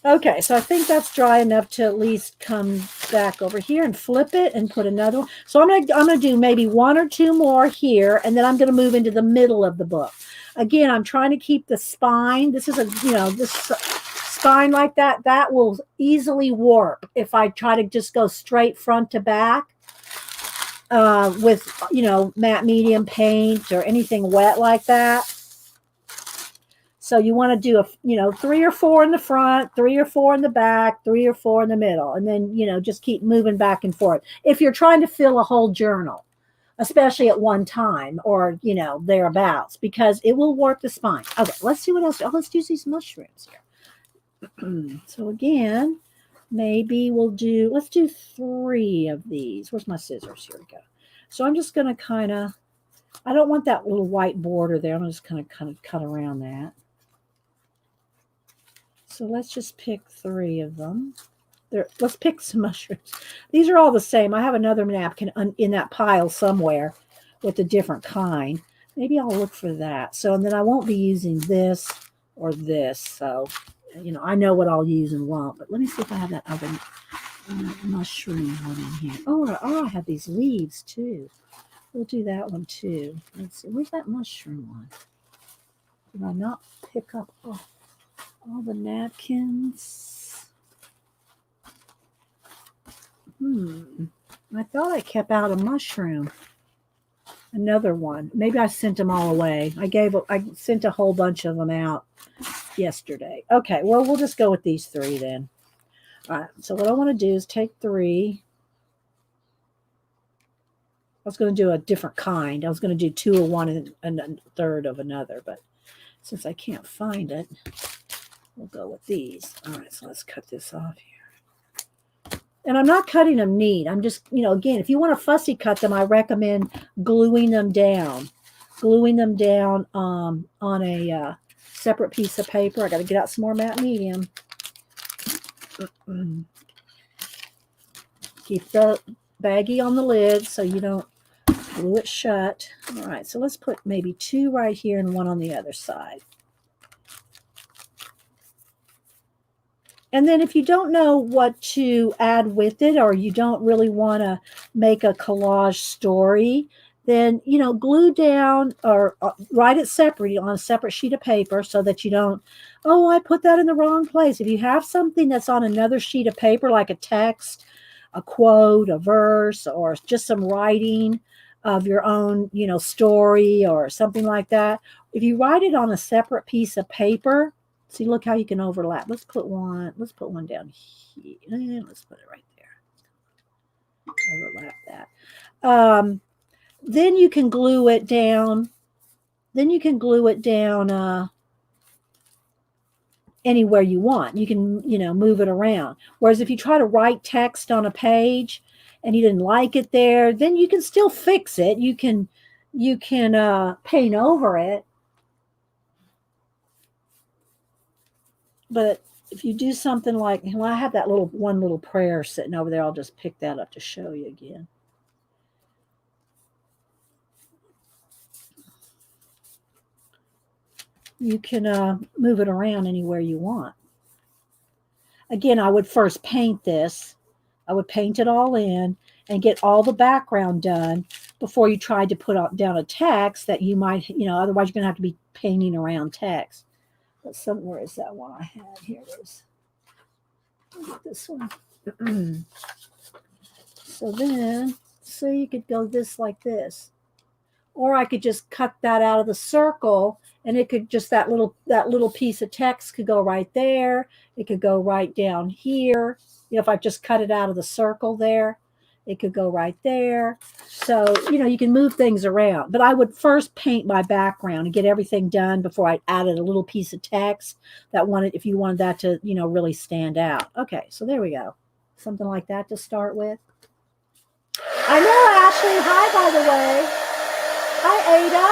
okay, so I think that's dry enough to at least come back over here and flip it and put another one. So I'm gonna do maybe one or two more here, and then I'm gonna move into the middle of the book. Again, I'm trying to keep the spine. This is this spine like that. That will easily warp if I try to just go straight front to back. With, matte medium paint or anything wet like that. So you want to do 3 or 4 in the front, 3 or 4 in the back, 3 or 4 in the middle. And then, just keep moving back and forth. If you're trying to fill a whole journal, especially at one time or, thereabouts, because it will warp the spine. Okay, let's see what else. Oh, let's use these mushrooms here. So again, maybe let's do 3 of these. Where's my scissors? Here we go. So I'm just going to I don't want that little white border there. I'm just going to kind of cut around that. So let's just pick 3 of them. Let's pick some mushrooms. These are all the same. I have another napkin in that pile somewhere with a different kind. Maybe I'll look for that. So, and then I won't be using this or this. So, I know what I'll use and won't, but let me see if I have that other mushroom one in here. Oh, I have these leaves too. We'll do that one too. Let's see. Where's that mushroom one? Did I not pick up all the napkins? I thought I kept out a mushroom. Another one. Maybe I sent them all away. I sent a whole bunch of them out yesterday. Okay, well, we'll just go with these 3 then. All right, so what I want to do is take 3. I was going to do a different kind. I was going to do 2 of one and a third of another, but since I can't find it, we'll go with these. All right, so let's cut this off here. And I'm not cutting them neat. I'm just, again, if you want to fussy cut them, I recommend gluing them down. Gluing them down on a separate piece of paper. I got to get out some more matte medium. Keep the baggie on the lid so you don't glue it shut. All right, so let's put maybe 2 right here and 1 on the other side. And then if you don't know what to add with it, or you don't really want to make a collage story, then, glue down or write it separately on a separate sheet of paper so that you don't, oh, I put that in the wrong place. If you have something that's on another sheet of paper, like a text, a quote, a verse, or just some writing of your own, story or something like that, if you write it on a separate piece of paper, see, look how you can overlap. Let's put one down here. Let's put it right there. Overlap that. Then you can glue it down. Anywhere you want. You can, move it around. Whereas if you try to write text on a page and you didn't like it there, then you can still fix it. You can paint over it. But if you do something like, well, I have that one little prayer sitting over there. I'll just pick that up to show you again. You can move it around anywhere you want. Again, I would first paint this. I would paint it all in and get all the background done before you tried to put down a text that you might, otherwise you're going to have to be painting around text. But where is that one I had? Here it is. This one. So then, you could go this like this. Or I could just cut that out of the circle, and it could just, that little piece of text could go right there. It could go right down here. If I just cut it out of the circle there, it could go right there. So, you can move things around. But I would first paint my background and get everything done before I added a little piece of text if you wanted that to, really stand out. Okay, so there we go. Something like that to start with. I know, Ashley. Hi, by the way. Hi, Ada.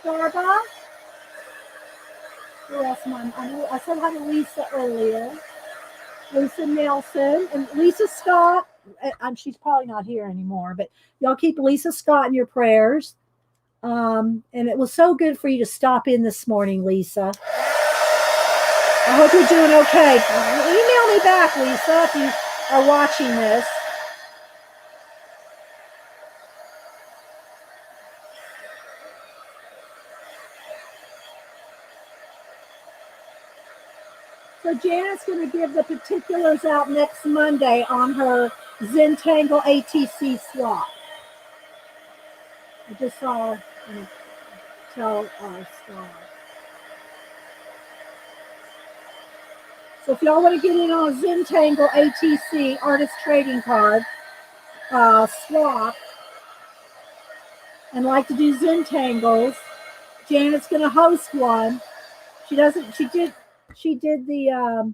Starbucks. Who else, Mom? I said hi to Lisa earlier. Lisa Nelson and Lisa Scott. She's probably not here anymore, but y'all keep Lisa Scott in your prayers. And it was so good for you to stop in this morning, Lisa. I hope you're doing okay. Email me back, Lisa, if you are watching this. So Janet's going to give the particulars out next Monday on her Zentangle ATC swap. I just saw her tell Star. So if y'all want to get in on a Zentangle ATC artist trading card swap and like to do Zentangles, Janet's going to host one. She did the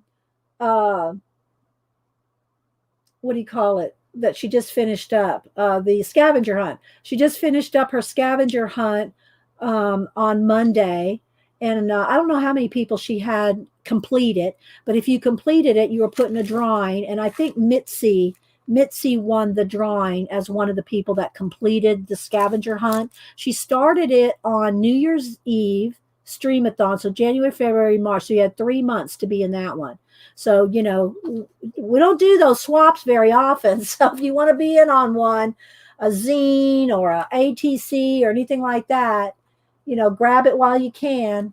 what do you call it, that she just finished up, the scavenger hunt. She just finished up her scavenger hunt on Monday, and I don't know how many people she had complete it, but if you completed it, you were put in a drawing, and I think Mitzi won the drawing as one of the people that completed the scavenger hunt. She started it on New Year's Eve streamathon, so January, February, March. So you had 3 months to be in that one. So, we don't do those swaps very often. So if you want to be in on one, a zine or a ATC or anything like that, grab it while you can.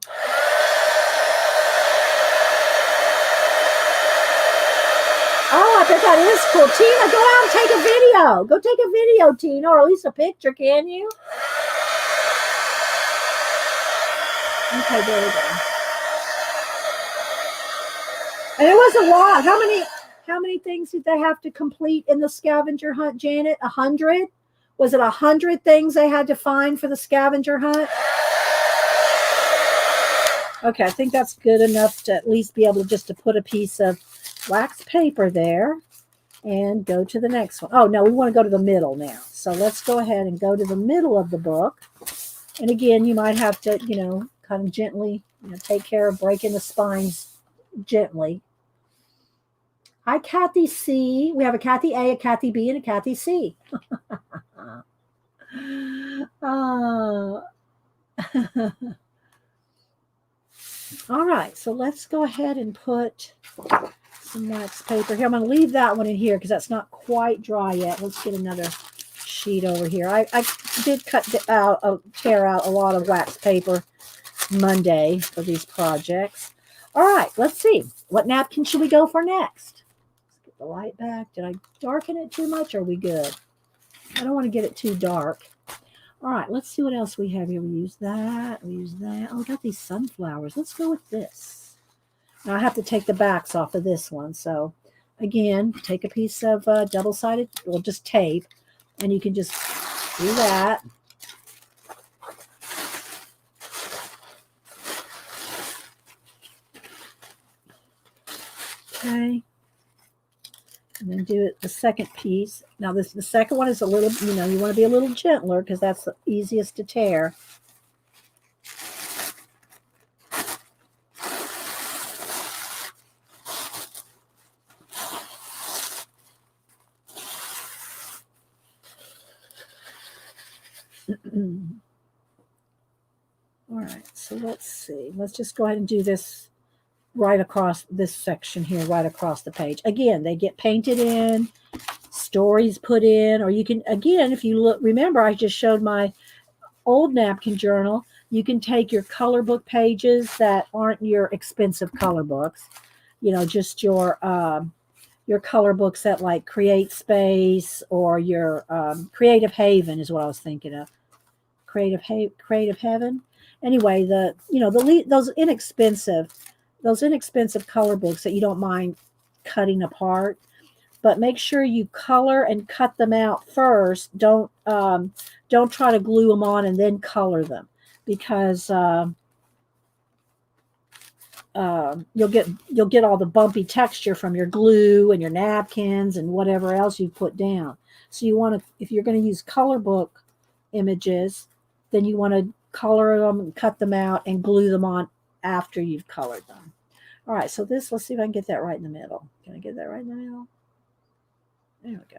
Oh, I bet that is cool. Tina, go out and take a video. Go take a video, Tina, or at least a picture, can you? Okay, there we go. And it was a lot. How many things did they have to complete in the scavenger hunt, Janet? 100? Was it 100 things they had to find for the scavenger hunt? Okay, I think that's good enough to at least be able to put a piece of wax paper there and go to the next one. Oh, no, we want to go to the middle now. So let's go ahead and go to the middle of the book. And again, you might have to, kind of gently, take care of breaking the spines gently. Hi, Kathy C. We have a Kathy A, a Kathy B, and a Kathy C. All right, so let's go ahead and put some wax paper here. I'm going to leave that one in here because that's not quite dry yet. Let's get another sheet over here. I did tear out a lot of wax paper Monday for these projects. All right, let's see. What napkin should we go for next? Let's get the light back. Did I darken it too much? Or are we good? I don't want to get it too dark. All right, let's see what else we have here. We use that. We use that. Oh, we got these sunflowers. Let's go with this. Now, I have to take the backs off of this one. So, again, take a piece of double-sided, well, just tape, and you can just do that. Okay. And then do it the second piece. Now, the second one is a little, you want to be a little gentler because that's the easiest to tear. All right, so let's see. Let's just go ahead and do this right across this section here, right across the page. Again, they get painted in, stories put in, or you can, again, if you look, remember I just showed my old napkin journal. You can take your color book pages that aren't your expensive color books, just your color books that like Create Space or your Creative Haven is what I was thinking of. Creative Heaven. Anyway, those inexpensive color books that you don't mind cutting apart, but make sure you color and cut them out first. Don't try to glue them on and then color them, because you'll get all the bumpy texture from your glue and your napkins and whatever else you put down. So you want to, if you're going to use color book images, then you want to color them and cut them out and glue them on after you've colored them. All right, so this, let's see if I can get that right in the middle. Can I get that right in the middle? There we go.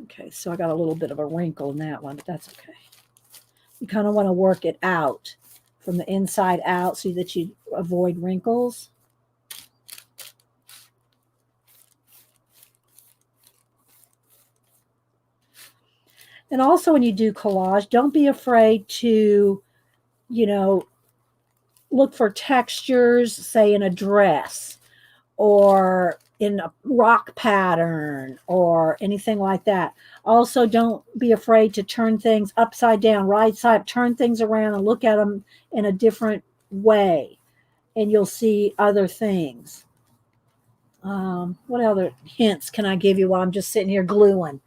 Okay, so I got a little bit of a wrinkle in that one, but that's okay. You kind of want to work it out from the inside out so that you avoid wrinkles. And also when you do collage, don't be afraid to, look for textures, say in a dress or in a rock pattern or anything like that. Also, don't be afraid to turn things upside down, right side, turn things around and look at them in a different way, and you'll see other things. What other hints can I give you while I'm just sitting here gluing?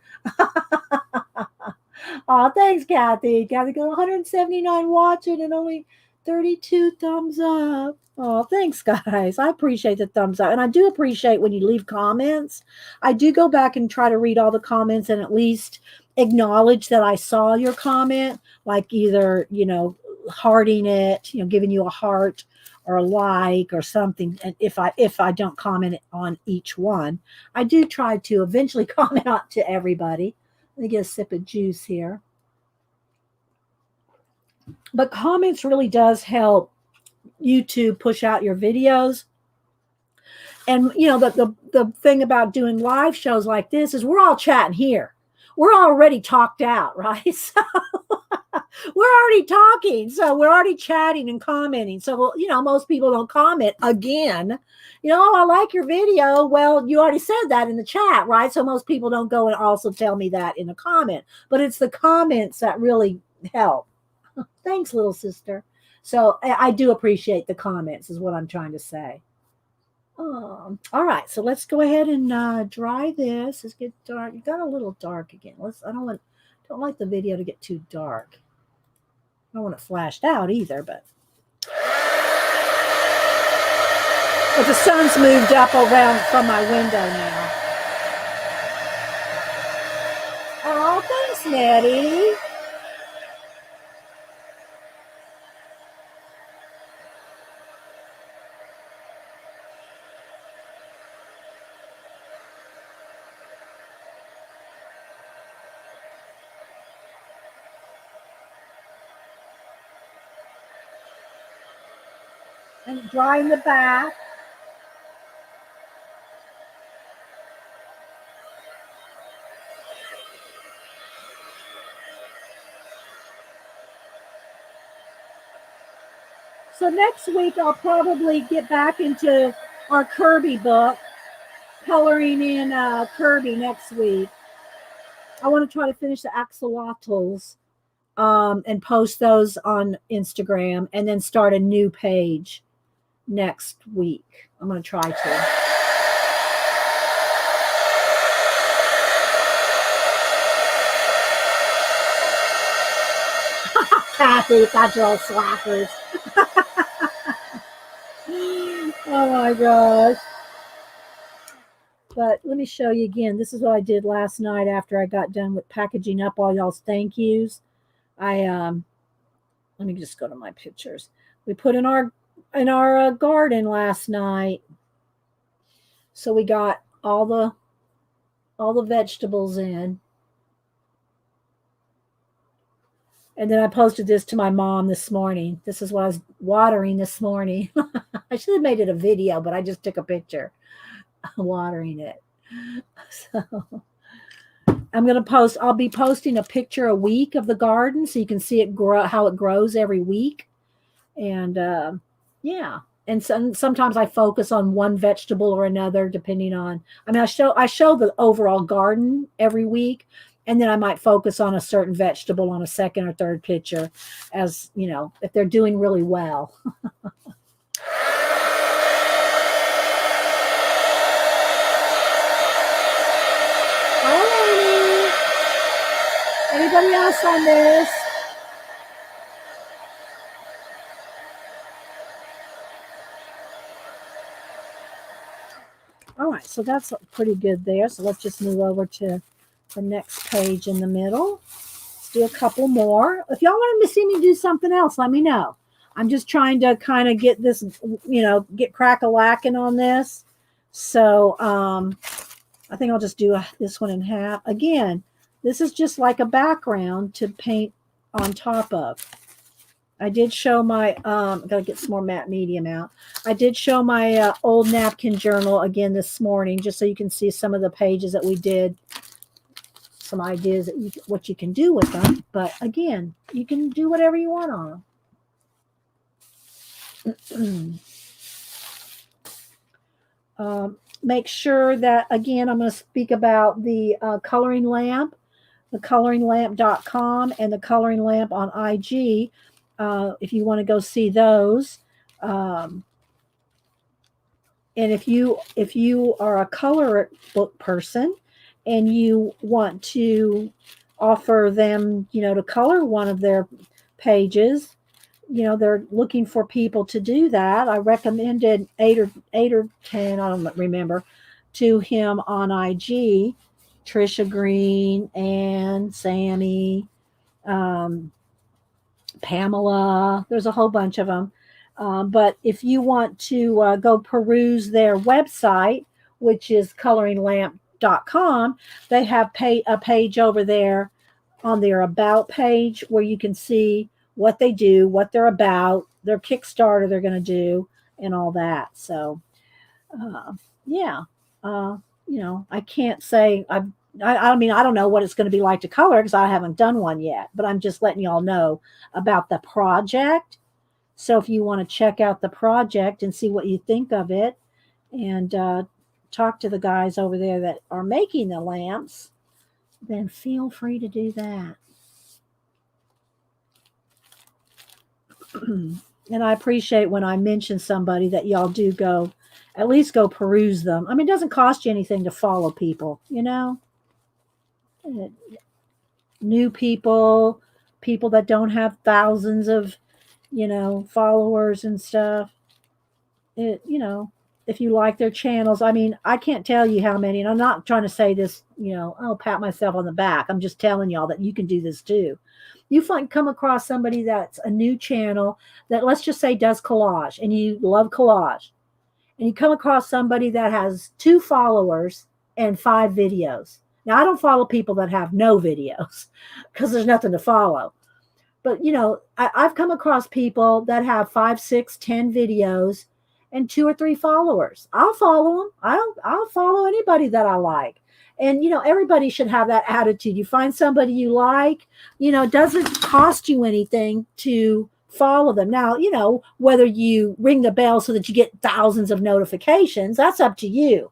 Oh, thanks, Kathy. Kathy got 179 watching and only 32 thumbs up. Oh, thanks, guys. I appreciate the thumbs up. And I do appreciate when you leave comments. I do go back and try to read all the comments and at least acknowledge that I saw your comment, like either, hearting it, giving you a heart or a like or something. And if I don't comment on each one, I do try to eventually comment on to everybody. Let me get a sip of juice here. But comments really does help YouTube push out your videos. And the thing about doing live shows like this is we're all chatting here. We're already talked out, right? So we're already talking. So we're already chatting and commenting. So, most people don't comment again. Oh, I like your video. Well, you already said that in the chat, right? So most people don't go and also tell me that in a comment. But it's the comments that really help. Thanks, little sister. So I do appreciate the comments is what I'm trying to say. All right, so let's go ahead and dry this. Let's get dark. It got a little dark again. I don't like the video to get too dark. I don't want it flashed out either, but the sun's moved up around from my window now. Oh, thanks, Nettie. and drying the back. So next week I'll probably get back into our Kirby book, coloring in Kirby next week. I want to try to finish the axolotls and post those on Instagram and then start a new page next week. I'm going to try to. Kathy, got your old slackers. Oh my gosh. But let me show you again. This is what I did last night after I got done with packaging up all y'all's thank yous. Let me just go to my pictures. We put in our garden last night. So we got all the vegetables in. And then I posted this to my mom this morning. This is what I was watering this morning. I should have made it a video, but I just took a picture watering it. So I'm going to post, I'll be posting a picture a week of the garden so you can see it grow, how it grows every week. And yeah. And sometimes I focus on one vegetable or another, depending on, I mean, I show the overall garden every week. And then I might focus on a certain vegetable on a second or third picture, as you know, if they're doing really well. Hi, anybody else on this? All right, so that's pretty good there. So let's just move over to the next page in the middle. Let's do a couple more. If y'all want to see me do something else, let me know. I'm just trying to kind of get this, get crack-a-lacking on this. So I think I'll just do this one in half. Again, this is just like a background to paint on top of. I did show my, got to get some more matte medium out. I did show my old napkin journal again this morning, just so you can see some of the pages that we did. Some ideas that what you can do with them, but again, you can do whatever you want on them. Make sure that, again, I'm going to speak about the coloring lamp, the coloringlamp.com and the coloring lamp on IG. If you want to go see those. And if you are a color book person, and you want to offer them, to color one of their pages, they're looking for people to do that. I recommended eight or 10, I don't remember, to him on IG, Trisha Green and Sammy, Pamela. There's a whole bunch of them. But if you want to go peruse their website, which is coloringlamp.com, they have a page over there on their about page where you can see what they do, what they're about, their Kickstarter they're going to do, and all that. So yeah, I can't say I mean, I don't know what it's going to be like to color because I haven't done one yet, but I'm just letting y'all know about the project. So if you want to check out the project and see what you think of it, and talk to the guys over there that are making the lamps, then feel free to do that. And I appreciate when I mention somebody that y'all do at least go peruse them. I mean, it doesn't cost you anything to follow people, new people that don't have thousands of, followers and stuff. If you like their channels, I mean, I can't tell you how many, and I'm not trying to say this, I'll pat myself on the back. I'm just telling y'all that you can do this too. You come across somebody that's a new channel that, let's just say, does collage, and you love collage, and you come across somebody that has 2 followers and 5 videos. Now, I don't follow people that have no videos because there's nothing to follow. But I've come across people that have 5, 6, 10 videos and 2 or 3 followers. I'll follow them. I'll follow anybody that I like. And everybody should have that attitude. You find somebody you like, it doesn't cost you anything to follow them. Now, whether you ring the bell so that you get thousands of notifications, that's up to you.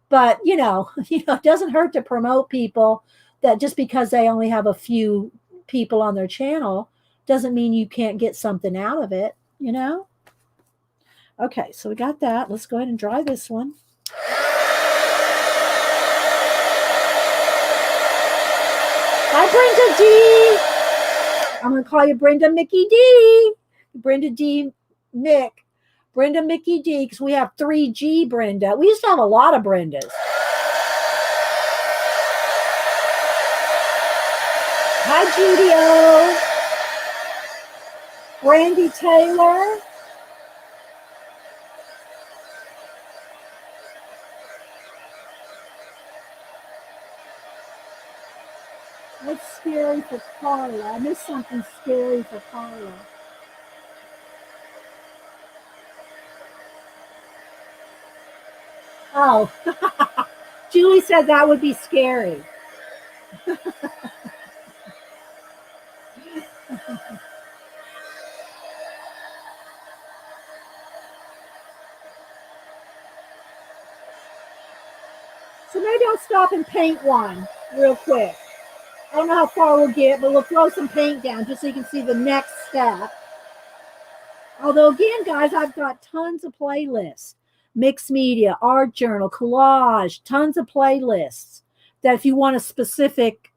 But it doesn't hurt to promote people that just because they only have a few people on their channel doesn't mean you can't get something out of it. Okay, so we got that. Let's go ahead and dry this one. Hi, Brenda D. I'm going to call you Brenda Mickey D. Brenda D. Mick. Brenda Mickey D, because we have 3G Brenda. We used to have a lot of Brendas. Hi, Judy O. Brandy Taylor. What's scary for Carla? I missed something scary for Carla. Oh, Julie said that would be scary. So maybe I'll stop and paint one real quick. I don't know how far we'll get, but we'll throw some paint down just so you can see the next step. Although, again, guys, I've got tons of playlists. Mixed media, art journal, collage, tons of playlists that if you want a specific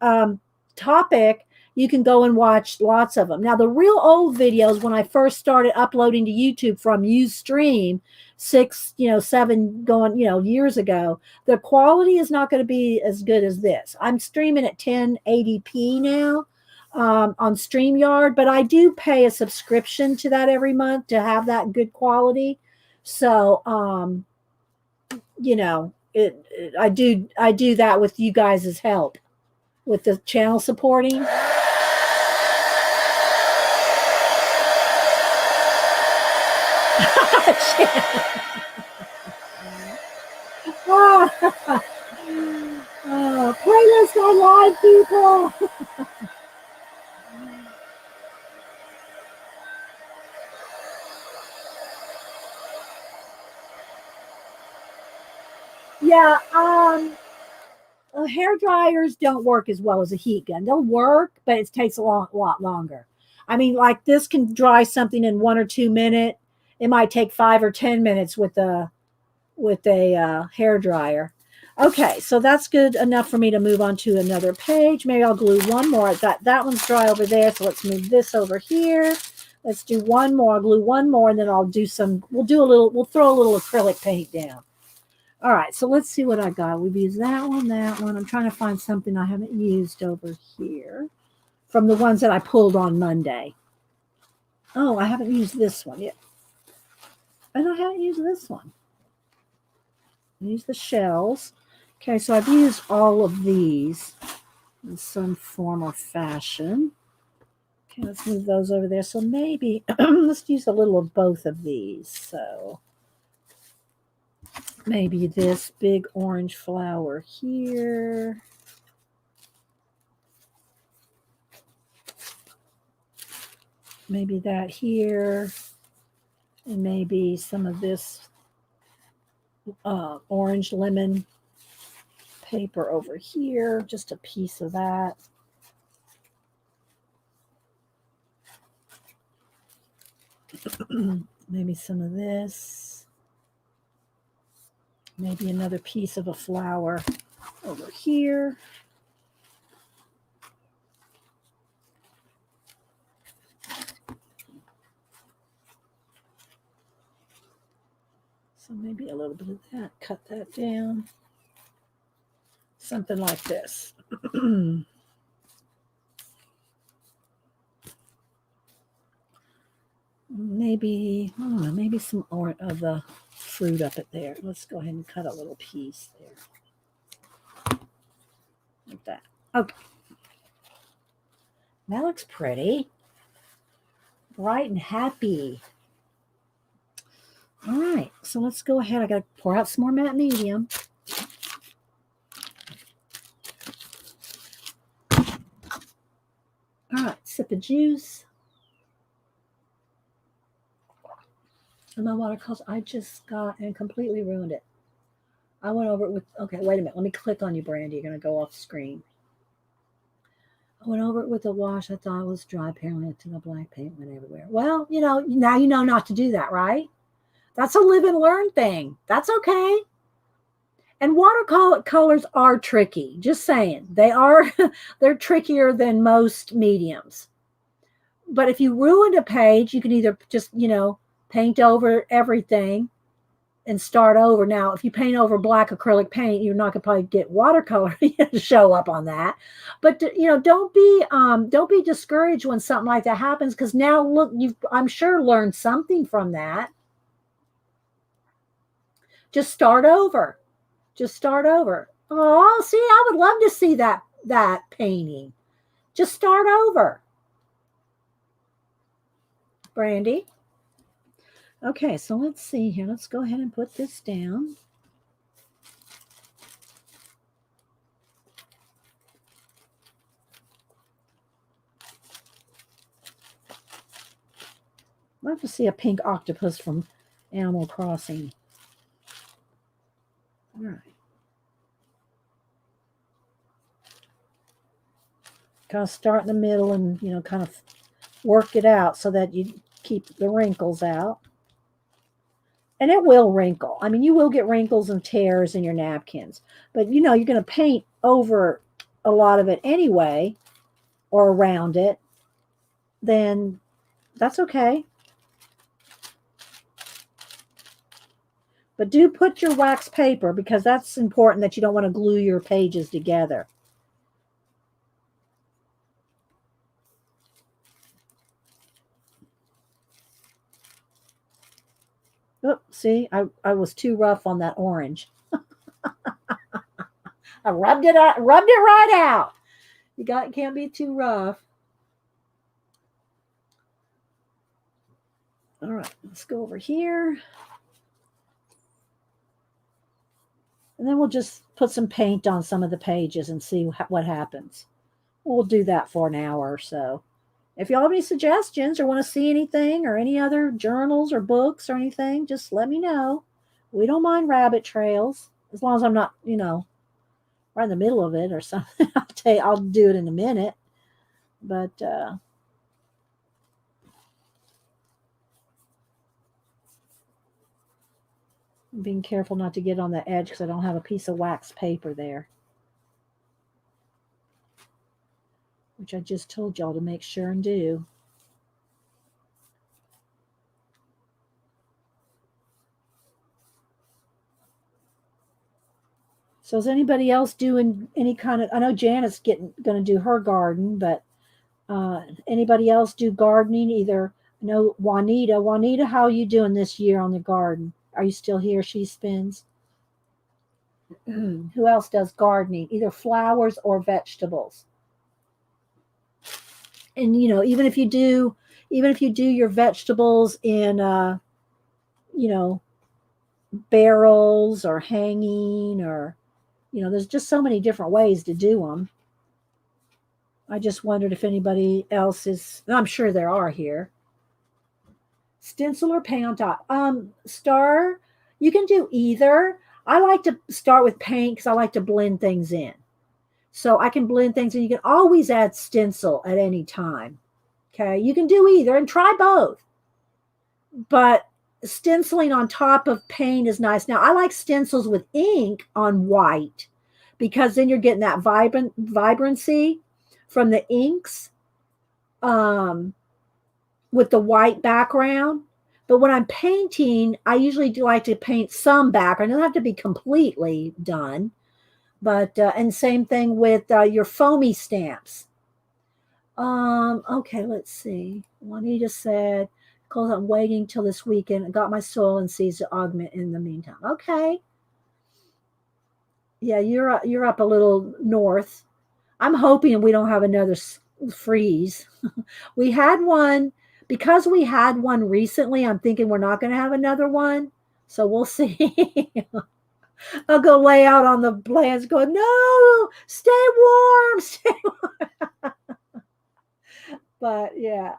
topic, you can go and watch lots of them. Now, the real old videos, when I first started uploading to YouTube from Ustream 6, 7 going, years ago, the quality is not going to be as good as this. I'm streaming at 1080p now on StreamYard, but I do pay a subscription to that every month to have that good quality. So, I do that with you guys' help with the channel supporting. Playlist on live, people. Yeah, hair dryers don't work as well as a heat gun. They'll work, but it takes a lot longer. I mean, like this can dry something in 1 or 2 minutes. It might take 5 or 10 minutes with a hair dryer. Okay, so that's good enough for me to move on to another page. Maybe I'll glue one more. I've got that one's dry over there, so let's move this over here. Let's do one more. I'll glue one more, and then we'll throw a little acrylic paint down. All right, so let's see what I got. We've used that one. I'm trying to find something I haven't used over here from the ones that I pulled on Monday. Oh, I haven't used this one yet. And I haven't used this one. I used the shells. Okay, so I've used all of these in some form or fashion. Okay, let's move those over there. So maybe let's use a little of both of these. So maybe this big orange flower here. Maybe that here. And maybe some of this orange lemon paper over here. Just a piece of that. Maybe some of this. Maybe another piece of a flower over here. So maybe a little bit of that. Cut that down. Something like this. Maybe, I don't know, maybe some of the fruit up at there. Let's go ahead and cut a little piece there. Like that. Okay. That looks pretty. bright and happy. All right, so let's go ahead. I got to pour out some more matte medium. All right, sip of juice. And my watercolors, I just got and completely ruined it. I went over it with, okay, wait a minute. Let me click on you, Brandy. You're going to go off screen. I went over it with a wash. I thought it was dry. Apparently, it took a black paint, went everywhere. Well, now you know not to do that, right? That's a live and learn thing. That's okay. And watercolors are tricky. Just saying. They're trickier than most mediums. But if you ruined a page, you can either just, paint over everything and start over. Now, if you paint over black acrylic paint, you're not going to probably get watercolor to show up on that. But don't be discouraged when something like that happens, because now look, I'm sure learned something from that. Just start over. Just start over. Oh, see, I would love to see that painting. Just start over. Brandy. Okay, so let's see here. Let's go ahead and put this down. I'd love to see a pink octopus from Animal Crossing. All right. Kind of start in the middle and, kind of work it out so that you keep the wrinkles out. And it will wrinkle. I mean, you will get wrinkles and tears in your napkins. But, you're going to paint over a lot of it anyway, or around it. Then that's okay. But do put your wax paper, because that's important, that you don't want to glue your pages together. Oh, see, I was too rough on that orange. I rubbed it right out. Can't be too rough. All right, let's go over here. And then we'll just put some paint on some of the pages and see what happens. We'll do that for an hour or so. If y'all have any suggestions or want to see anything or any other journals or books or anything, just let me know. We don't mind rabbit trails, as long as I'm not, right in the middle of it or something. I'll do it in a minute. But I'm being careful not to get on the edge because I don't have a piece of wax paper there, which I just told y'all to make sure and do. So is anybody else doing any kind of, I know Janet's going to do her garden, but anybody else do gardening? Either, Juanita, how are you doing this year on the garden? Are you still here? She spins. Who else does gardening? Either flowers or vegetables. And even if you do your vegetables in barrels or hanging, or there's just so many different ways to do them. I just wondered if anybody else is, I'm sure there are here. Stencil or paint on top. Star, you can do either. I like to start with paint because I like to blend things in. So I can blend things in. You can always add stencil at any time. Okay, you can do either and try both. But stenciling on top of paint is nice. Now, I like stencils with ink on white, because then you're getting that vibrancy from the inks with the white background. But when I'm painting, I usually do like to paint some background. It doesn't have to be completely done. But and same thing with your foamy stamps. Okay, let's see. Juanita said, "Cause I'm waiting till this weekend. I got my soil and seeds to augment in the meantime." Okay. Yeah, you're up a little north. I'm hoping we don't have another freeze. We had one Because we had one recently, I'm thinking we're not going to have another one. So we'll see. I'll go lay out on the blankets going, no, stay warm, stay warm. But yeah.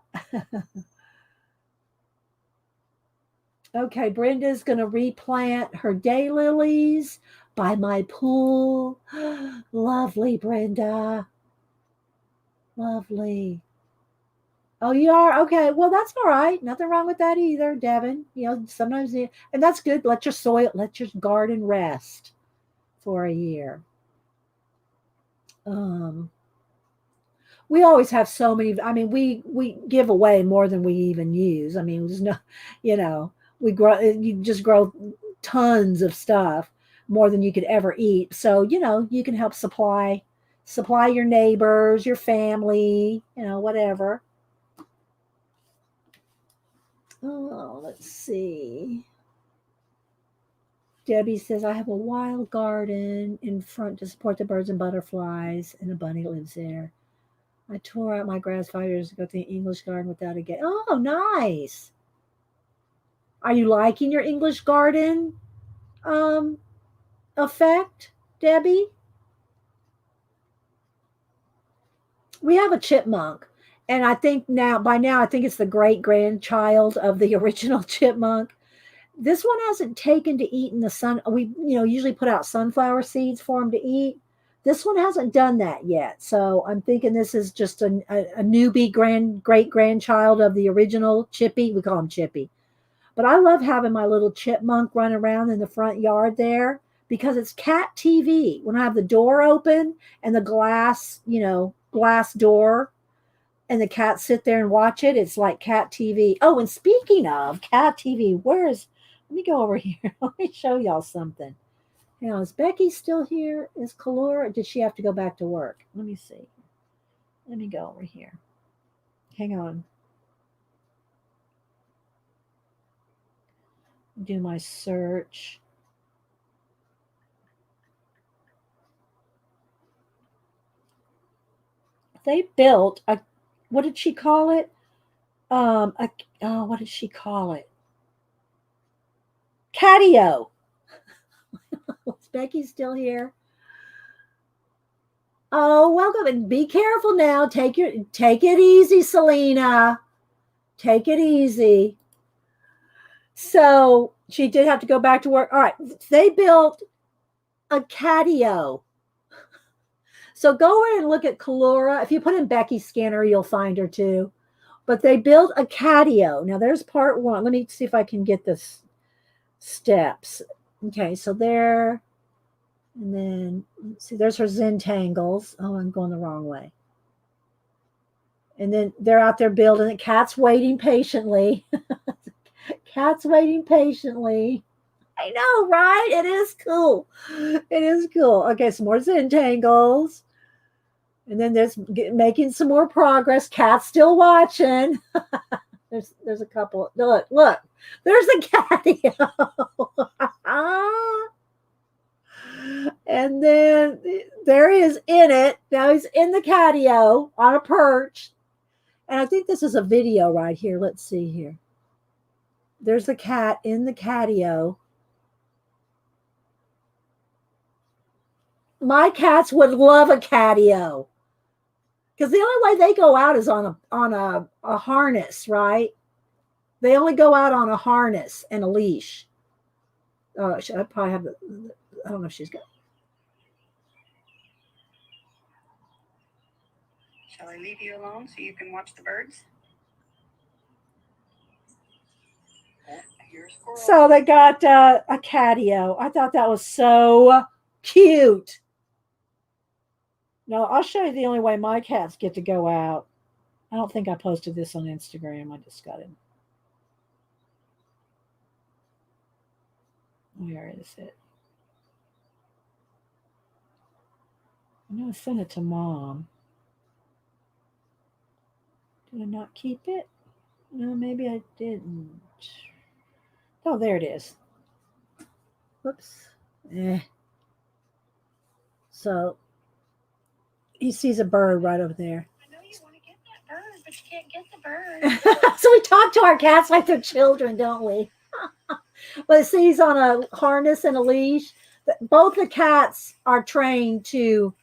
Okay, Brenda's going to replant her daylilies by my pool. Lovely, Brenda. Lovely. Oh, you are? Okay. Well, that's all right. Nothing wrong with that either, Devin. Sometimes, and that's good. Let your garden rest for a year. Um, we always have so many. I mean, we give away more than we even use. I mean, there's no, you know, you just grow tons of stuff, more than you could ever eat. So, you can help supply your neighbors, your family, whatever. Oh, let's see. Debbie says, I have a wild garden in front to support the birds and butterflies, and a bunny lives there. I tore out my grass 5 years ago to the English garden without a gate. Oh, nice. Are you liking your English garden um, effect, Debbie? We have a chipmunk. And I think by now, I think it's the great grandchild of the original chipmunk. This one hasn't taken to eat in the sun. We, usually put out sunflower seeds for him to eat. This one hasn't done that yet. So I'm thinking this is just a newbie great grandchild of the original Chippy. We call him Chippy. But I love having my little chipmunk run around in the front yard there because it's cat TV. When I have the door open and the glass door, and the cats sit there and watch it, it's like cat TV. Oh, and speaking of cat TV, let me go over here. Let me show y'all something. Now, is Becky still here? Is Kalora? Did she have to go back to work? Let me see. Let me go over here. Hang on. Do my search. They built what did she call it? What did she call it? Catio. Is Becky still here? Oh, welcome, and be careful now. Take it easy, Selena. Take it easy. So she did have to go back to work. All right, they built a catio. So go over and look at Kalora. If you put in Becky Scanner, you'll find her too. But they built a catio. Now there's part one. Let me see if I can get this steps. Okay, so there, and then let's see, there's her Zentangles. Oh, I'm going the wrong way. And then they're out there building it. Cat's waiting patiently. Cat's waiting patiently. I know, right? It is cool. It is cool. Okay, some more Zentangles. And then there's making some more progress. Cat's still watching. There's a couple. Look. There's a catio. And then there he is in it. Now he's in the catio on a perch. And I think this is a video right here. Let's see here. There's the cat in the catio. My cats would love a catio. Because the only way they go out is on a harness, right? They only go out on a harness and a leash. Oh, I probably have I don't know if she's got. Shall I leave you alone so you can watch the birds? So they got a catio. I thought that was so cute. No, I'll show you the only way my cats get to go out. I don't think I posted this on Instagram. I just got it. Where is it? I'm going to send it to Mom. Did I not keep it? No, maybe I didn't. Oh, there it is. Whoops. So he sees a bird right over there. I know you want to get that bird, but you can't get the bird. So we talk to our cats like they're children, don't we? But see, he's on a harness and a leash. Both the cats are trained to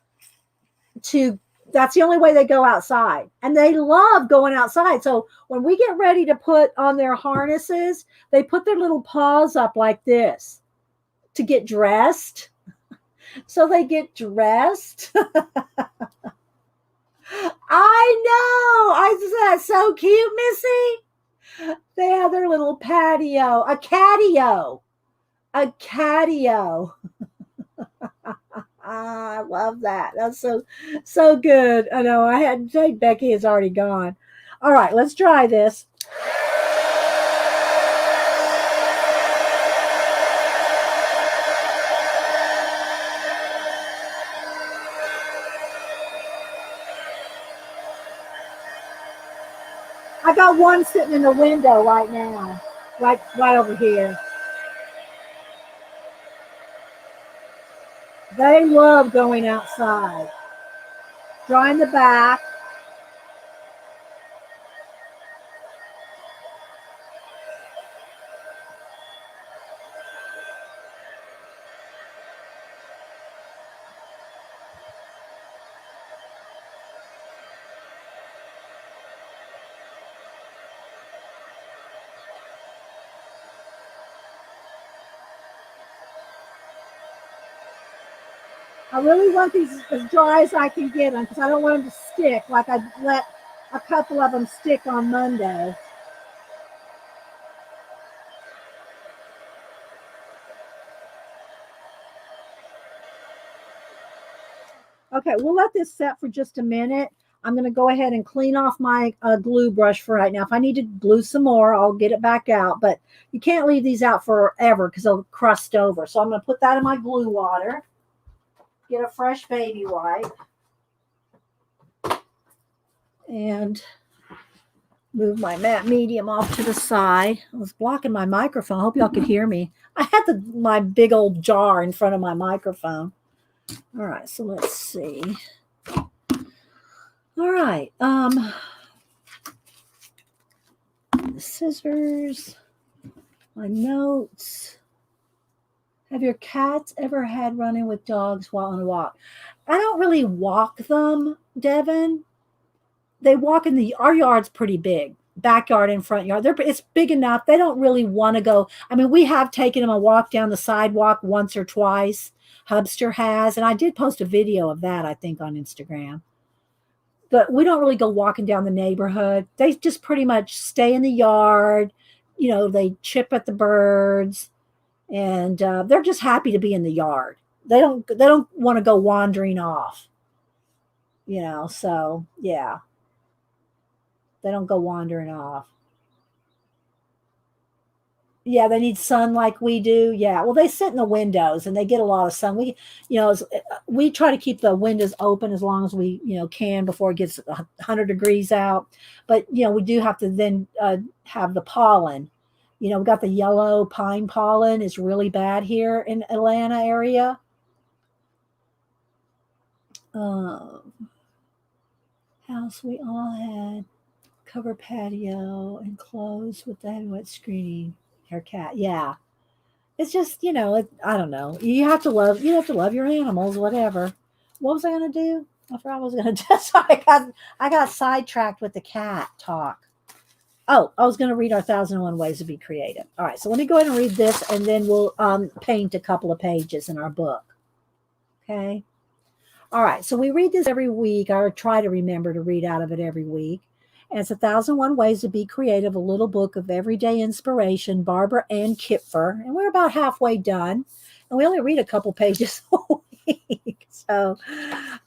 that's the only way they go outside, and they love going outside. So when we get ready to put on their harnesses, they put their little paws up like this to get dressed. So they get dressed. I know. I said, that's so cute, Missy. They have their little patio, a catio. I love that. That's so good. I know. I had to say Becky is already gone. All right, let's try this. I got one sitting in the window right now, right over here. They love going outside. Drawing the back. I really want these as dry as I can get them because I don't want them to stick like I let a couple of them stick on Monday. Okay, we'll let this set for just a minute. I'm going to go ahead and clean off my glue brush for right now. If I need to glue some more, I'll get it back out. But you can't leave these out forever because they'll crust over. So I'm going to put that in my glue water. Get a fresh baby wipe. And move my matte medium off to the side. I was blocking my microphone. I hope y'all could hear me. I had my big old jar in front of my microphone. All right, so let's see. All right. The scissors, my notes. Have your cats ever had run-in with dogs while on a walk? I don't really walk them, Devin. They walk our yard's pretty big, backyard and front yard. It's big enough. They don't really want to go. I mean, we have taken them a walk down the sidewalk once or twice. Hubster has, and I did post a video of that, I think, on Instagram. But we don't really go walking down the neighborhood. They just pretty much stay in the yard. You know, they chip at the birds. And they're just happy to be in the yard. They don't want to go wandering off, you know. So yeah, they don't go wandering off. Yeah, they need sun like we do. Yeah, well, they sit in the windows and they get a lot of sun. We try to keep the windows open as long as we can before it gets 100 degrees out. But we do have to then have the pollen. We got the yellow pine pollen is really bad here in Atlanta area. House we all had cover patio and clothes with that wet screening. Her cat, yeah. It's just I don't know. You have to love your animals, whatever. What was I gonna do? I forgot what I was gonna do. So I got sidetracked with the cat talk. Oh, I was going to read our 1001 Ways to Be Creative. All right, so let me go ahead and read this, and then we'll paint a couple of pages in our book. Okay? All right, so we read this every week. I try to remember to read out of it every week. And it's 1001 Ways to Be Creative, a little book of everyday inspiration, Barbara Ann Kipfer. And we're about halfway done. And we only read a couple pages a week. So,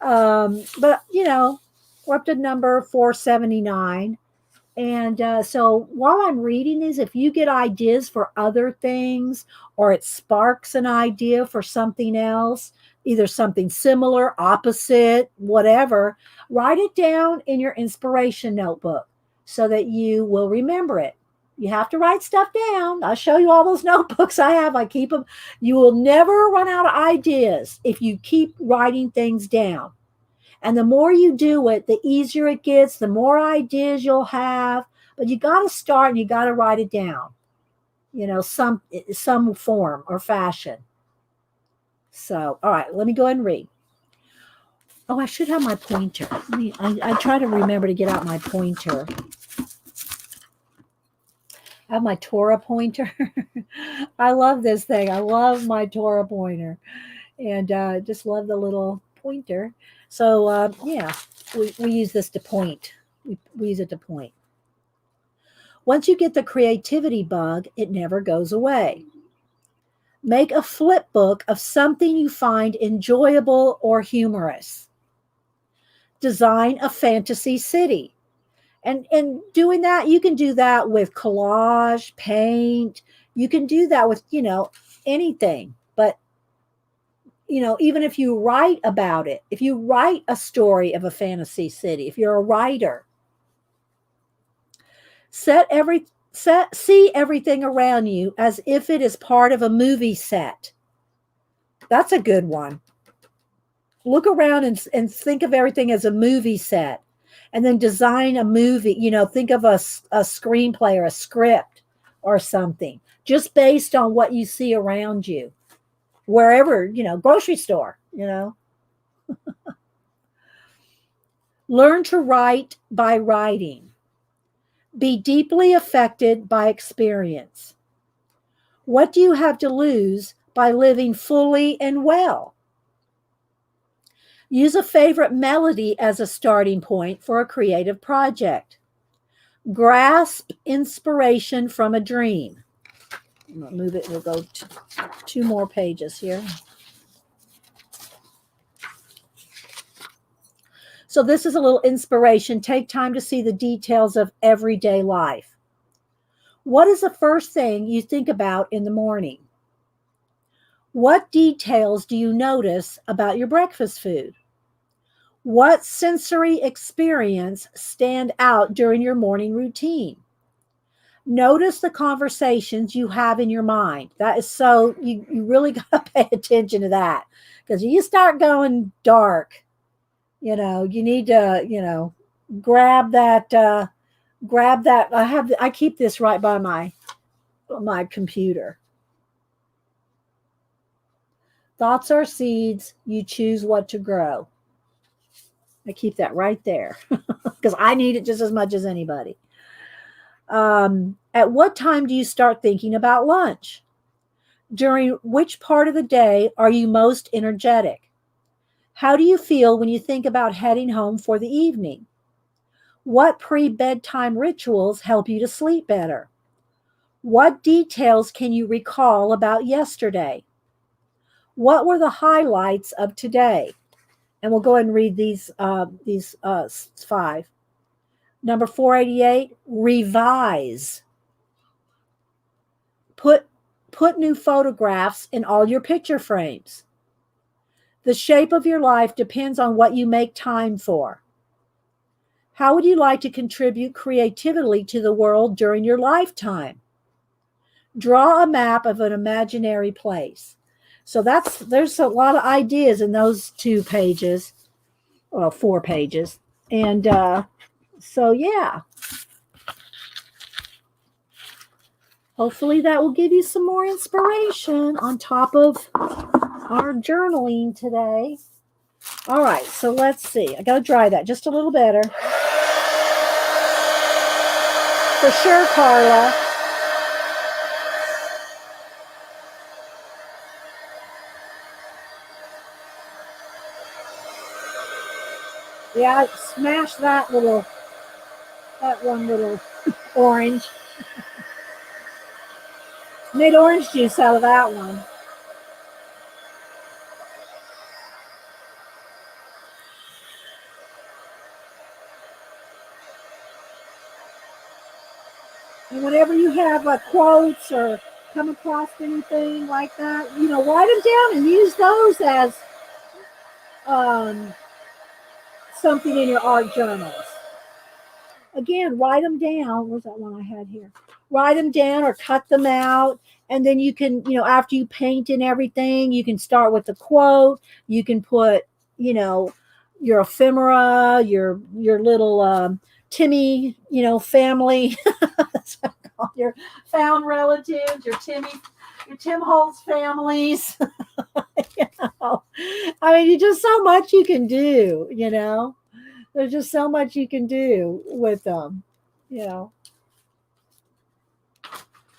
but, we're up to number 479. And so while I'm reading these, if you get ideas for other things or it sparks an idea for something else, either something similar, opposite, whatever, write it down in your inspiration notebook so that you will remember it. You have to write stuff down. I'll show you all those notebooks I have. I keep them. You will never run out of ideas if you keep writing things down. And the more you do it, the easier it gets, the more ideas you'll have. But you got to start and you got to write it down, some form or fashion. So, all right, let me go ahead and read. Oh, I should have my pointer. I try to remember to get out my pointer. I have my Torah pointer. I love this thing. I love my Torah pointer. And just love the little pointer. So, yeah, we use this to point. We use it to point. Once you get the creativity bug, it never goes away. Make a flip book of something you find enjoyable or humorous. Design a fantasy city. And doing that, you can do that with collage, paint. You can do that with, anything. But, even if you write about it, if you write a story of a fantasy city, if you're a writer, see everything around you as if it is part of a movie set. That's a good one. Look around and think of everything as a movie set, and then design a movie. Think of a screenplay or a script or something just based on what you see around you, wherever, grocery store. Learn to write by writing. Be deeply affected by experience. What do you have to lose by living fully and well? Use a favorite melody as a starting point for a creative project. Grasp inspiration from a dream. We'll move it. We'll go 2 more pages here. So this is a little inspiration. Take time to see the details of everyday life. What is the first thing you think about in the morning? What details do you notice about your breakfast food? What sensory experience stand out during your morning routine? Notice the conversations you have in your mind. That is so, you really got to pay attention to that, because you start going dark, you need to, grab that. I keep this right by my computer. Thoughts are seeds. You choose what to grow. I keep that right there because I need it just as much as anybody. At what time do you start thinking about lunch? During which part of the day are you most energetic? How do you feel when you think about heading home for the evening? What pre-bedtime rituals help you to sleep better? What details can you recall about yesterday? What were the highlights of today? And we'll go ahead and read these 5. Number 488, revise. Put new photographs in all your picture frames. The shape of your life depends on what you make time for. How would you like to contribute creatively to the world during your lifetime? Draw a map of an imaginary place. So there's a lot of ideas in those 2 pages, well, 4 pages. And so, yeah. Hopefully that will give you some more inspiration on top of our journaling today. All right, so let's see. I got to dry that just a little better. For sure, Carla. Yeah, smash that one little orange. Made orange juice out of that one. And whenever you have quotes or come across anything like that, write them down and use those as something in your art journals. Again, write them down. Where's that one I had here? Write them down or cut them out. And then you can, after you paint and everything, you can start with the quote. You can put, your ephemera, your little Timmy, family, your found relatives, your Tim Holtz families. I mean, you just so much you can do. There's just so much you can do with them, you know.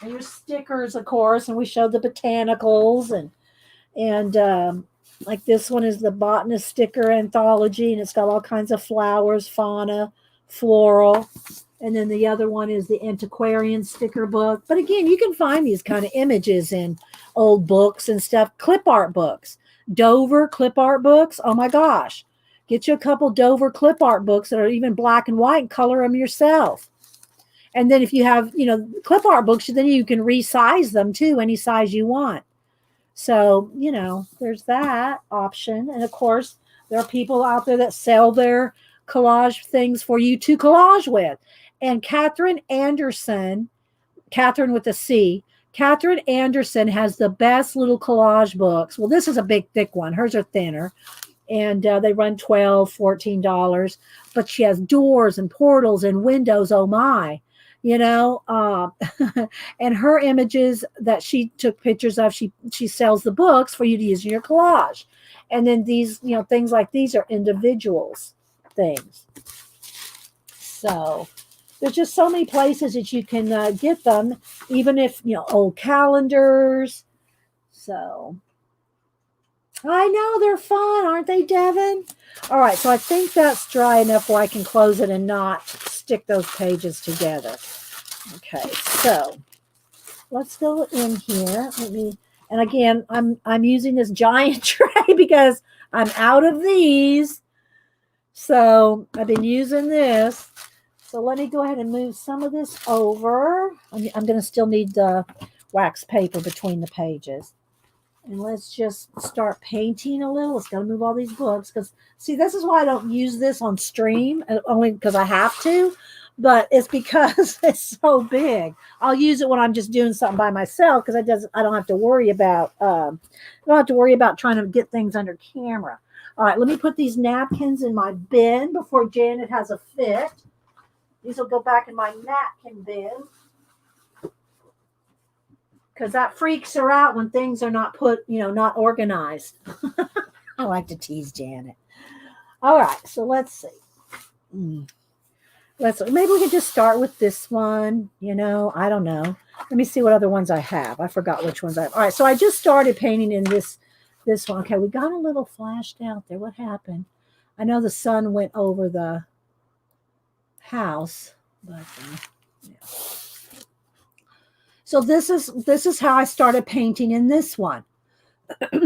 And your stickers, of course, and we showed the botanicals and like this one is the botanist sticker anthology, and it's got all kinds of flowers, fauna, floral. And then the other one is the antiquarian sticker book. But again, you can find these kind of images in old books and stuff. Clip art books, Dover clip art books. Oh my gosh, get you a couple Dover clip art books that are even black and white and color them yourself. And then if you have clip art books, then you can resize them too, any size you want. So, there's that option. And of course, there are people out there that sell their collage things for you to collage with. And Catherine Anderson, Catherine with a C, Catherine Anderson has the best little collage books. Well, this is a big, thick one. Hers are thinner. And they run $12, $14. But she has doors and portals and windows. Oh, my. And her images that she took pictures of, she sells the books for you to use in your collage. And then these, things like these are individuals things. So there's just so many places that you can get them, even if, old calendars. So I know they're fun, aren't they, Devin? All right, so I think that's dry enough where I can close it and not stick those pages together. Okay, so let's go in here. And again, I'm using this giant tray because I'm out of these. So I've been using this. So let me go ahead and move some of this over. I'm going to still need the wax paper between the pages. And let's just start painting a little. Let's got to move all these books because, see, this is why I don't use this on stream, only because I have to. But it's because it's so big. I'll use it when I'm just doing something by myself because I don't have to worry about trying to get things under camera. All right, let me put these napkins in my bin before Janet has a fit. These will go back in my napkin bin because that freaks her out when things are not not organized. I like to tease Janet. All right, so let's see. Maybe we could just start with this one. I don't know. Let me see what other ones I have. I forgot which ones I have. All right, so I just started painting in this one. Okay, we got a little flashed out there. What happened? I know the sun went over the house, but yeah. So this is how I started painting in this one.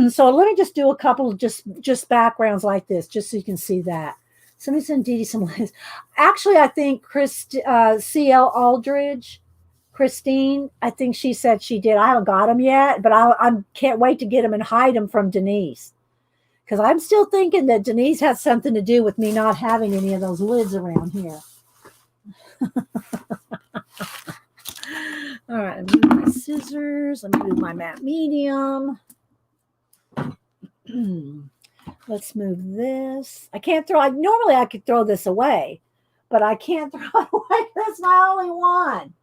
So let me just do a couple of just backgrounds like this, just so you can see that. Somebody send Dee Dee some lines. Actually, I think C.L. Aldridge, Christine, I think she said she did. I haven't got them yet, but I can't wait to get them and hide them from Denise. Because I'm still thinking that Denise has something to do with me not having any of those lids around here. All right, I'm moving my scissors. Let me move my matte medium. Let's move this. I can't throw. Normally I could throw this away, but I can't throw it away. That's my only one.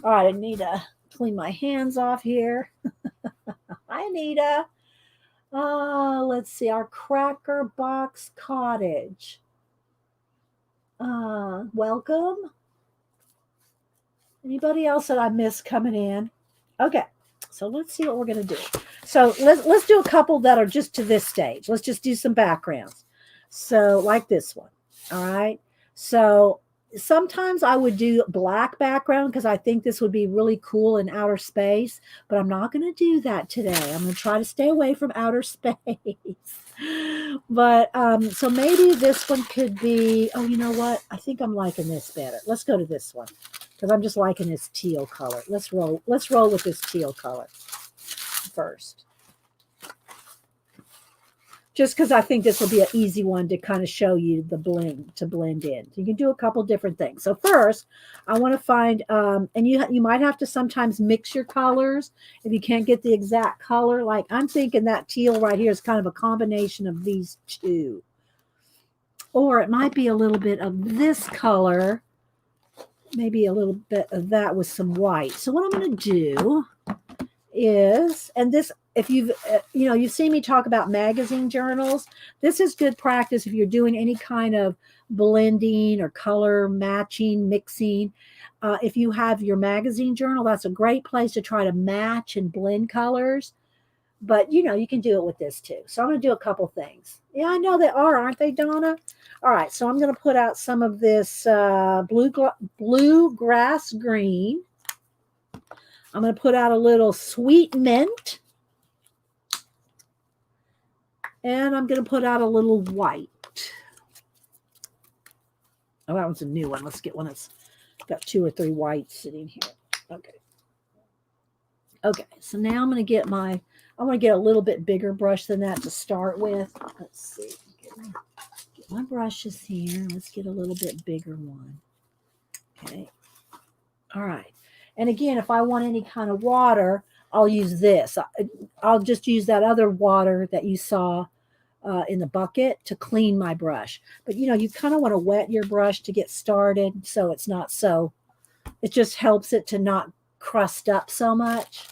All right, I need to clean my hands off here. Hi, Anita. Let's see. Our Cracker Box Cottage. Welcome. Anybody else that I missed coming in? Okay, so let's see what we're going to do. So let's do a couple that are just to this stage. Let's just do some backgrounds. So like this one. All right. So sometimes I would do black background because I think this would be really cool in outer space, but I'm not going to do that today. I'm going to try to stay away from outer space. But so maybe this one could be, oh, you know what? I think I'm liking this better. Let's go to this one because I'm just liking this teal color. Let's roll with this teal color first. Just because I think this will be an easy one to kind of show you the blend in. You can do a couple different things. So first, I want to find, and you might have to sometimes mix your colors if you can't get the exact color. Like I'm thinking that teal right here is kind of a combination of these two. or it might be a little bit of this color, maybe a little bit of that with some white. So what I'm going to do is, and this, if you've, you've seen me talk about magazine journals, this is good practice if you're doing any kind of blending or color matching, mixing. If you have your magazine journal, that's a great place to try to match and blend colors. But you can do it with this too. So I'm going to do a couple things. Yeah, I know they are, aren't they, Donna? All right, so I'm going to put out some of this bluegrass green. I'm going to put out a little sweet mint. And I'm going to put out a little white. Oh, that one's a new one. Let's get one that's got 2 or 3 whites sitting here. Okay. Okay, so now I'm going to get I want to get a little bit bigger brush than that to start with. Let's see. Get my brushes here. Let's get a little bit bigger one. Okay. All right. And again, if I want any kind of water, I'll use this. I'll just use that other water that you saw in the bucket to clean my brush. But you kind of want to wet your brush to get started so it's not so, it just helps it to not crust up so much.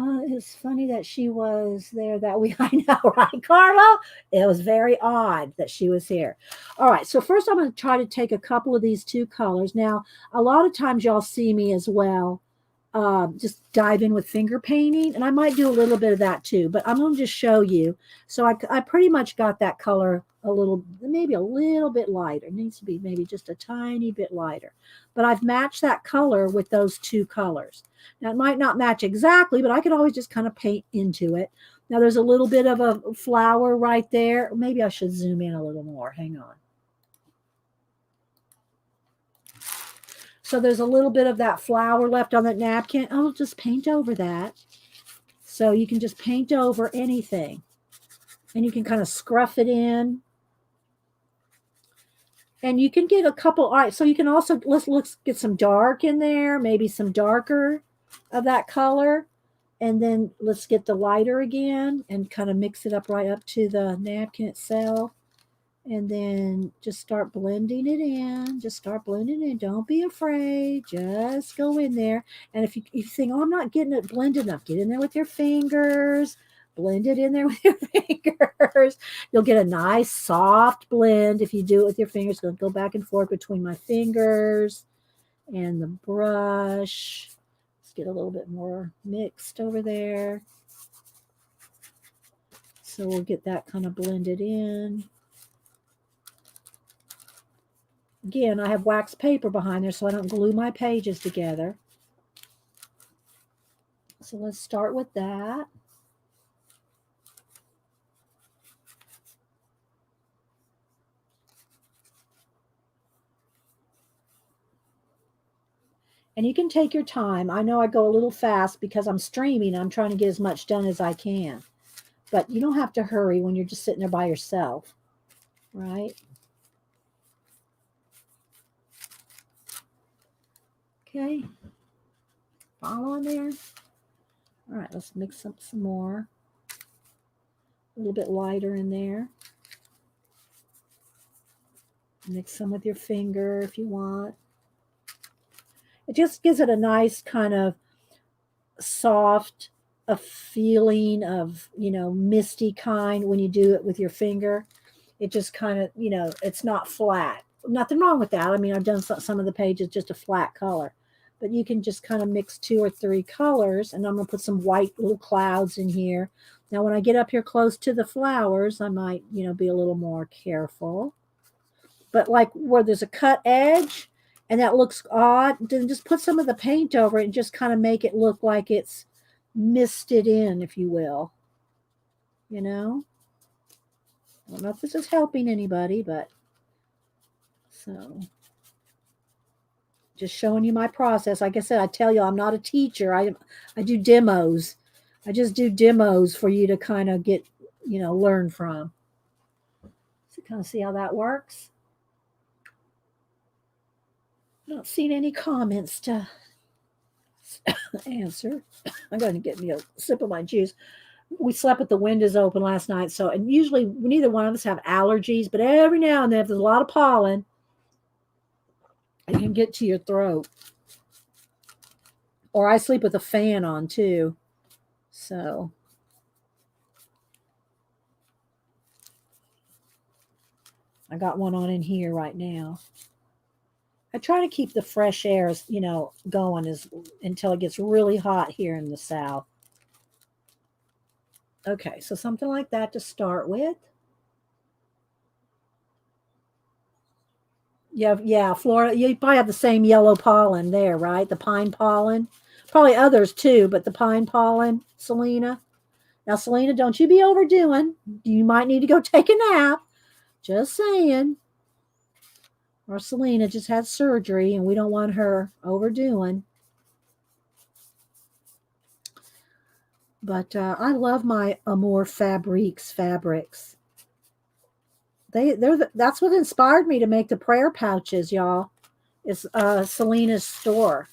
It's funny that she was there that week. I know, right, Carla? It was very odd that she was here. All right, so first I'm going to try to take a couple of these 2 colors. Now, a lot of times y'all see me as well just dive in with finger painting, and I might do a little bit of that too, but I'm going to just show you. So I pretty much got that color maybe a little bit lighter. It needs to be maybe just a tiny bit lighter, but I've matched that color with those 2 colors. Now it might not match exactly, but I could always just kind of paint into it. Now there's a little bit of a flower right there. Maybe I should zoom in a little more. Hang on. So there's a little bit of that flower left on that napkin. I'll just paint over that. So you can just paint over anything. And you can kind of scruff it in. And you can get a couple, all right, so you can also, let's get some dark in there, maybe some darker of that color. And then let's get the lighter again and kind of mix it up right up to the napkin itself. And then just start blending it in. Just start blending it in. Don't be afraid. Just go in there. And if you think, oh, I'm not getting it blended enough, get in there with your fingers. Blend it in there with your fingers. You'll get a nice soft blend if you do it with your fingers. It'll go back and forth between my fingers and the brush. Let's get a little bit more mixed over there. So we'll get that kind of blended in. Again, I have wax paper behind there so I don't glue my pages together. So let's start with that. And you can take your time. I know I go a little fast because I'm streaming. I'm trying to get as much done as I can. But you don't have to hurry when you're just sitting there by yourself, right? Okay. Following there. All right, let's mix up some more. A little bit lighter in there. Mix some with your finger if you want. It just gives it a nice kind of soft, a feeling of, misty kind when you do it with your finger. It just kind of, it's not flat. Nothing wrong with that. I mean, I've done some of the pages just a flat color. But you can just kind of mix 2 or 3 colors, and I'm going to put some white little clouds in here. Now, when I get up here close to the flowers, I might, be a little more careful. But like where there's a cut edge and that looks odd, then just put some of the paint over it and just kind of make it look like it's misted in, if you will. I don't know if this is helping anybody, but so just showing you my process. Like I said, I tell you, I'm not a teacher. I do demos. I just do demos for you to kind of get, learn from. So kind of see how that works. I don't see any comments to answer. I'm going to get me a sip of my juice. We slept with the windows open last night. So, and usually neither one of us have allergies, but every now and then, if there's a lot of pollen, it can get to your throat. Or I sleep with a fan on too. So, I got one on in here right now. I try to keep the fresh air, going until it gets really hot here in the south. Okay, so something like that to start with. Yeah, Florida. You probably have the same yellow pollen there, right? The pine pollen. Probably others too, but the pine pollen, Selena. Now, Selena, don't you be overdoing. You might need to go take a nap. Just saying. Or Selena just had surgery and we don't want her overdoing. But I love my Amour fabrics. That's what inspired me to make the prayer pouches, y'all. It's Selena's store.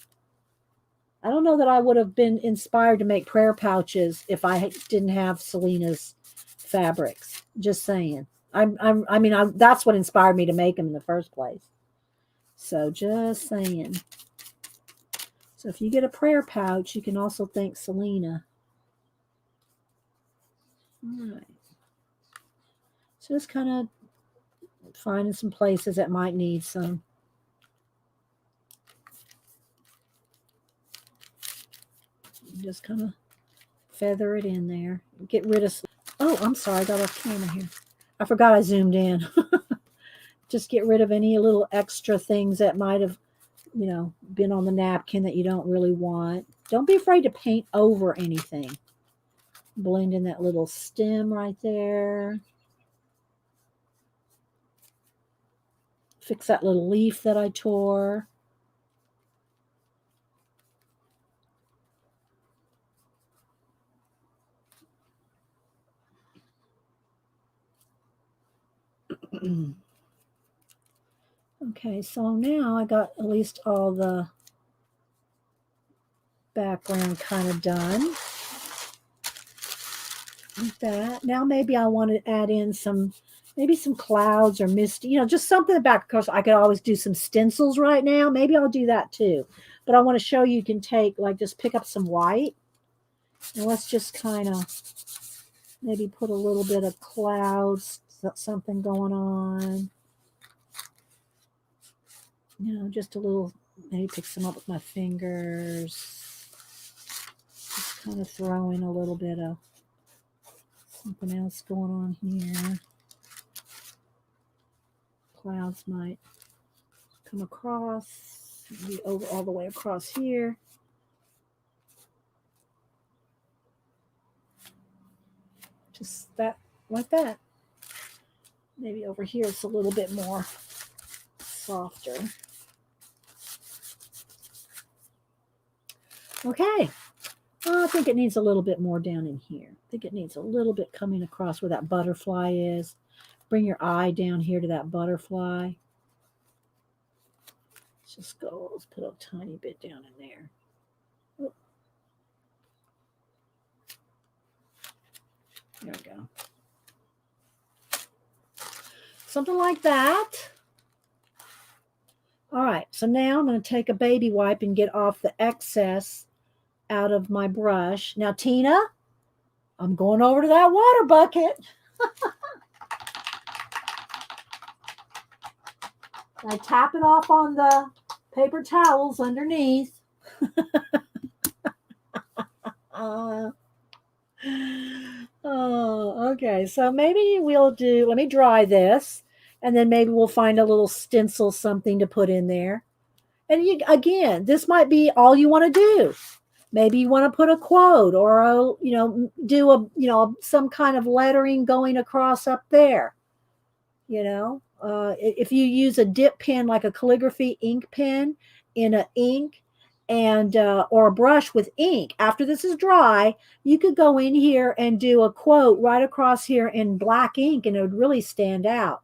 I don't know that I would have been inspired to make prayer pouches if I didn't have Selena's fabrics. Just saying. That's what inspired me to make them in the first place. So just saying. So if you get a prayer pouch, you can also thank Selena. All right. So just kind of finding some places that might need some. Just kind of feather it in there. Get rid of. Oh, I'm sorry. I got off camera here. I forgot I zoomed in. Just get rid of any little extra things that might have, been on the napkin that you don't really want. Don't be afraid to paint over anything. Blend in that little stem right there. Fix that little leaf that I tore. Okay, so now I got at least all the background kind of done. Like that. Now maybe I want to add in maybe some clouds or mist, just something back. Of course, I could always do some stencils right now. Maybe I'll do that too. But I want to show you can just pick up some white. And let's just kind of maybe put a little bit of clouds, something going on. Just a little, maybe pick some up with my fingers. Just kind of throw in a little bit of something else going on here. Clouds might come across, maybe over all the way across here. Just that, like that. Maybe over here it's a little bit more softer. Okay. I think it needs a little bit more down in here. I think it needs a little bit coming across where that butterfly is. Bring your eye down here to that butterfly. Let's put a tiny bit down in there. Oh. There we go. Something like that. All right, so now I'm going to take a baby wipe and get off the excess out of my brush. Now, Tina, I'm going over to that water bucket. I tap it off on the paper towels underneath. Okay. So maybe let me dry this, and then maybe we'll find a little stencil, something to put in there. And again, this might be all you want to do. Maybe you want to put a quote or do some kind of lettering going across up there. If you use a dip pen, like a calligraphy ink pen in a ink and or a brush with ink, after this is dry, you could go in here and do a quote right across here in black ink, and it would really stand out.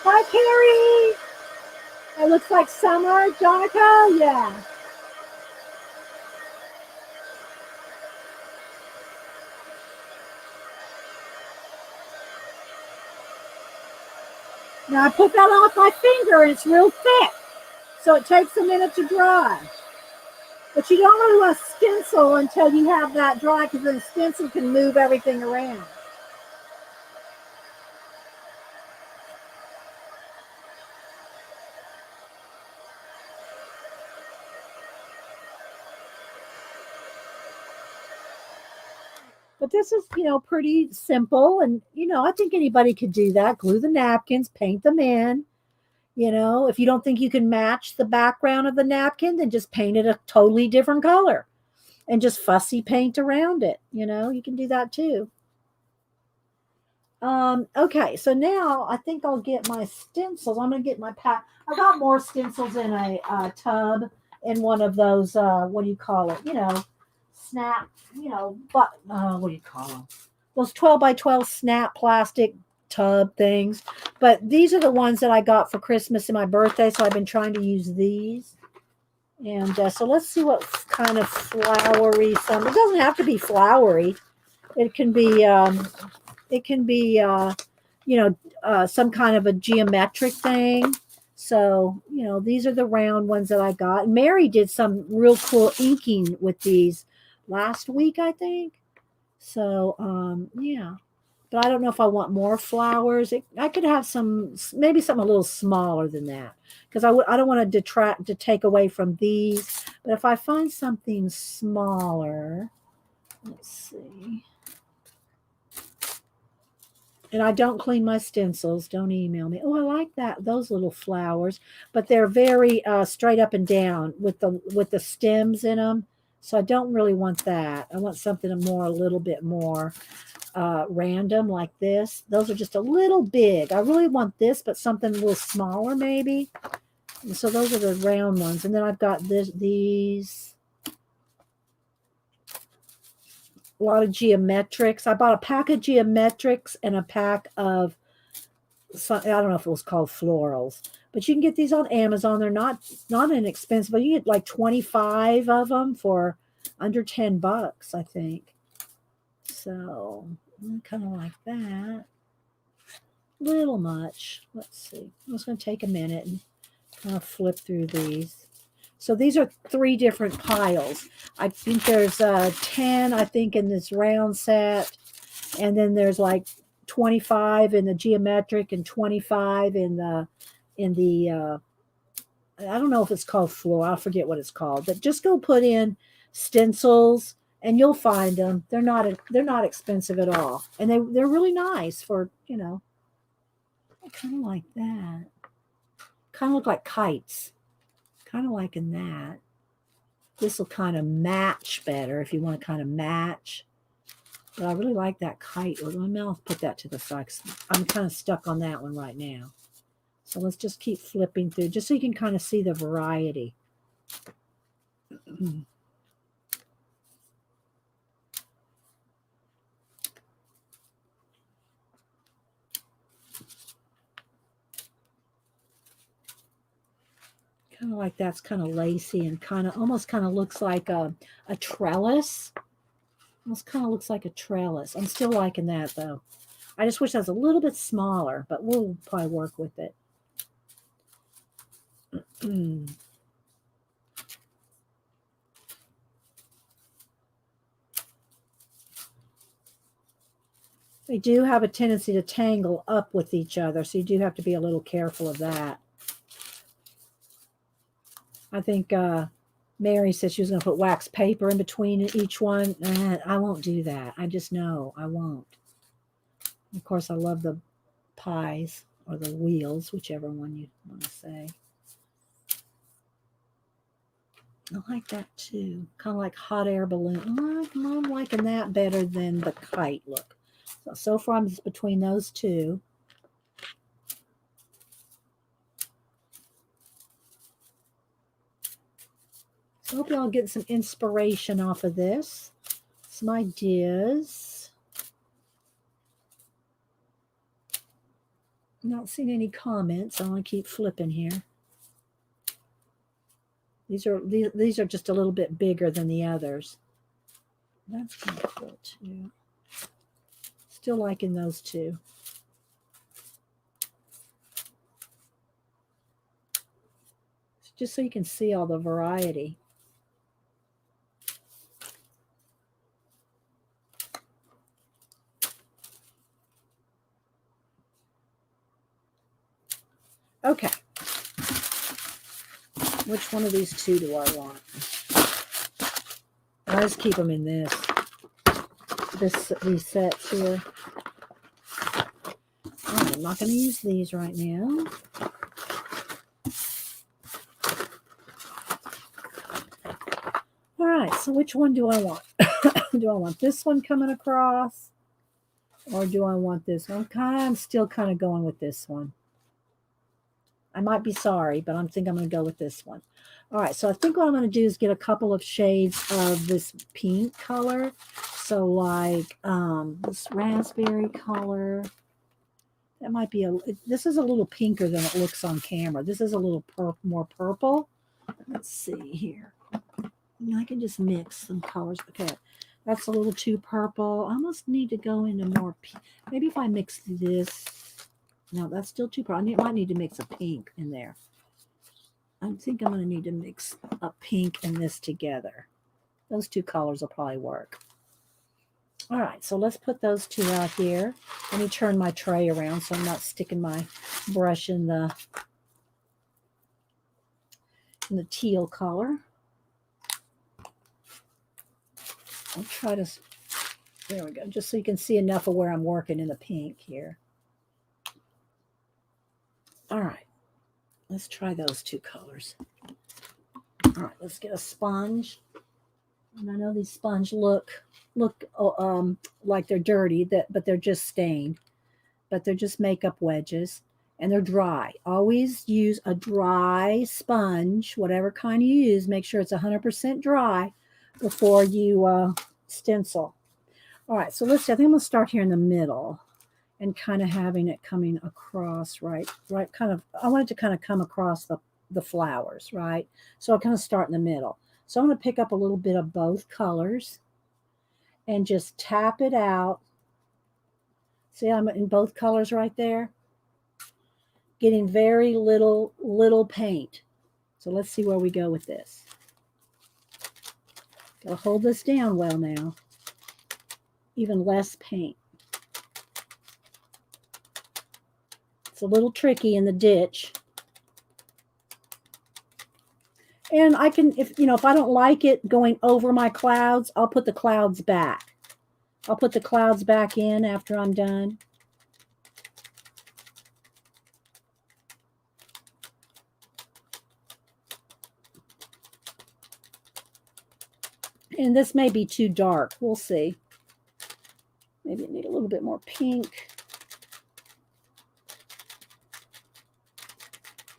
Hi, Carrie. It looks like summer. Jonica, yeah. Now I put that on with my finger and it's real thick. So it takes a minute to dry. But you don't really want to stencil until you have that dry because then the stencil can move everything around. But this is, pretty simple. And, I think anybody could do that. Glue the napkins, paint them in. If you don't think you can match the background of the napkin, then just paint it a totally different color and just fussy paint around it. You can do that too. Okay, so now I think I'll get my stencils. I'm gonna get my pack. I got more stencils in a tub in one of those. What do you call it? Snap. But what do you call them? Those 12 by 12 snap plastic tub things. But these are the ones that I got for Christmas and my birthday. So I've been trying to use these. And so let's see what kind of flowery. It doesn't have to be flowery. It can be. It can be some kind of a geometric thing. So these are the round ones that I got. Mary did some real cool inking with these last week, I think. So yeah, but I don't know if I want more flowers. I could have maybe something a little smaller than that because I don't want to take away from these. But if I find something smaller, let's see. And I don't clean my stencils. Don't email me. Oh, I like those little flowers, but they're very straight up and down with the stems in them. So I don't really want that. I want something a little bit more random like this. Those are just a little big. I really want this, but something a little smaller maybe. And so those are the round ones. And then I've got these. A lot of geometrics. I bought a pack of geometrics and a pack of I don't know if it was called florals, but you can get these on Amazon. They're not inexpensive, but you get like 25 of them for under $10, I think. So kind of like that. Little much. Let's see. I'm just going to take a minute and kind of flip through these. So these are 3 different piles. I think there's 10, I think, in this round set. And then there's like 25 in the geometric and 25 in the I don't know if it's called floor. I forget what it's called. But just go put in stencils and you'll find them. They're not expensive at all. And they're really nice for, I kind of like that. Kind of look like kites. Kind of liking that. This will kind of match better if you want to kind of match. But I really like that kite. I'll put that to the side. I'm kind of stuck on that one right now. So let's just keep flipping through, just so you can kind of see the variety. Kind of like that's kind of lacy and almost kind of looks like a trellis. Almost kind of looks like a trellis. I'm still liking that though. I just wish that was a little bit smaller, but we'll probably work with it. They do have a tendency to tangle up with each other, so you do have to be a little careful of that. I think Mary said she was going to put wax paper in between each one. I won't do that. I just know I won't. Of course, I love the pies or the wheels, whichever one you want to say. I like that too. Kind of like hot air balloon. I'm liking that better than the kite look. So far, I'm just between those two. So I hope y'all get some inspiration off of this. Some ideas. Not seeing any comments. I want to keep flipping here. These are just a little bit bigger than the others. That's kind of cool too. Still liking those two. Just so you can see all the variety. Okay. Which one of these two do I want? I just keep them in these sets here. Oh, I'm not going to use these right now. All right, so which one do I want? Do I want this one coming across? Or do I want this one? I'm still kind of going with this one. I might be sorry, but I think I'm going to go with this one. All right, so I think what I'm going to do is get a couple of shades of this pink color. So like this raspberry color. That might be this is a little pinker than it looks on camera. This is a little more purple. Let's see here. I can just mix some colors. Okay, that's a little too purple. I almost need to go into more pink. Maybe if I mix this. No, that's still too purple. I might need to mix a pink in there. I think I'm going to need to mix a pink and this together. Those two colors will probably work. All right, so let's put those two out here. Let me turn my tray around so I'm not sticking my brush in the teal color. I'll try to, there we go, just so you can see enough of where I'm working in the pink here. All right, let's try those two colors. All right, let's get a sponge. And I know these sponges look like they're dirty, but they're just stained. But they're just makeup wedges, and they're dry. Always use a dry sponge, whatever kind you use. Make sure it's 100% dry before you stencil. All right, so let's see. I think I'm going to start here in the middle and kind of having it coming across, right, kind of, I want it to kind of come across the flowers, right? So I'll kind of start in the middle. So I'm going to pick up a little bit of both colors and just tap it out. See, I'm in both colors right there. Getting very little paint. So let's see where we go with this. Gotta hold this down well now. Even less paint. It's a little tricky in the ditch. And I can, if I don't like it going over my clouds, I'll put the clouds back. I'll put the clouds back in after I'm done. And this may be too dark. We'll see. Maybe I need a little bit more pink.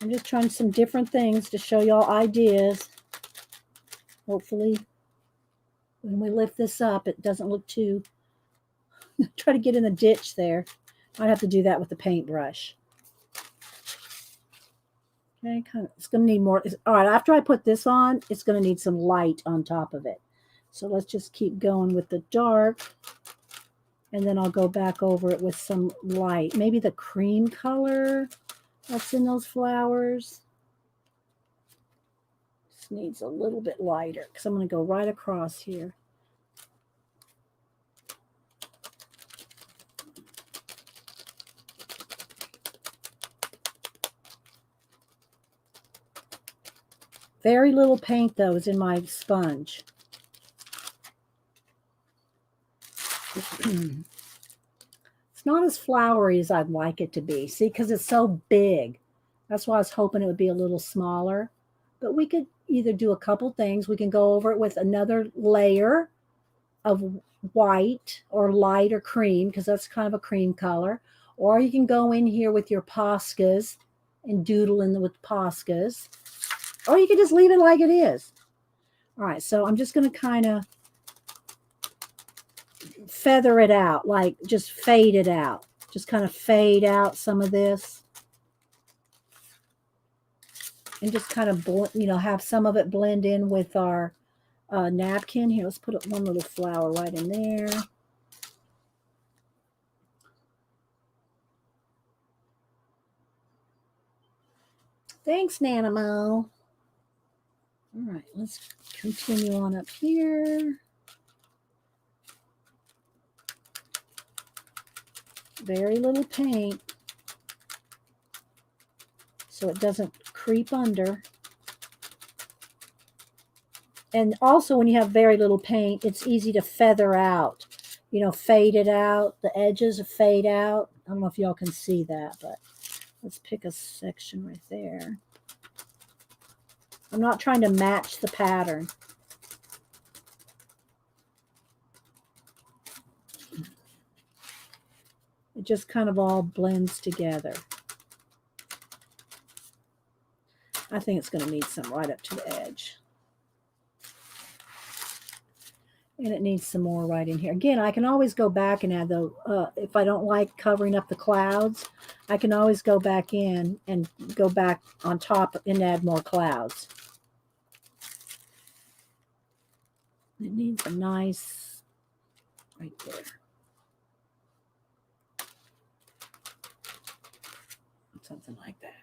I'm just trying some different things to show y'all ideas. Hopefully, when we lift this up, it doesn't look too... Try to get in the ditch there. I'd have to do that with the paintbrush. Okay, it's going to need more. All right, after I put this on, it's going to need some light on top of it. So let's just keep going with the dark. And then I'll go back over it with some light. Maybe the cream color that's in those flowers. Just needs a little bit lighter because I'm going to go right across here. Very little paint, though, is in my sponge. It's not as flowery as I'd like it to be. See, because it's so big. That's why I was hoping it would be a little smaller. But we could either do a couple things. We can go over it with another layer of white or light or cream, because that's kind of a cream color. Or you can go in here with your Poscas and doodle in with Poscas. Or you can just leave it like it is. All right, so I'm just going to kind of feather it out, like just fade it out. Just kind of fade out some of this. And just kind of, have some of it blend in with our napkin. Here, let's put one little flower right in there. Thanks, Nanamo. All right, let's continue on up here. Very little paint so it doesn't creep under. And also when you have very little paint, it's easy to feather out, fade it out. The edges fade out. I don't know if y'all can see that, but let's pick a section right there. I'm not trying to match the pattern. It just kind of all blends together. I think it's going to need some right up to the edge. And it needs some more right in here. Again, I can always go back and add if I don't like covering up the clouds, I can always go back in and go back on top and add more clouds. It needs a nice, right there. Something like that.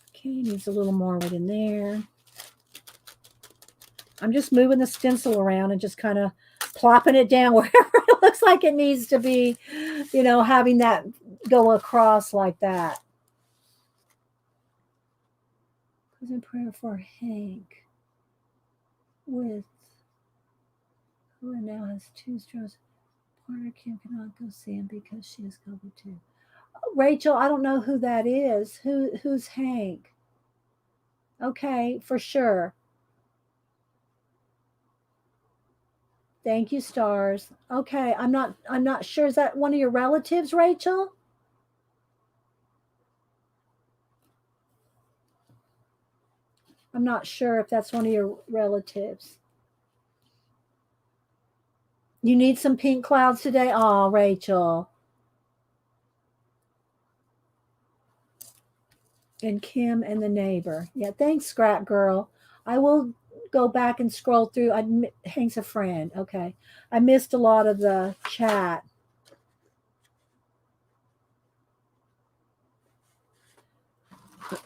Okay, needs a little more right in there. I'm just moving the stencil around and just kind of plopping it down wherever it looks like it needs to be, having that go across like that. Closing prayer for Hank with who now has 2 strokes. Partner Kim cannot go see him because she has COVID too. Oh, Rachel, I don't know who that is. Who's Hank? Okay, for sure. Thank you, stars. Okay, I'm not sure. Is that one of your relatives, Rachel? I'm not sure if that's one of your relatives. You need some pink clouds today? Oh, Rachel. And Kim and the neighbor. Yeah, thanks, Scrap Girl. I will go back and scroll through. Hank's a friend. Okay. I missed a lot of the chat.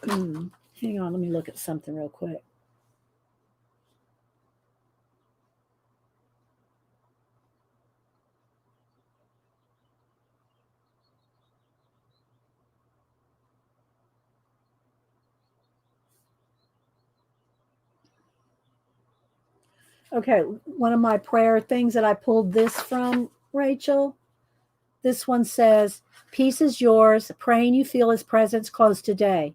Hang on, let me look at something real quick. Okay, one of my prayer things that I pulled this from, Rachel. This one says, peace is yours, praying you feel his presence close today.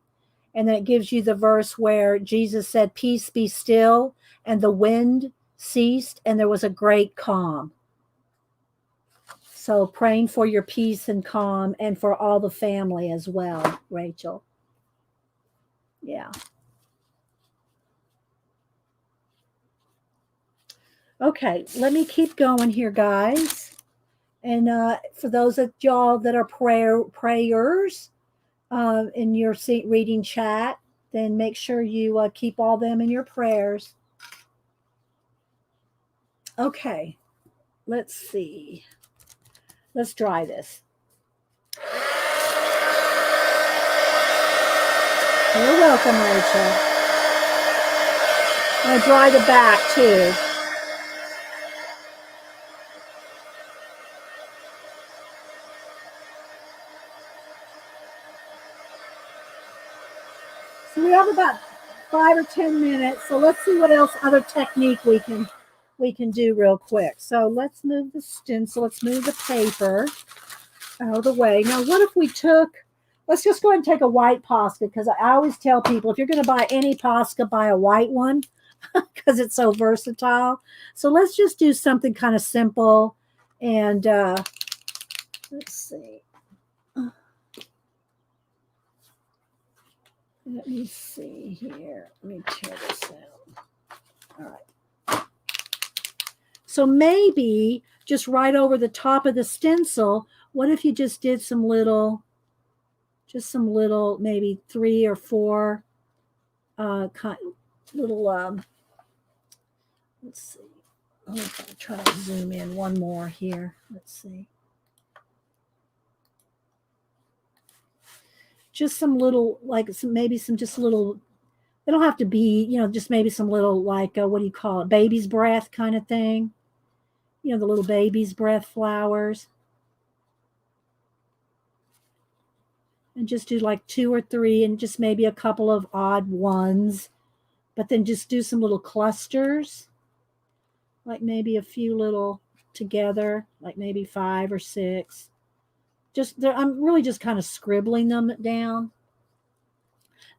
And then it gives you the verse where Jesus said, peace be still, and the wind ceased, and there was a great calm. So praying for your peace and calm and for all the family as well, Rachel. Yeah. Okay, let me keep going here, guys. And for those of y'all that are prayers in your reading chat, then make sure you keep all them in your prayers. Okay, let's see. Let's dry this. You're welcome, Rachel. I'm going to dry the back too. So we have about 5 or 10 minutes. So let's see what else other technique we can do real quick. So let's move the stencil. Let's move the paper out of the way. Now, what if we let's just go ahead and take a white Posca, because I always tell people, if you're going to buy any Posca, buy a white one because it's so versatile. So let's just do something kind of simple. And let's see. Let me see here. Let me tear this out. All right. So maybe just right over the top of the stencil, what if you just did some little, maybe 3 or 4 little, let's see. I'll try to zoom in one more here. Let's see. Just some little, like maybe some just little, they don't have to be, just maybe some little, like, what do you call it? Baby's breath kind of thing. The little baby's breath flowers. And just do like 2 or 3 and just maybe a couple of odd ones. But then just do some little clusters. Like maybe a few little together, like maybe 5 or 6. I'm really just kind of scribbling them down.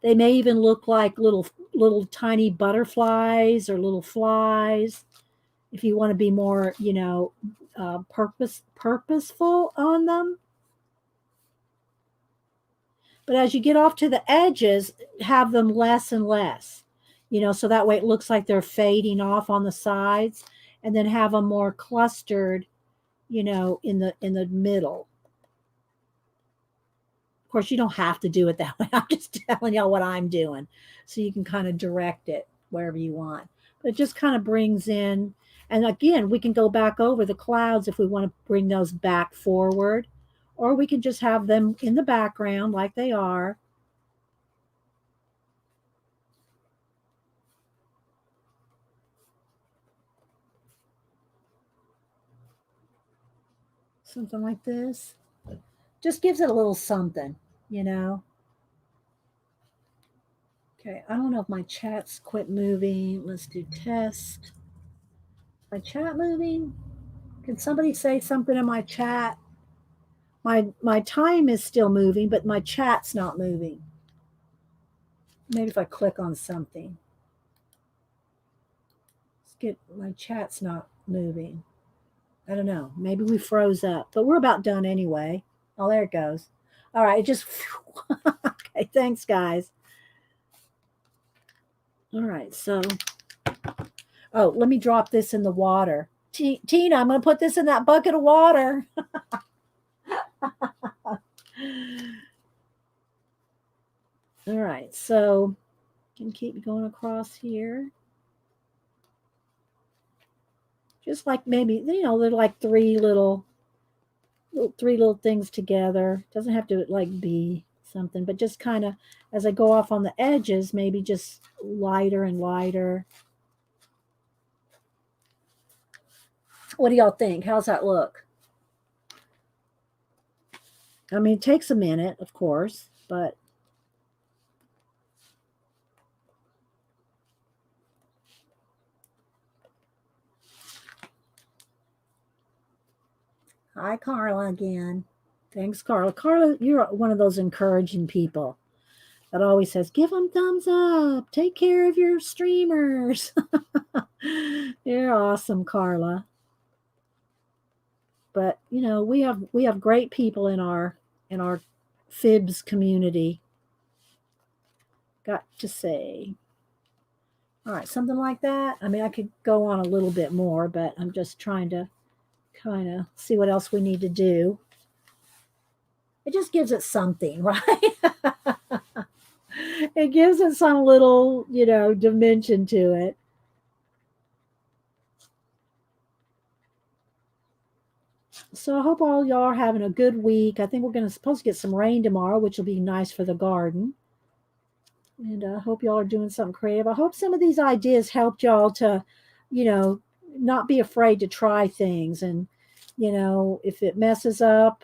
They may even look like little tiny butterflies or little flies. If you want to be more, purposeful on them. But as you get off to the edges, have them less and less, so that way it looks like they're fading off on the sides, and then have them more clustered, in the middle. Of course, you don't have to do it that way. I'm just telling y'all what I'm doing, so you can kind of direct it wherever you want. But it just kind of brings in, and again, we can go back over the clouds if we want to bring those back forward, or we can just have them in the background like they are. Something like this. Just gives it a little something, Okay, I don't know if my chat's quit moving. Let's do test. My chat moving? Can somebody say something in my chat? My time is still moving, but my chat's not moving. Maybe if I click on something. My chat's not moving. I don't know. Maybe we froze up, but we're about done anyway. Oh, there it goes. All right, it just okay, thanks guys. All right, so let me drop this in the water. Tina, I'm going to put this in that bucket of water. All right, so can keep going across here. Just like maybe, they're like three little things together. Doesn't have to like be something, but just kind of as I go off on the edges, maybe just lighter and lighter. What do y'all think? How's that look? I mean, it takes a minute, of course, but hi, Carla, again. Thanks, Carla. Carla, you're one of those encouraging people that always says, give them thumbs up. Take care of your streamers. You're awesome, Carla. But, we have great people in our Fibs community. Got to say. All right, something like that. I mean, I could go on a little bit more, but I'm just trying to kind of see what else we need to do. It just gives it something, right? It gives it some little, dimension to it. So I hope all y'all are having a good week. I think we're supposed to get some rain tomorrow, which will be nice for the garden. And I hope y'all are doing something creative. I hope some of these ideas helped y'all to, not be afraid to try things. And, if it messes up,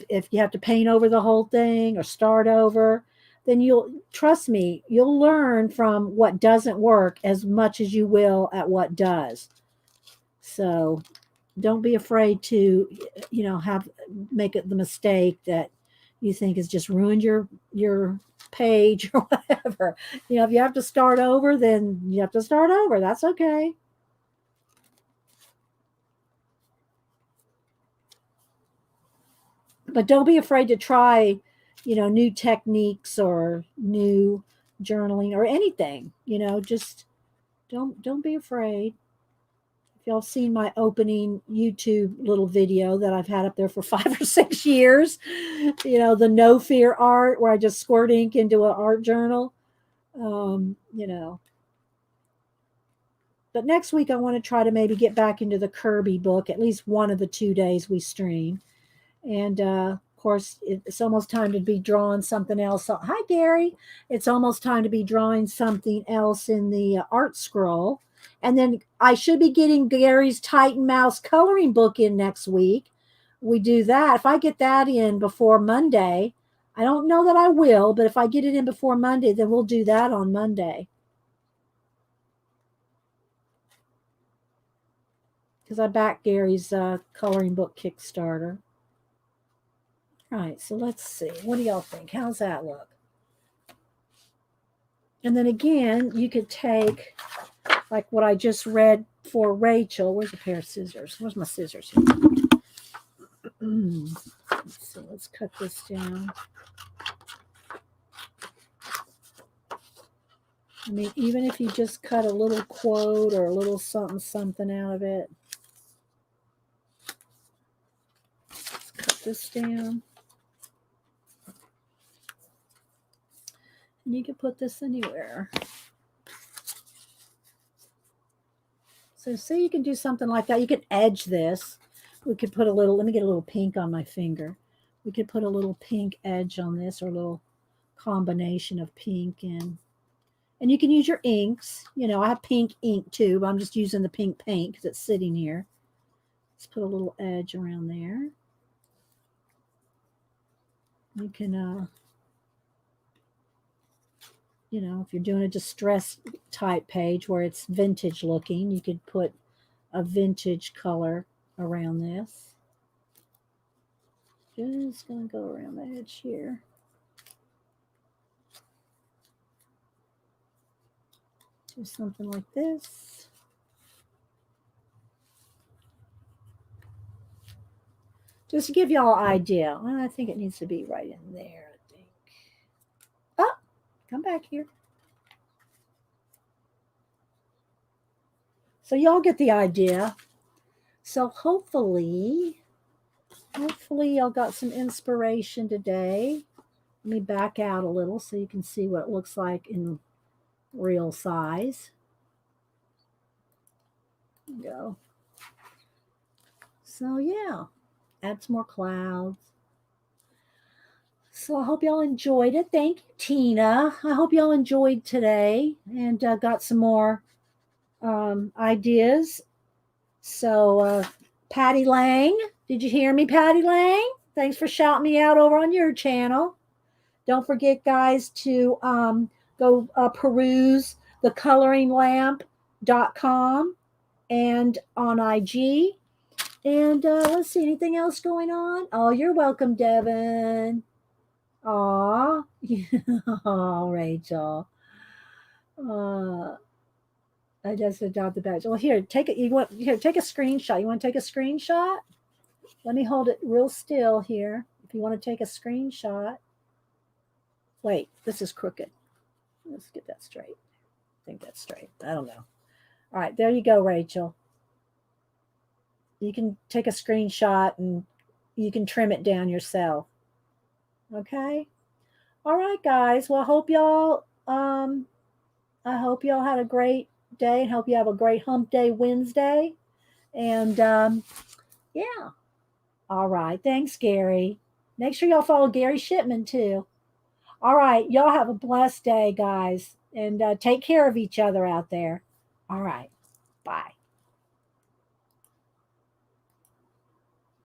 if you have to paint over the whole thing or start over, then trust me, you'll learn from what doesn't work as much as you will at what does. So don't be afraid to, make it the mistake that you think has just ruined your page or whatever. If you have to start over, then you have to start over. That's okay. But don't be afraid to try, new techniques or new journaling or anything. Just don't be afraid. If y'all seen my opening YouTube little video that I've had up there for 5 or 6 years, the no fear art where I just squirt ink into an art journal, you know. But next week I want to try to maybe get back into the Kirby book at least one of the 2 days we stream. And of course, it's almost time to be drawing something else. So, hi, Gary. It's almost time to be drawing something else in the art scroll. And then I should be getting Gary's Titan Mouse coloring book in next week. We do that. If I get that in before Monday, I don't know that I will, but if I get it in before Monday, then we'll do that on Monday. Because I backed Gary's coloring book Kickstarter. All right, so let's see. What do y'all think? How's that look? And then again, you could take like what I just read for Rachel. Where's a pair of scissors? Where's my scissors? Let's see. Let's cut this down. I mean, even if you just cut a little quote or a little something out of it. Let's cut this down. And you can put this anywhere. So see, you can do something like that. You can edge this. We could put a little, let me get a little pink on my finger. We could put a little pink edge on this or a little combination of pink and you can use your inks. I have pink ink too, but I'm just using the pink paint because it's sitting here. Let's put a little edge around there. You can, if you're doing a distress type page where it's vintage looking, you could put a vintage color around this. Just going to go around the edge here. Do something like this. Just to give y'all an idea. Well, I think it needs to be right in there, I think. Oh, come back here. So y'all get the idea. So hopefully y'all got some inspiration today. Let me back out a little so you can see what it looks like in real size. There you go. So yeah, add some more clouds. So I hope y'all enjoyed it. Thank you, Tina. I hope y'all enjoyed today and got some more ideas. So Patty Lang, did you hear me, Patty Lang? Thanks for shouting me out over on your channel. Don't forget, guys, to go peruse thecoloringlamp.com and on IG. And let's see, anything else going on? Oh, you're welcome, Devin. Aw. Oh, Rachel. I just adopted the badge. Well, here, take it. Take a screenshot. You want to take a screenshot? Let me hold it real still here. If you want to take a screenshot. Wait, this is crooked. Let's get that straight. I think that's straight. I don't know. All right, there you go, Rachel. You can take a screenshot and you can trim it down yourself. Okay? All right, guys. Well, I hope y'all had a great day and hope you have a great hump day Wednesday. And yeah. All right. Thanks, Gary. Make sure y'all follow Gary Shipman too. All right. Y'all have a blessed day, guys. And take care of each other out there. All right. Bye.